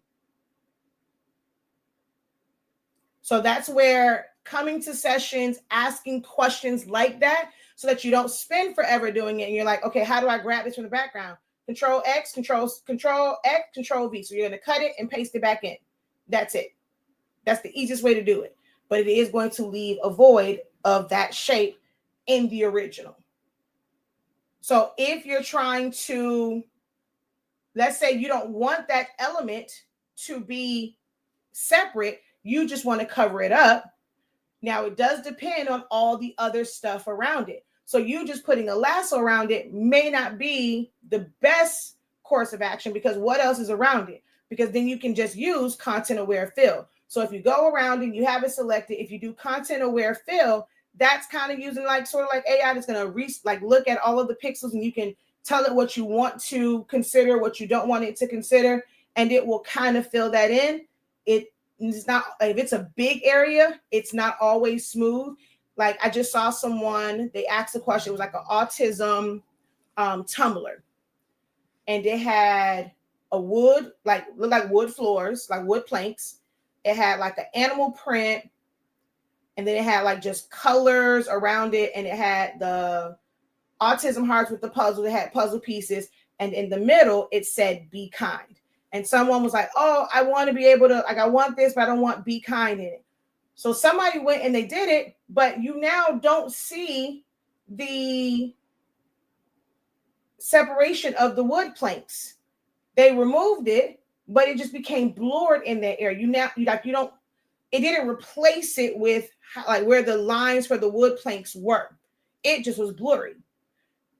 So that's where coming to sessions, asking questions like that, so that you don't spend forever doing it. And you're like, okay, how do I grab this from the background? Control X, Control X, Control V. So you're going to cut it and paste it back in. That's it. That's the easiest way to do it. But it is going to leave a void of that shape in the original. So if you're trying to, let's say you don't want that element to be separate, you just want to cover it up. Now it does depend on all the other stuff around it. So you just putting a lasso around it may not be the best course of action, because what else is around it? Because then you can just use content aware fill. So if you go around and you have it selected, if you do content aware fill, that's kind of using like sort of like AI that's going to look at all of the pixels, and you can tell it what you want to consider, what you don't want it to consider, and it will kind of fill that in. It's not, if it's a big area, it's not always smooth. Like I just saw someone, they asked a question, it was like an autism tumbler, and it had a wood, like looked like wood floors, like wood planks. It had like an animal print, and then it had like just colors around it, and it had the autism hearts with the puzzle. It had puzzle pieces, and in the middle it said "Be kind." And someone was like, oh, I want to be able to, like, I want this, but I don't want "Be kind" in it. So somebody went and they did it, but you now don't see the separation of the wood planks. They removed it, but it just became blurred in that area. It didn't replace it with like where the lines for the wood planks were. It just was blurry.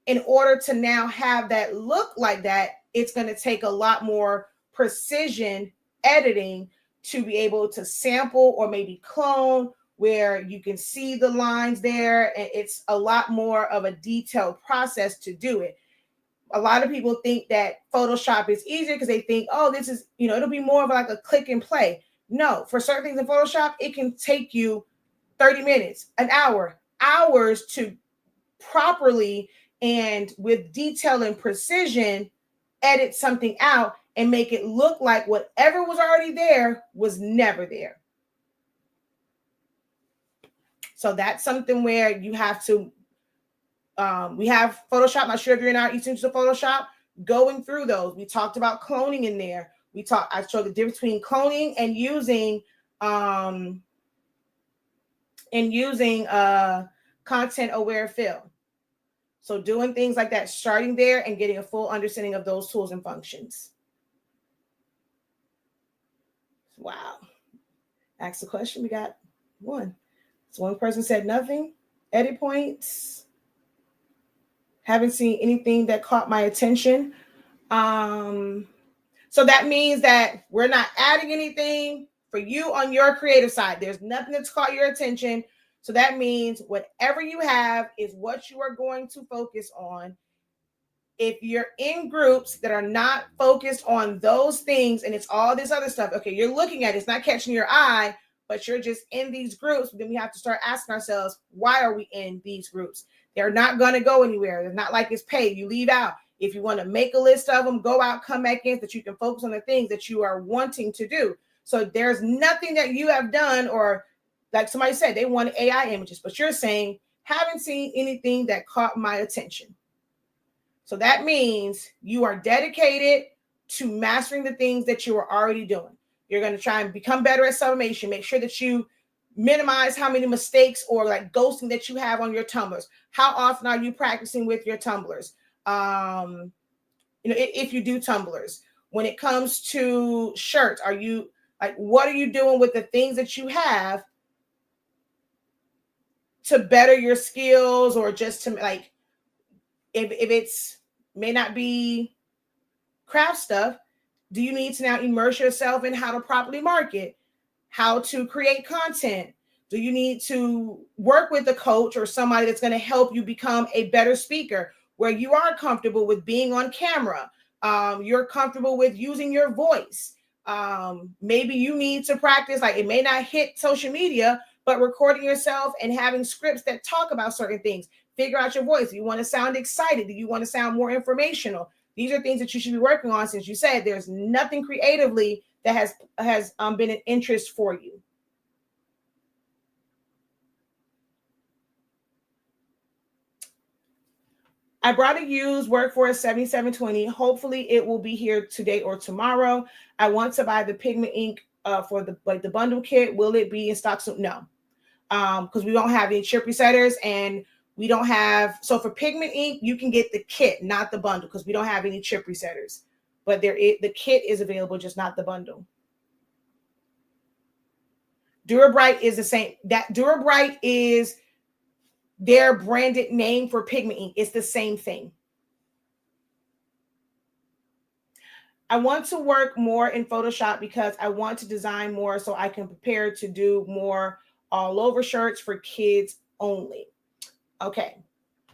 In order to now have that look like that, it's going to take a lot more precision editing to be able to sample or maybe clone where you can see the lines there. And it's a lot more of a detailed process to do it. A lot of people think that Photoshop is easier because they think, oh, this is, it'll be more of like a click and play. No, for certain things in Photoshop, it can take you 30 minutes, an hour, hours to properly and with detail and precision edit something out and make it look like whatever was already there was never there. So that's something where you have to, we have Photoshop. I'm not sure if you're in our Essentials of Photoshop, going through those. We talked about cloning in there. I showed the difference between cloning and using content aware fill. So doing things like that, starting there and getting a full understanding of those tools and functions. Wow. Ask the question. We got one. So one person said nothing. Edit points. Haven't seen anything that caught my attention. So that means that we're not adding anything for you on your creative side. There's nothing that's caught your attention. So that means whatever you have is what you are going to focus on. If you're in groups that are not focused on those things and it's all this other stuff, okay, you're looking at it, it's not catching your eye, but you're just in these groups, then we have to start asking ourselves, why are we in these groups? They're not going to go anywhere. It's not like it's paid. You leave out. If you want to make a list of them, go out, come back in, so that you can focus on the things that you are wanting to do. So there's nothing that you have done, or like somebody said, they wanted AI images, but you're saying, haven't seen anything that caught my attention. So that means you are dedicated to mastering the things that you are already doing. You're going to try and become better at sublimation. Make sure that you minimize how many mistakes or like ghosting that you have on your tumblers. How often are you practicing with your tumblers? If you do tumblers, when it comes to shirts, are you like, what are you doing with the things that you have to better your skills, or just to like, if it's may not be craft stuff, do you need to now immerse yourself in how to properly market, how to create content? Do you need to work with a coach or somebody that's going to help you become a better speaker, where you are comfortable with being on camera? You're comfortable with using your voice. Maybe you need to practice, like it may not hit social media, but recording yourself and having scripts that talk about certain things. Figure out your voice. Do you want to sound excited? Do you want to sound more informational? These are things that you should be working on, since you said there's nothing creatively that has been an interest for you. I brought a used Workforce 7720. Hopefully it will be here today or tomorrow. I want to buy the pigment ink for the bundle kit. Will it be in stock soon? No, because we don't have any chip resetters, and we don't have. So for pigment ink, you can get the kit, not the bundle, because we don't have any chip resetters. But the kit is available, just not the bundle. Durabright is the same. That Durabright is their branded name for pigment ink. It's the same thing. I want to work more in Photoshop because I want to design more so I can prepare to do more all over shirts for kids only. Okay.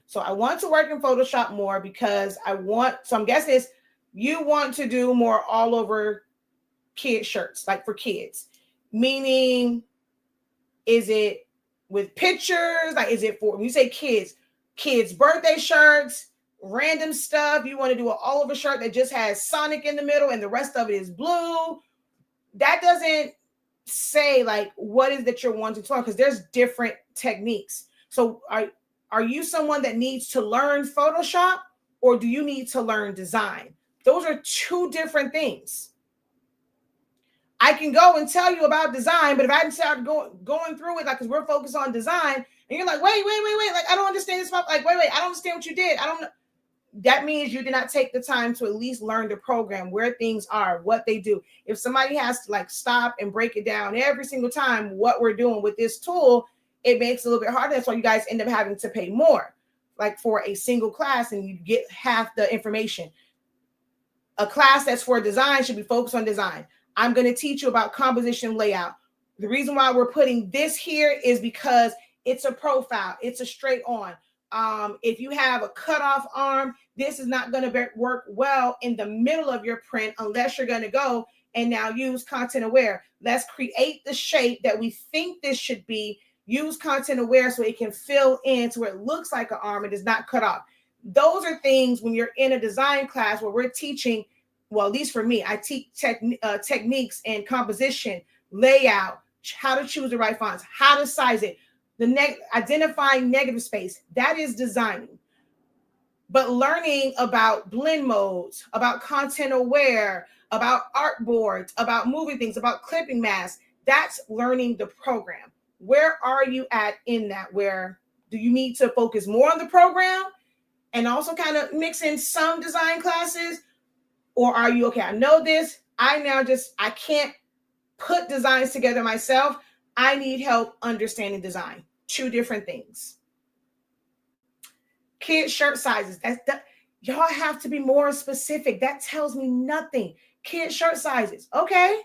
So I want to work in Photoshop more because so I'm guessing you want to do more all over kid shirts, like for kids, meaning is it with pictures? Like, is it for, when you say kids birthday shirts, random stuff? You want to do an all over shirt that just has Sonic in the middle and the rest of it is blue? That doesn't say like what is that you're wanting to learn, because there's different techniques. So are you someone that needs to learn Photoshop, or do you need to learn design? Those are two different things. I can go and tell you about design, but if I start going through it, like, because we're focused on design, and you're like, wait, like, I don't understand this. Like, wait, I don't understand what you did. I don't know. That means you did not take the time to at least learn the program, where things are, what they do. If somebody has to like stop and break it down every single time what we're doing with this tool, it makes it a little bit harder. That's why you guys end up having to pay more, like for a single class, and you get half the information. A class that's for design should be focused on design. I'm going to teach you about composition layout. The reason why we're putting this here is because it's a profile. It's a straight on. If you have a cutoff arm, this is not going to work well in the middle of your print unless you're going to go and now use content aware. Let's create the shape that we think this should be. Use content aware so it can fill in to where it looks like an arm and is not cut off. Those are things when you're in a design class where we're teaching. Well, at least for me, I teach techniques and composition, layout, how to choose the right fonts, how to size it, identifying negative space. That is designing. But learning about blend modes, about content aware, about artboards, about moving things, about clipping masks, that's learning the program. Where are you at in that? Where do you need to focus more on the program and also kind of mix in some design classes? Or are you, okay, I know this. I can't put designs together myself. I need help understanding design. Two different things. Kid shirt sizes. Y'all have to be more specific. That tells me nothing. Kid shirt sizes. Okay.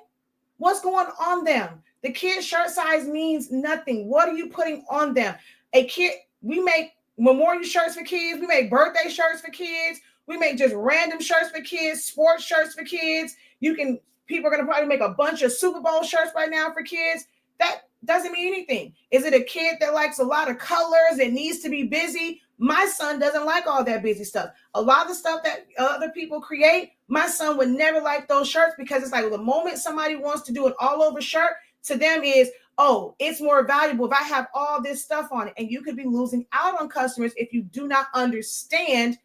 What's going on them? The kid shirt size means nothing. What are you putting on them? We make memorial shirts for kids. We make birthday shirts for kids. We make just random shirts for kids, sports shirts for kids. People are going to probably make a bunch of Super Bowl shirts right now for kids. That doesn't mean anything. Is it a kid that likes a lot of colors and needs to be busy? My son doesn't like all that busy stuff. A lot of the stuff that other people create, my son would never like those shirts, because it's like the moment somebody wants to do an all over shirt, to them is, oh, it's more valuable if I have all this stuff on it. And you could be losing out on customers if you do not understand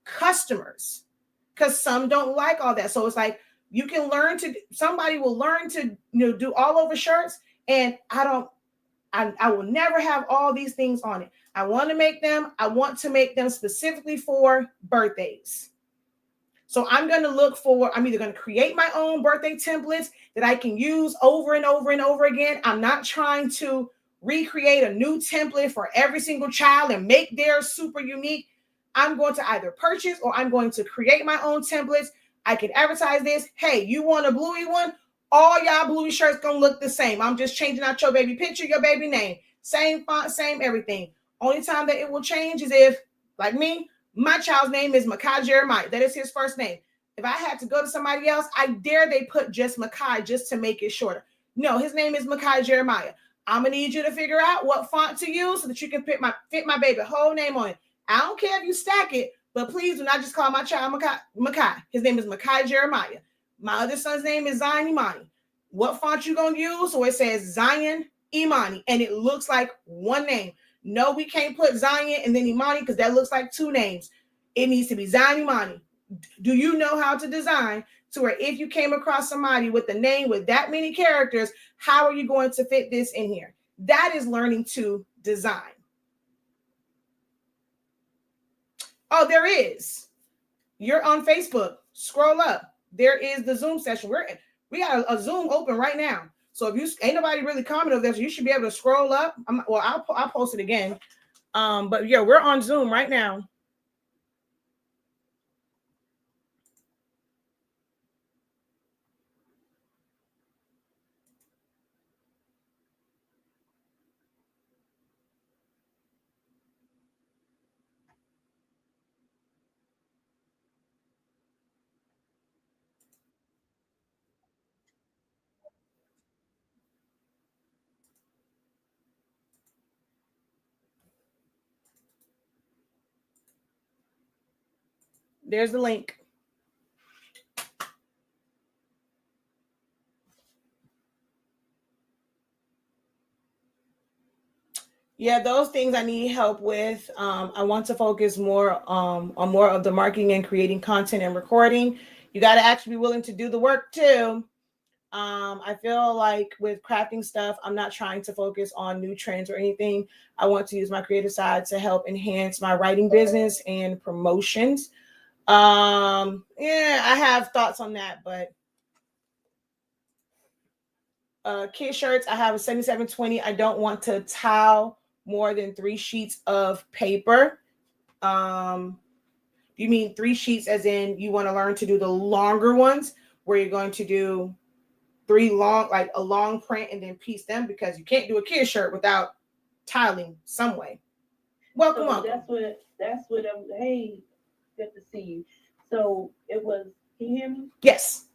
customers, because some don't like all that. So it's like somebody will learn to do all over shirts, and I will never have all these things on it. I want to make them specifically for birthdays. So I'm either going to create my own birthday templates that I can use over and over and over again. I'm not trying to recreate a new template for every single child and make theirs super unique. I'm going to either purchase or I'm going to create my own templates. I can advertise this. Hey, you want a bluey one? All y'all bluey shirts gonna look the same. I'm just changing out your baby picture, your baby name. Same font, same everything. Only time that it will change is if, like me, my child's name is Makai Jeremiah. That is his first name. If I had to go to somebody else, I dare they put just Makai just to make it shorter. No, his name is Makai Jeremiah. I'm gonna need you to figure out what font to use so that you can fit my baby whole name on it. I don't care if you stack it, but please do not just call my child Makai. His name is Makai Jeremiah. My other son's name is Zion Imani. What font you gonna use? So it says Zion Imani, and it looks like one name. No, we can't put Zion and then Imani because that looks like two names. It needs to be Zion Imani. Do you know how to design to where if you came across somebody with a name with that many characters, how are you going to fit this in here? That is learning to design. Oh, there is. You're on Facebook. Scroll up. There is the Zoom session. We got a Zoom open right now. So if you ain't nobody really commented over there, so you should be able to scroll up. I'll post it again. But yeah, we're on Zoom right now. There's the link. Yeah, those things I need help with. I want to focus more on more of the marketing and creating content and recording. You got to actually be willing to do the work too. I feel like with crafting stuff, I'm not trying to focus on new trends or anything. I want to use my creative side to help enhance my writing business and promotions. Yeah, I have thoughts on that, but kid shirts, I have a 7720. I don't want to tile more than 3 sheets of paper. You mean 3 sheets as in you want to learn to do the longer ones where you're going to do 3 long, like a long print and then piece them, because you can't do a kid shirt without tiling some way. Welcome, So welcome. that's what I'm, hey, good to see you. So it was, can you hear me? Yes.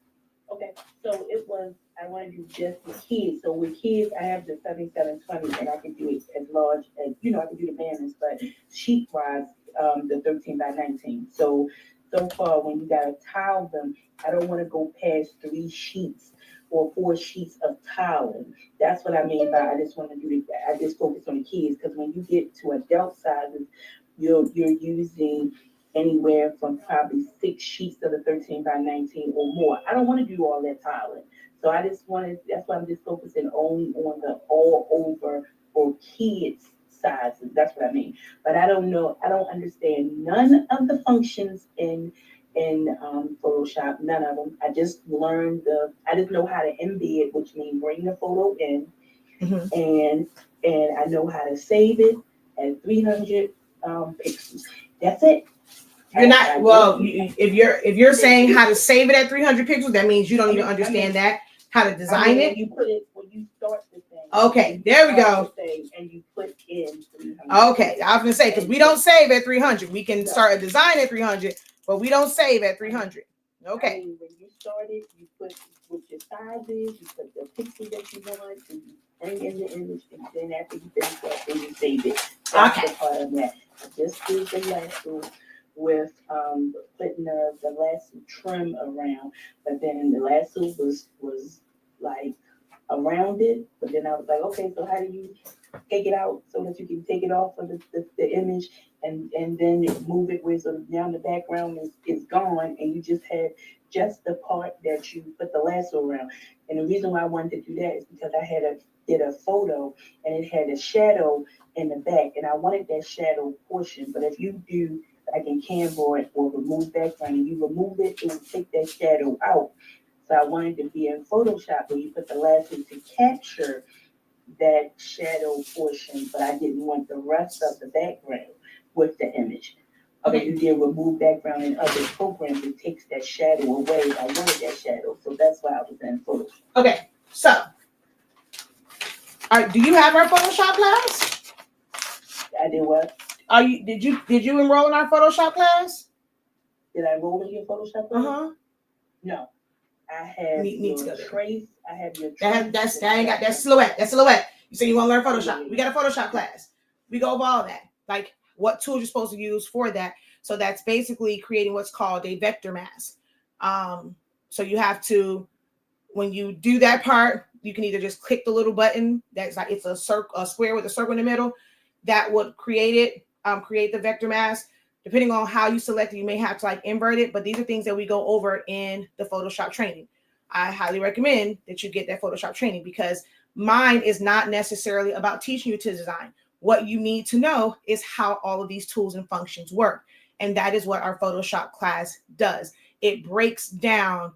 Okay, so it was, I want to do just the kids. So with kids, I have the 7720 and I can do it as large as, I can do the banners, but sheet wise, the 13 by 19. So far, when you gotta tile them, I don't want to go past 3 sheets or 4 sheets of tiling. That's what I mean by I just want to do that. I just focus on the kids, because when you get to adult sizes, you're using anywhere from probably 6 sheets of the 13 by 19 or more. I don't want to do all that tiling. So I just wanted, that's why I'm just focusing only on the all over for kids sizes. That's what I mean. But I don't know, I don't understand none of the functions in Photoshop, none of them. I just learned I just know how to embed, which means bring the photo in, and I know how to save it at 300 pixels. That's it. You're not well. If you're saying how to save it at 300 pixels, that means you don't even understand that how to design it. You put it when you start the thing. Okay, there we go. And you put in 300. Okay, I was gonna say, because we don't save at 300. We can start a design at 300, but we don't save at 300. Okay. I mean, when you start it, you put what your size is, you put the pixel that you want, and you bring in the image, and then after you finish that, then you save it. That's the part of that. I just did the lasso with putting the lasso trim around, but then the lasso was like around it, but then I was like, okay, so how do you take it out so that you can take it off of the image and then move it where so now the background is gone and you just had just the part that you put the lasso around. And the reason why I wanted to do that is because I did a photo and it had a shadow in the back, and I wanted that shadow portion. But if you do like in Canva or remove background and you remove it, it will take that shadow out. So I wanted to be in Photoshop where you put the lasso to capture that shadow portion, but I didn't want the rest of the background with the image. When Okay. you did remove background in other programs, it takes that shadow away. I wanted that shadow, so that's why I was in Photoshop. Okay. So, all right. Do you have our Photoshop class? I did what? Did you enroll in our Photoshop class? Did I roll in your Photoshop? Class? No. I have Need to your go trace. I have your trace. That ain't got that silhouette. That silhouette. You say you want to learn Photoshop. We got a Photoshop class. We go over all that. Like what tools you're supposed to use for that. So that's basically creating what's called a vector mask. So you have to, when you do that part, you can either just click the little button that's like it's a square with a circle in the middle that would create the vector mask. Depending on how you select it, you may have to like invert it, but these are things that we go over in the Photoshop training. I highly recommend that you get that Photoshop training because mine is not necessarily about teaching you to design. What you need to know is how all of these tools and functions work. And that is what our Photoshop class does. It breaks down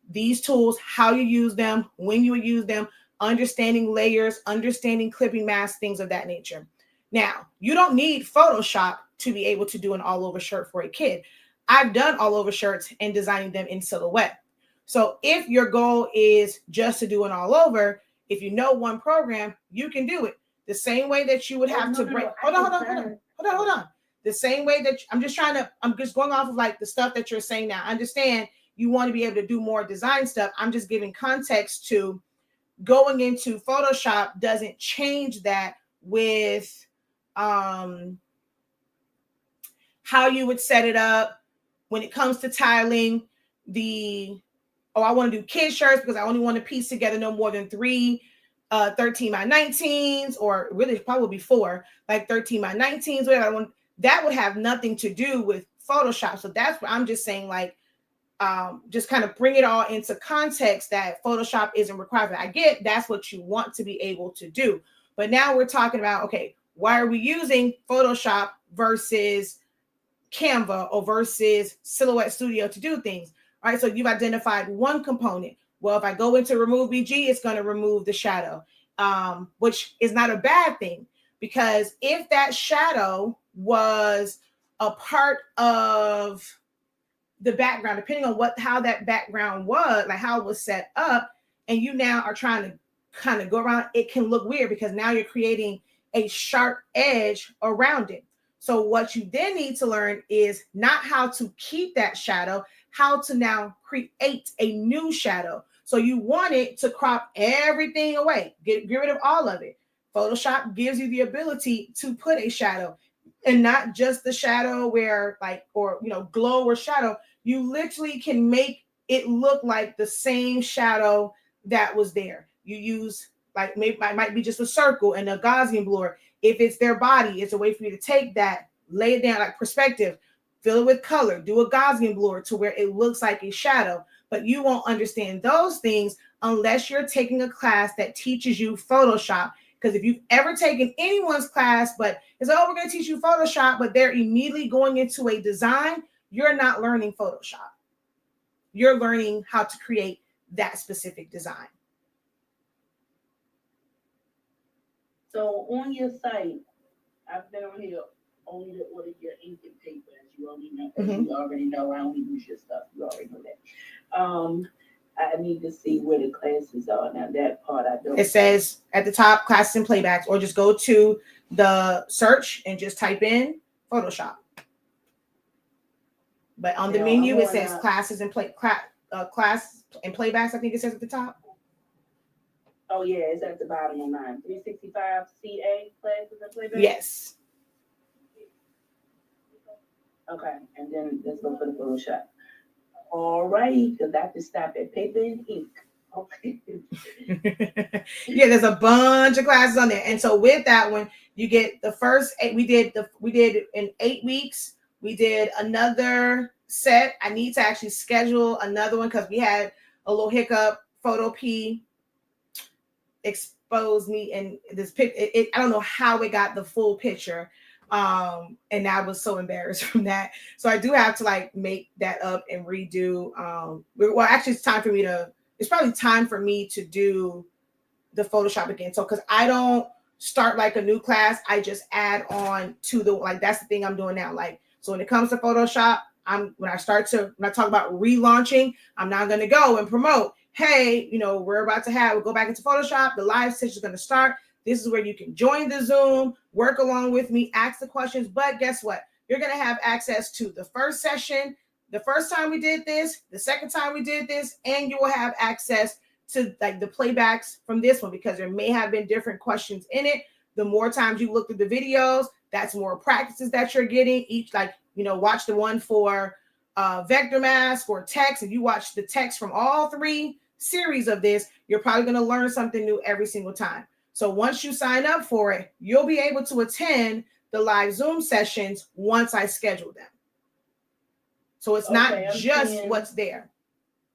these tools, how you use them, when you use them, understanding layers, understanding clipping masks, things of that nature. Now, you don't need Photoshop to be able to do an all-over shirt for a kid. I've done all-over shirts and designing them in silhouette. So if your goal is just to do an all-over, if you know one program, you can do it. The same way that you would have to break. Hold on. The same way that I'm just going off of like the stuff that you're saying now. I understand you want to be able to do more design stuff. I'm just giving context to going into Photoshop doesn't change that with how you would set it up when it comes to tiling. I want to do kid shirts because I only want to piece together no more than 3 13 by 19s, or really probably 4, like 13 by 19s, whatever. That would have nothing to do with Photoshop. So that's what I'm just saying, like, just kind of bring it all into context that Photoshop isn't required. I get that's what you want to be able to do. But now we're talking about, okay, why are we using Photoshop versus Canva or versus Silhouette Studio to do things? All right, so you've identified one component. Well, if I go into remove BG, it's going to remove the shadow, which is not a bad thing, because if that shadow was a part of the background, depending on how that background was, like how it was set up, and you now are trying to kind of go around, it can look weird because now you're creating a sharp edge around it. So what you then need to learn is not how to keep that shadow, how to now create a new shadow. So you want it to crop everything away, get rid of all of it. Photoshop gives you the ability to put a shadow, and not just the shadow where glow or shadow. You literally can make it look like the same shadow that was there. You use like maybe it might be just a circle and a Gaussian blur. If it's their body, it's a way for you to take that, lay it down like perspective, fill it with color, do a Gaussian blur to where it looks like a shadow. But you won't understand those things unless you're taking a class that teaches you Photoshop. Because if you've ever taken anyone's class, but it's like, oh, we're going to teach you Photoshop, but they're immediately going into a design, you're not learning Photoshop. You're learning how to create that specific design. So on your site, I've been on here only to order your ink and paper, as you already know. You already know I only use your stuff. You already know that. I need to see where the classes are. Now that part I don't. It says at the top, classes and playbacks, or just go to the search and just type in Photoshop. But on the menu, it says classes and class and playbacks. I think it says at the top. Oh yeah, it's at the bottom of mine. 365 CA classes and playbacks. Yes. Okay, and then let's go for the Photoshop. All righty, because I have to stop at paper and ink. Okay. Yeah, there's a bunch of classes on there, and so with that one, you get the first 8. We did in 8 weeks. We did another set. I need to actually schedule another one because we had a little hiccup. Photo P exposed me in this pic. I don't know how it got the full picture. And I was so embarrassed from that. So I do have to like make that up and redo. Well, actually it's probably time for me to do the Photoshop again. So, cause I don't start like a new class. I just add on to that's the thing I'm doing now. Like, So when it comes to Photoshop, when I talk about relaunching, I'm not going to go and promote, hey, we'll go back into Photoshop. The live session is going to start. This is where you can join the Zoom, work along with me, ask the questions. But guess what? You're going to have access to the first session, the first time we did this, the second time we did this, and you will have access to like the playbacks from this one, because there may have been different questions in it. The more times you look at the videos, that's more practices that you're getting. Each, watch the one for vector mask or text. If you watch the text from all 3 series of this, you're probably going to learn something new every single time. So once you sign up for it, you'll be able to attend the live Zoom sessions once I schedule them. So it's not just what's there.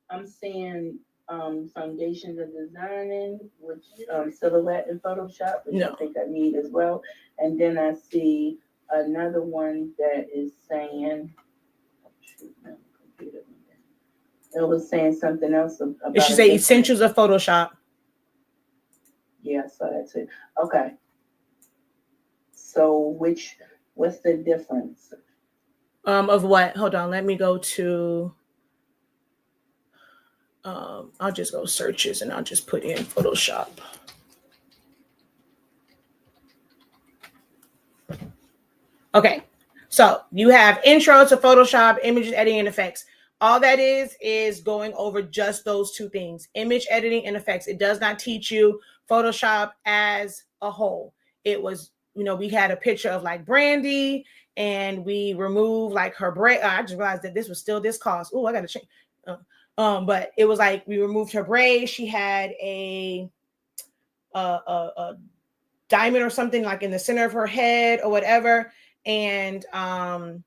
I'm seeing foundations of designing, which silhouette in Photoshop, which I think I need as well. And then I see another one that is saying, it was saying something else about it should say essentials of Photoshop. Yeah, I saw that too. Okay. So what's the difference? Of what? Hold on, let me go to I'll just go searches and I'll just put in Photoshop. Okay, so you have intro to Photoshop, images, editing, and effects. All that is going over just those 2 things, image editing and effects. It does not teach you Photoshop as a whole. It was, we had a picture of like Brandy and we removed like her braid. I just realized that this was still this cost. Oh, I got to change. But it was like we removed her braid. She had a diamond or something like in the center of her head or whatever. And oh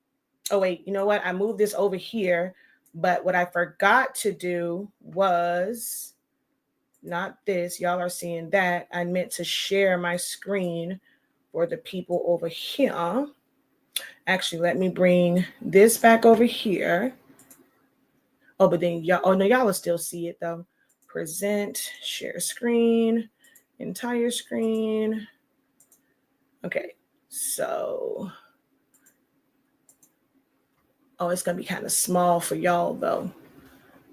wait, you know what? I moved this over here, but what I forgot to do was not this. Y'all are seeing that. I meant to share my screen for the people over here. Actually, let me bring this back over here. Oh, but then y'all, oh no, y'all will still see it though. Present, share screen, entire screen. Okay, so, oh, it's gonna be kind of small for y'all though.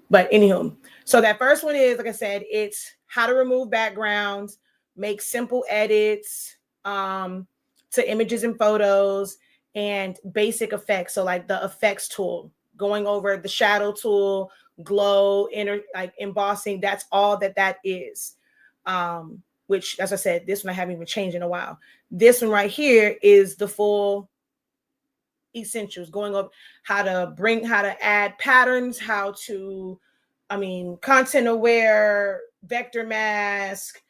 But anywho, so that first one is, like I said, it's how to remove backgrounds, make simple edits to images and photos, and basic effects. So like the effects tool, going over the shadow tool, glow, like embossing. That's all that is. Which, as I said, this one I haven't even changed in a while. This one right here is the full essentials, going over how to add patterns, content aware, vector mask,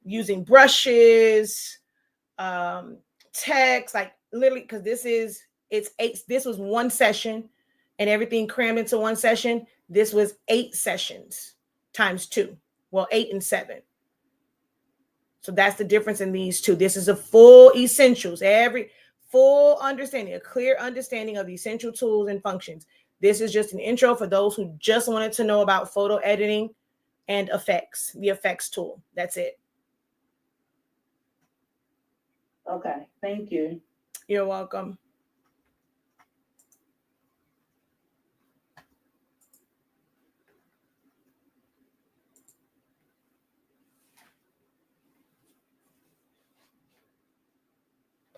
using brushes, text, like literally, because this was 1 session and everything crammed into 1 session. This was 8 sessions times 2. Well, 8 and 7. So that's the difference in these 2. This is a full essentials, full understanding, a clear understanding of the essential tools and functions. This is just an intro for those who just wanted to know about photo editing and effects, the effects tool. That's it. Okay, thank you. You're welcome.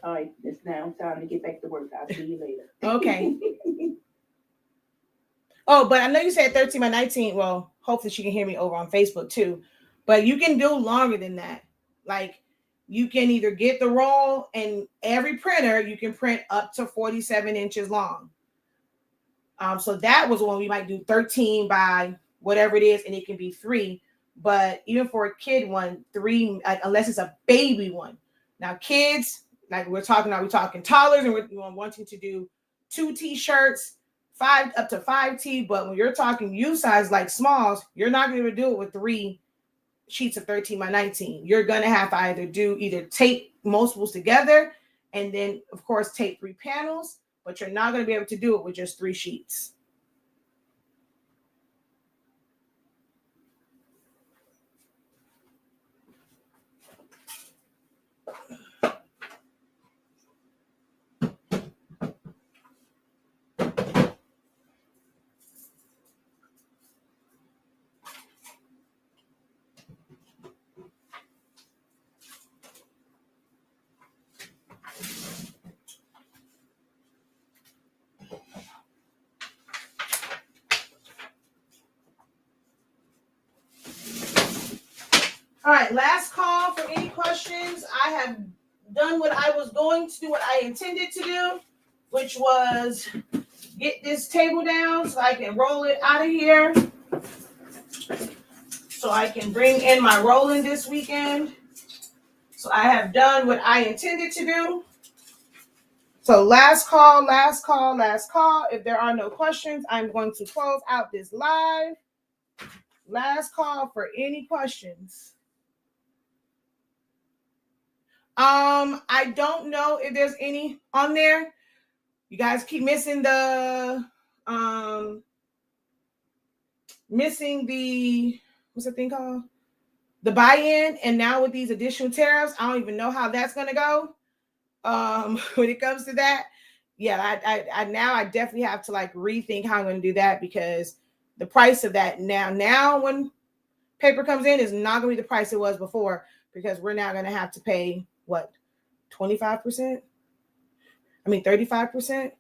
All right, it's now time to get back to work. I'll see you later. Okay. Oh, but I know you said 13 by 19. Well, hopefully she can hear me over on Facebook too. But you can do longer than that. Like, you can either get the roll, and every printer you can print up to 47 inches long. So that was one we might do 13 by whatever it is, and it can be 3. But even for a kid one, 3, unless it's a baby one. Now kids, like we're talking toddlers, and we're wanting to do 2 t-shirts, 5 up to 5T. But when you're talking U size, like smalls, you're not going to do it with 3 sheets of 13 by 19. You're going to have to either tape multiples together and then of course tape 3 panels, but you're not going to be able to do it with just 3 sheets. right, last call for any questions. I have done what I was going to do, what I intended to do, which was get this table down so I can roll it out of here. So I can bring in my rolling this weekend. So I have done what I intended to do. So last call, last call, last call. If there are no questions, I'm going to close out this live. Last call for any questions. I don't know if there's any on there. You guys keep missing the what's the thing called? The buy-in, and now with these additional tariffs, I don't even know how that's gonna go. When it comes to that, yeah, I definitely have to like rethink how I'm gonna do that, because the price of that now when paper comes in is not gonna be the price it was before, because we're now gonna have to pay what, 25%? I mean 35%,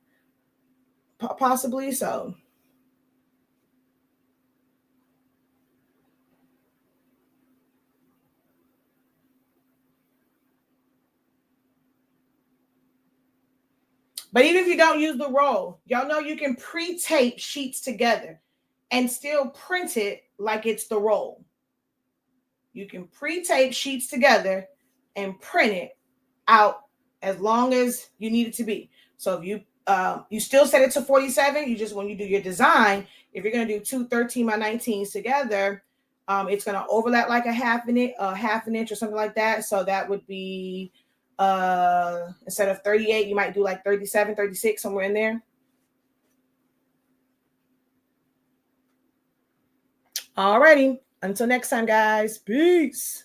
possibly. So but even if you don't use the roll, y'all know you can pre-tape sheets together and still print it like it's the roll. You can pre-tape sheets together and print it out as long as you need it to be. So if you still set it to 47, you just, when you do your design, if you're going to do two 13 by 19s together, it's going to overlap like a half an inch or something like that. So that would be instead of 38, you might do like 37, 36, somewhere in there. Alrighty, until next time, guys. Peace.